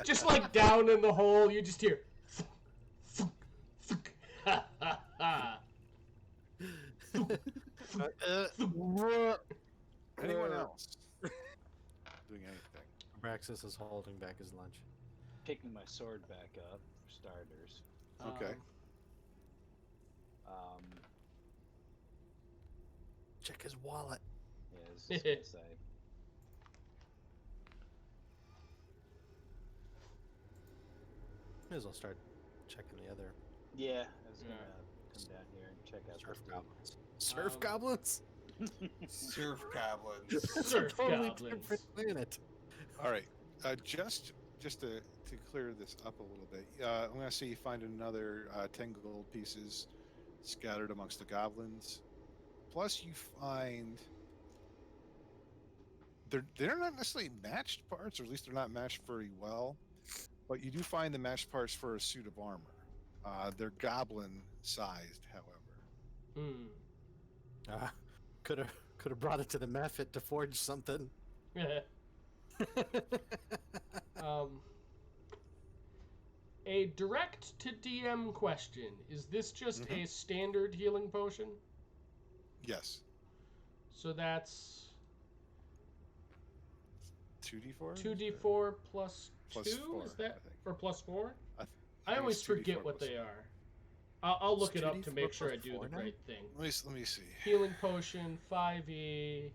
Speaker 2: Just like down in the hole, you just hear.
Speaker 1: Anyone else doing anything?
Speaker 3: Braxis is holding back his lunch.
Speaker 5: Picking my sword back up, for starters.
Speaker 1: Okay.
Speaker 3: Check his wallet.
Speaker 5: Yeah, I was just gonna say.
Speaker 3: May as well start checking the other
Speaker 5: Yeah, I was gonna come down here and check out
Speaker 3: surf
Speaker 5: the
Speaker 3: goblins. Surf
Speaker 2: Um,
Speaker 3: goblins?
Speaker 7: Surf goblins.
Speaker 2: Surf
Speaker 3: Totally
Speaker 2: goblins.
Speaker 3: different planet.
Speaker 1: All right. Just to clear this up a little bit, I'm going to say you find another 10 gold pieces scattered amongst the goblins. Plus, you find they're not necessarily matched parts, or at least they're not matched very well. But you do find the matched parts for a suit of armor. They're goblin sized, however.
Speaker 3: Could have brought it to the Mephit to forge something.
Speaker 2: A direct to DM question. Is this just a standard healing potion?
Speaker 1: Yes.
Speaker 2: So that's
Speaker 1: 2d4.
Speaker 2: 2d4 plus 2?
Speaker 1: Plus 4,
Speaker 2: Is that
Speaker 1: I think.
Speaker 2: or plus 4?
Speaker 1: I
Speaker 2: I always
Speaker 1: it's 2d4
Speaker 2: forget what
Speaker 1: plus
Speaker 2: they
Speaker 1: 4.
Speaker 2: are. I'll look
Speaker 3: It's
Speaker 2: it up to
Speaker 3: 2d4
Speaker 2: make sure I
Speaker 3: plus
Speaker 2: do
Speaker 3: 4
Speaker 2: the
Speaker 3: now?
Speaker 2: right thing.
Speaker 1: Let me see.
Speaker 2: Healing potion 5e.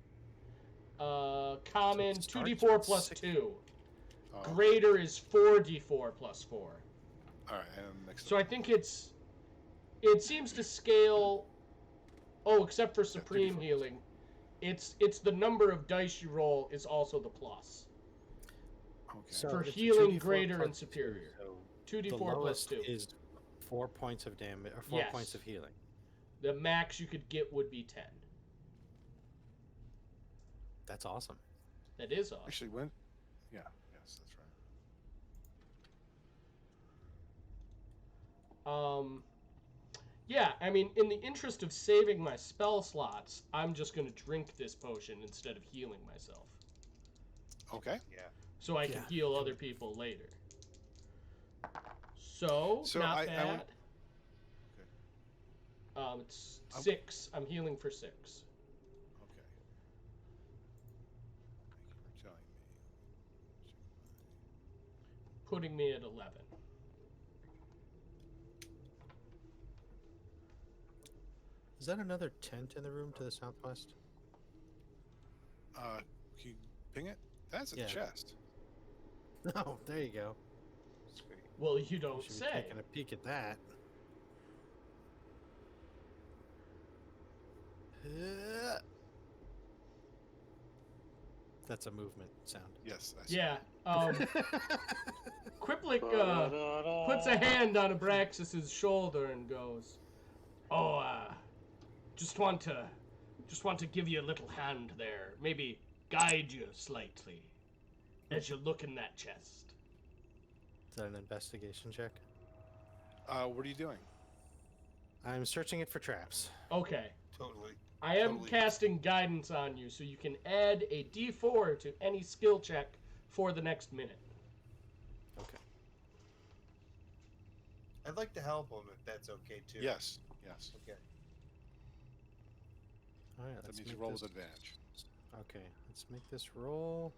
Speaker 2: Common
Speaker 3: it starts
Speaker 2: 2d4
Speaker 3: with
Speaker 2: plus
Speaker 3: 6.
Speaker 2: 2.
Speaker 1: Oh,
Speaker 2: Greater is 4d4 plus 4.
Speaker 1: all right, I'm mixed
Speaker 2: So
Speaker 1: up.
Speaker 2: I think it seems to scale. Oh, except for supreme
Speaker 1: 2d4.
Speaker 2: healing, it's the number of dice you roll is also the plus.
Speaker 1: Okay.
Speaker 3: So
Speaker 2: For
Speaker 3: it's
Speaker 2: healing
Speaker 3: 2d4
Speaker 2: greater
Speaker 3: plus
Speaker 2: and superior.
Speaker 3: 2, so
Speaker 2: 2d4
Speaker 3: the
Speaker 2: plus
Speaker 3: lowest
Speaker 2: 2.
Speaker 3: is 4 points of damage, or 4
Speaker 2: Yes.
Speaker 3: points of healing.
Speaker 2: The max you could get would be 10.
Speaker 3: That's awesome.
Speaker 2: That is awesome.
Speaker 1: Actually, when? Yeah. Yes, that's right.
Speaker 2: Yeah, I mean, in the interest of saving my spell slots, I'm just going to drink this potion instead of healing myself.
Speaker 1: Okay.
Speaker 7: Yeah.
Speaker 2: So I can
Speaker 3: Yeah.
Speaker 2: heal other people later. So not
Speaker 1: I
Speaker 2: bad.
Speaker 1: went-
Speaker 2: It's 6. I'm healing for 6.
Speaker 1: Okay. Thank you for telling me.
Speaker 2: putting me at 11.
Speaker 3: Is that another tent in the room to the southwest?
Speaker 1: Can you ping it? That's a
Speaker 3: Yeah.
Speaker 1: chest.
Speaker 3: Oh, there you go.
Speaker 6: Sweet.
Speaker 2: Well, you
Speaker 3: We
Speaker 2: don't
Speaker 3: should be
Speaker 2: say.
Speaker 3: taking a peek at that. That's a movement sound.
Speaker 1: Yes. I see.
Speaker 2: Yeah. Quiplik puts a hand on Abraxas's shoulder and goes, "Oh, just want to give you a little hand there. Maybe guide you slightly as you look in that chest."
Speaker 3: Is that an investigation check?
Speaker 1: What are you doing?
Speaker 3: I'm searching it for traps.
Speaker 2: Okay.
Speaker 7: Totally.
Speaker 2: I am
Speaker 7: Totally.
Speaker 2: casting guidance on you, so you can add a D4 to any skill check for the next minute.
Speaker 3: Okay.
Speaker 7: I'd like to help him if that's okay too.
Speaker 1: Yes.
Speaker 7: Okay.
Speaker 3: All right.
Speaker 1: That
Speaker 3: Let's
Speaker 1: means you
Speaker 3: make
Speaker 1: roll
Speaker 3: this...
Speaker 1: with advantage.
Speaker 3: Okay. Let's make this roll.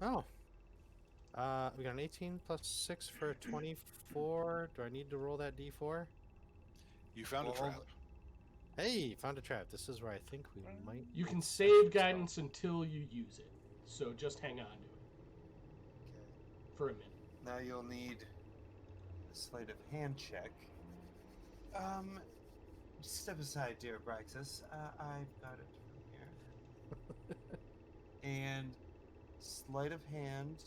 Speaker 3: Oh. We got an 18 plus 6 for a 24. Do I need to roll that D4?
Speaker 1: You found
Speaker 7: Well,
Speaker 1: a trap.
Speaker 3: Hey, found a trap. This is where I think we might.
Speaker 2: You can
Speaker 3: need
Speaker 2: save
Speaker 3: session
Speaker 2: guidance until you use it, so just hang on to it
Speaker 7: Okay.
Speaker 2: for a minute.
Speaker 7: Now you'll need a sleight of hand check. Step aside, dear Abraxas. I've got it from here. And sleight of hand.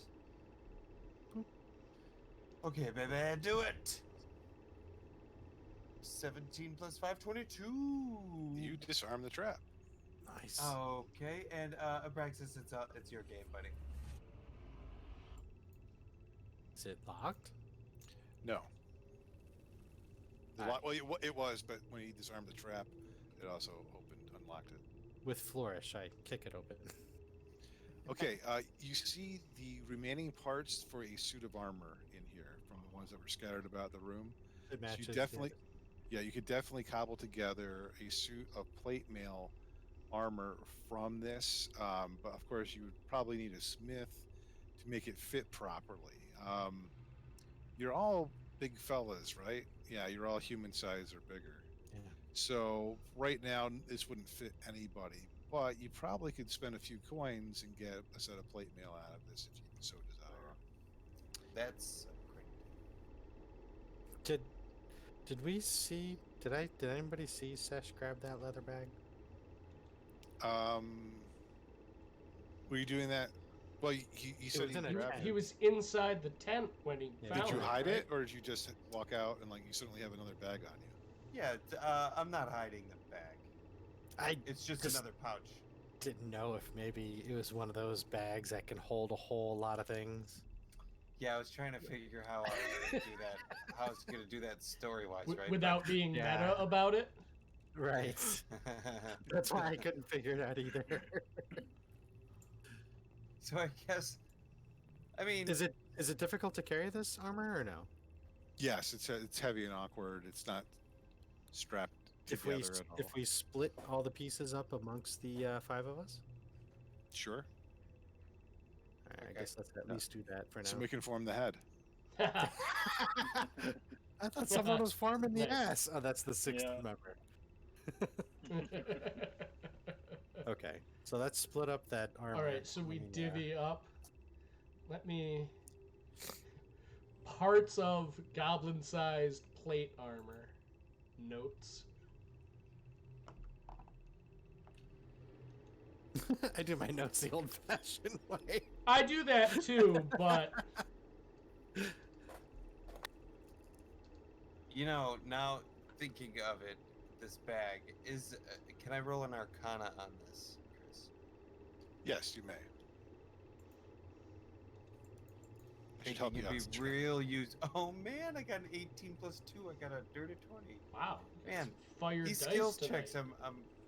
Speaker 7: Okay, baby, do it. 17 plus 5, 22.
Speaker 1: You disarm the trap.
Speaker 3: Nice.
Speaker 7: Okay, and Abraxas, it's your game, buddy.
Speaker 3: Is it locked?
Speaker 1: No.
Speaker 3: Alright.
Speaker 1: Well, it was, but when he disarmed the trap, it also unlocked it.
Speaker 3: With flourish, I kick it open.
Speaker 1: Okay, you see the remaining parts for a suit of armor in here from the ones that were scattered about the room.
Speaker 3: It
Speaker 1: So
Speaker 3: matches.
Speaker 1: you definitely, yeah, you could definitely cobble together a suit of plate mail armor from this, but of course you would probably need a smith to make it fit properly. You're all big fellas, right? Yeah, you're all human size or bigger.
Speaker 3: Yeah.
Speaker 1: So right now this wouldn't fit anybody, but you probably could spend a few coins and get a set of plate mail out of this if you so desire.
Speaker 7: That's a great.
Speaker 3: Did we see? Did anybody see Sesh grab that leather bag?
Speaker 1: Were you doing that? Well, he said
Speaker 3: was in a
Speaker 1: he grabbed
Speaker 3: tent.
Speaker 2: He
Speaker 1: it.
Speaker 2: was inside the tent when he
Speaker 3: Yeah.
Speaker 2: found
Speaker 1: Did you
Speaker 2: it.
Speaker 1: hide
Speaker 2: right?
Speaker 1: it, or did you just walk out and like you suddenly have another bag on you?
Speaker 7: Yeah, I'm not hiding the bag.
Speaker 3: I
Speaker 7: It's just
Speaker 3: Just-
Speaker 7: another pouch.
Speaker 3: didn't know if maybe it was one of those bags that can hold a whole lot of things.
Speaker 7: Yeah, I was trying to figure how I was gonna do that. How I was gonna do that story-wise, right?
Speaker 2: Without being
Speaker 3: Yeah.
Speaker 2: meta about it.
Speaker 3: Right. That's why I couldn't figure it out either.
Speaker 7: So I guess, I mean,
Speaker 3: Is it difficult to carry this armor or no?
Speaker 1: Yes, it's heavy and awkward. It's not strapped
Speaker 3: If
Speaker 1: together at all.
Speaker 3: we split all the pieces up amongst the 5 of us,
Speaker 1: Sure.
Speaker 3: all right, I
Speaker 7: Okay.
Speaker 3: guess let's at least do that for now.
Speaker 1: So we can form the head.
Speaker 3: I thought someone was farming the
Speaker 2: Nice.
Speaker 3: ass. Oh, that's the 6th
Speaker 4: Yeah.
Speaker 3: member. Okay, so let's split up that armor.
Speaker 2: All right, so we
Speaker 3: Yeah.
Speaker 2: divvy up. Let me. Parts of goblin-sized plate armor. Notes.
Speaker 3: I do my notes the old-fashioned way.
Speaker 2: I do that too, but
Speaker 7: you know, now thinking of it, this bag is. Can I roll an Arcana on this, Chris?
Speaker 1: Yes, you may. I should
Speaker 7: Thinking
Speaker 1: help you
Speaker 7: it'd
Speaker 1: out.
Speaker 7: be
Speaker 1: since
Speaker 7: real use. Oh man, I got an 18 plus 2. I got a dirty 20.
Speaker 2: wow,
Speaker 7: Man,
Speaker 2: fire
Speaker 7: these
Speaker 2: dice
Speaker 7: skills
Speaker 2: tonight.
Speaker 7: checks,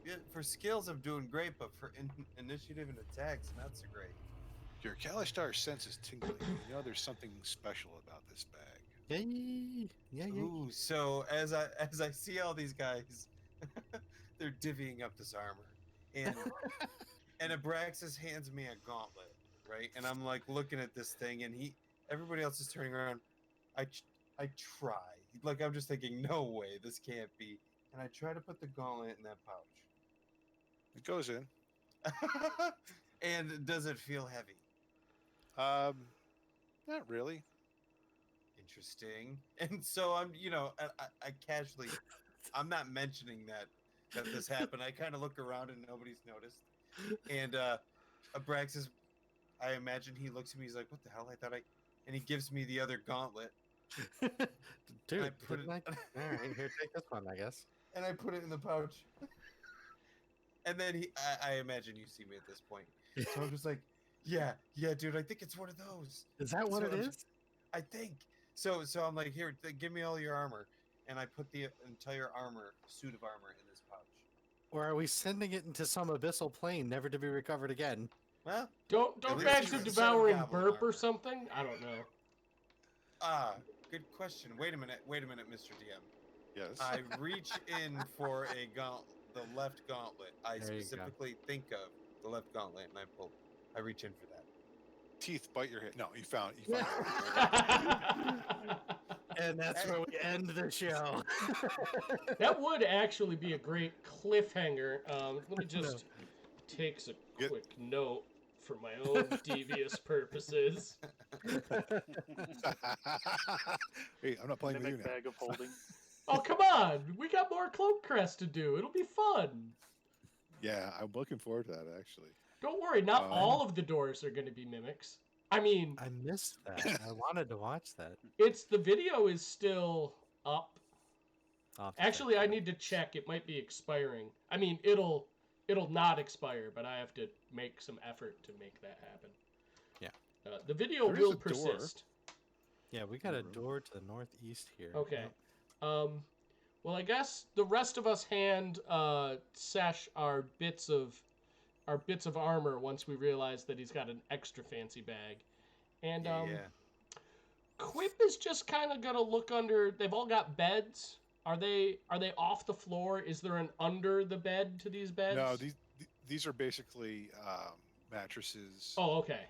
Speaker 7: yeah, for skills I'm doing great, but for initiative and attacks, not so great.
Speaker 1: Your Kalistar sense is tingling. You know there's something special about this bag.
Speaker 3: Yay! Yeah.
Speaker 7: Ooh, so as I see all these guys, they're divvying up this armor, and and Abraxas hands me a gauntlet, right? And I'm like looking at this thing, and Everybody else is turning around. I try. Like, I'm just thinking, no way, this can't be. And I try to put the gauntlet in that pouch.
Speaker 1: It goes in.
Speaker 7: And does it feel heavy?
Speaker 1: Not really.
Speaker 7: Interesting. And so I'm, I casually, I'm not mentioning that this happened. I kind of look around and nobody's noticed. And Abraxas, I imagine he looks at me. He's like, "What the hell?" And he gives me the other gauntlet.
Speaker 3: Dude,
Speaker 7: I put
Speaker 3: all right, here, take this one, I guess.
Speaker 7: And I put it in the pouch. And then I imagine you see me at this point. So I'm just like, yeah, dude, I think it's one of those.
Speaker 3: Is that what it is?
Speaker 7: I think. So I'm like, here, give me all your armor. And I put the entire suit of armor in this pouch.
Speaker 3: Or are we sending it into some abyssal plane, never to be recovered again?
Speaker 7: Well,
Speaker 2: Don't
Speaker 7: least
Speaker 2: bags
Speaker 7: it's
Speaker 2: of
Speaker 7: a set of
Speaker 2: devouring
Speaker 7: goblin
Speaker 2: burp or
Speaker 7: armor.
Speaker 2: something? I don't know.
Speaker 7: Good question. Wait a minute, Mr. DM.
Speaker 1: Yes.
Speaker 7: I reach in for the left gauntlet. I
Speaker 3: There you go.
Speaker 7: specifically think of the left gauntlet, and I reach in for that.
Speaker 1: Teeth bite your head. No, you found it.
Speaker 3: And that's where we end the show.
Speaker 2: That would actually be a great cliffhanger. Let me just take a quick note for my own devious purposes.
Speaker 1: Hey, I'm not playing with you
Speaker 4: Mimic
Speaker 1: now.
Speaker 4: bag of holding.
Speaker 2: Oh, come on! We got more Cloak Crest to do. It'll be fun.
Speaker 1: Yeah, I'm looking forward to that actually.
Speaker 2: Don't worry, not all of the doors are going to be mimics. I mean,
Speaker 3: I missed that. I wanted to watch that.
Speaker 2: the video is still up. Actually, I need to check. It might be expiring. I mean, it'll not expire, but I have to make some effort to make that happen.
Speaker 3: Yeah.
Speaker 2: The video
Speaker 1: There is
Speaker 2: will
Speaker 1: a door.
Speaker 2: persist.
Speaker 3: Yeah, we got a door to the northeast here.
Speaker 2: Okay.
Speaker 3: Yep.
Speaker 2: Well, I guess the rest of us hand Sesh our bits of armor once we realize that he's got an extra fancy bag, and
Speaker 7: Yeah.
Speaker 2: Quip is just kind of gonna look under. They've all got beds. Are they off the floor? Is there an under the bed to these beds?
Speaker 1: No, these are basically mattresses
Speaker 2: Oh, okay.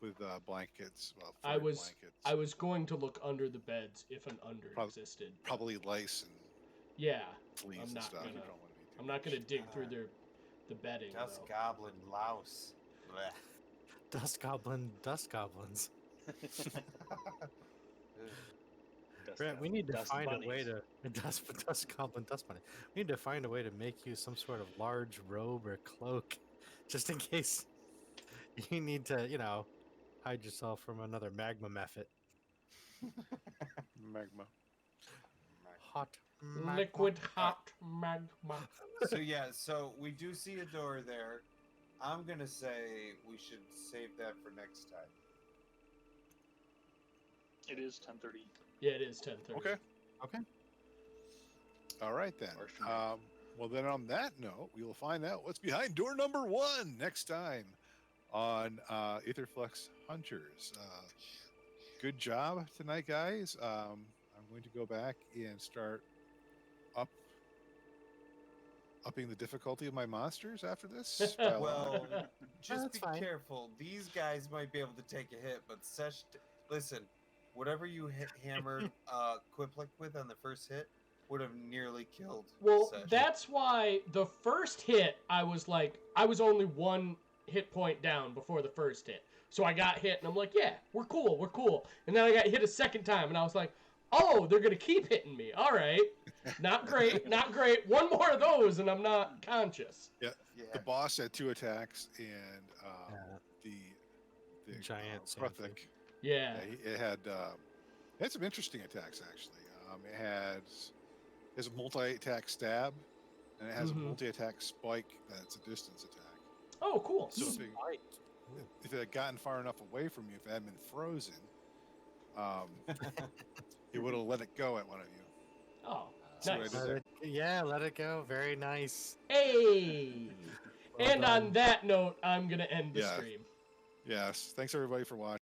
Speaker 1: with blankets. Well,
Speaker 2: I
Speaker 1: furry
Speaker 2: was
Speaker 1: blankets.
Speaker 2: was going to look under the beds if an under existed.
Speaker 1: Probably lice and
Speaker 2: Yeah,
Speaker 1: fleas
Speaker 2: I'm
Speaker 1: and
Speaker 2: not
Speaker 1: stuff. You
Speaker 2: gonna-
Speaker 1: don't want to be too
Speaker 2: I'm not gonna
Speaker 1: much.
Speaker 2: dig through the bedding.
Speaker 7: Dust
Speaker 2: though.
Speaker 7: Goblin Louse. Blech.
Speaker 3: Dust goblins.
Speaker 5: Dust
Speaker 3: Brent, we need to
Speaker 5: dust
Speaker 3: find
Speaker 5: bunnies.
Speaker 3: a way to dust goblin dust bunny. We need to find a way to make you some sort of large robe or cloak, just in case you need to, hide yourself from another magma method.
Speaker 1: Magma.
Speaker 3: Hot magma.
Speaker 2: Liquid hot magma.
Speaker 7: So we do see a door there. I'm gonna say we should save that for next time.
Speaker 4: It is 10:30.
Speaker 2: Yeah, it is 10:30.
Speaker 1: Okay.
Speaker 3: Okay.
Speaker 1: All right then.
Speaker 5: Or should I-
Speaker 1: Well, then on that note, we will find out what's behind door number 1 next time on Aetherflux Hunters. Good job tonight, guys. I'm going to go back and start upping the difficulty of my monsters after this. by a lot.
Speaker 7: Well, just
Speaker 3: That's
Speaker 7: be
Speaker 3: fine.
Speaker 7: careful. These guys might be able to take a hit, but Sesh, listen, whatever you hammered Quiplic with on the first hit would have nearly killed
Speaker 2: Well,
Speaker 7: Sesh.
Speaker 2: that's why the first hit, I was only 1 hit point down before the first hit. So I got hit, and I'm like, yeah, we're cool. And then I got hit a second time, and I was like, oh, they're going to keep hitting me. All right. Not great. One more of those, and I'm not conscious.
Speaker 7: Yeah.
Speaker 1: The boss had 2 attacks, and the
Speaker 3: Giant
Speaker 1: Kruthic,
Speaker 2: Yeah.
Speaker 1: it had some interesting attacks actually. It has a multi-attack stab, and it has
Speaker 2: Mhm.
Speaker 1: a multi-attack spike that's a distance attack.
Speaker 2: Oh, cool.
Speaker 1: So if it had gotten far enough away from you, if it had been frozen, it would have let it go at one of you.
Speaker 2: Oh,
Speaker 1: So
Speaker 2: nice.
Speaker 3: Let it go. Very nice.
Speaker 2: Hey.
Speaker 3: Well
Speaker 2: And on
Speaker 3: done.
Speaker 2: that note, I'm going to end the
Speaker 1: Yeah.
Speaker 2: stream.
Speaker 1: Yes. Thanks everybody for watching.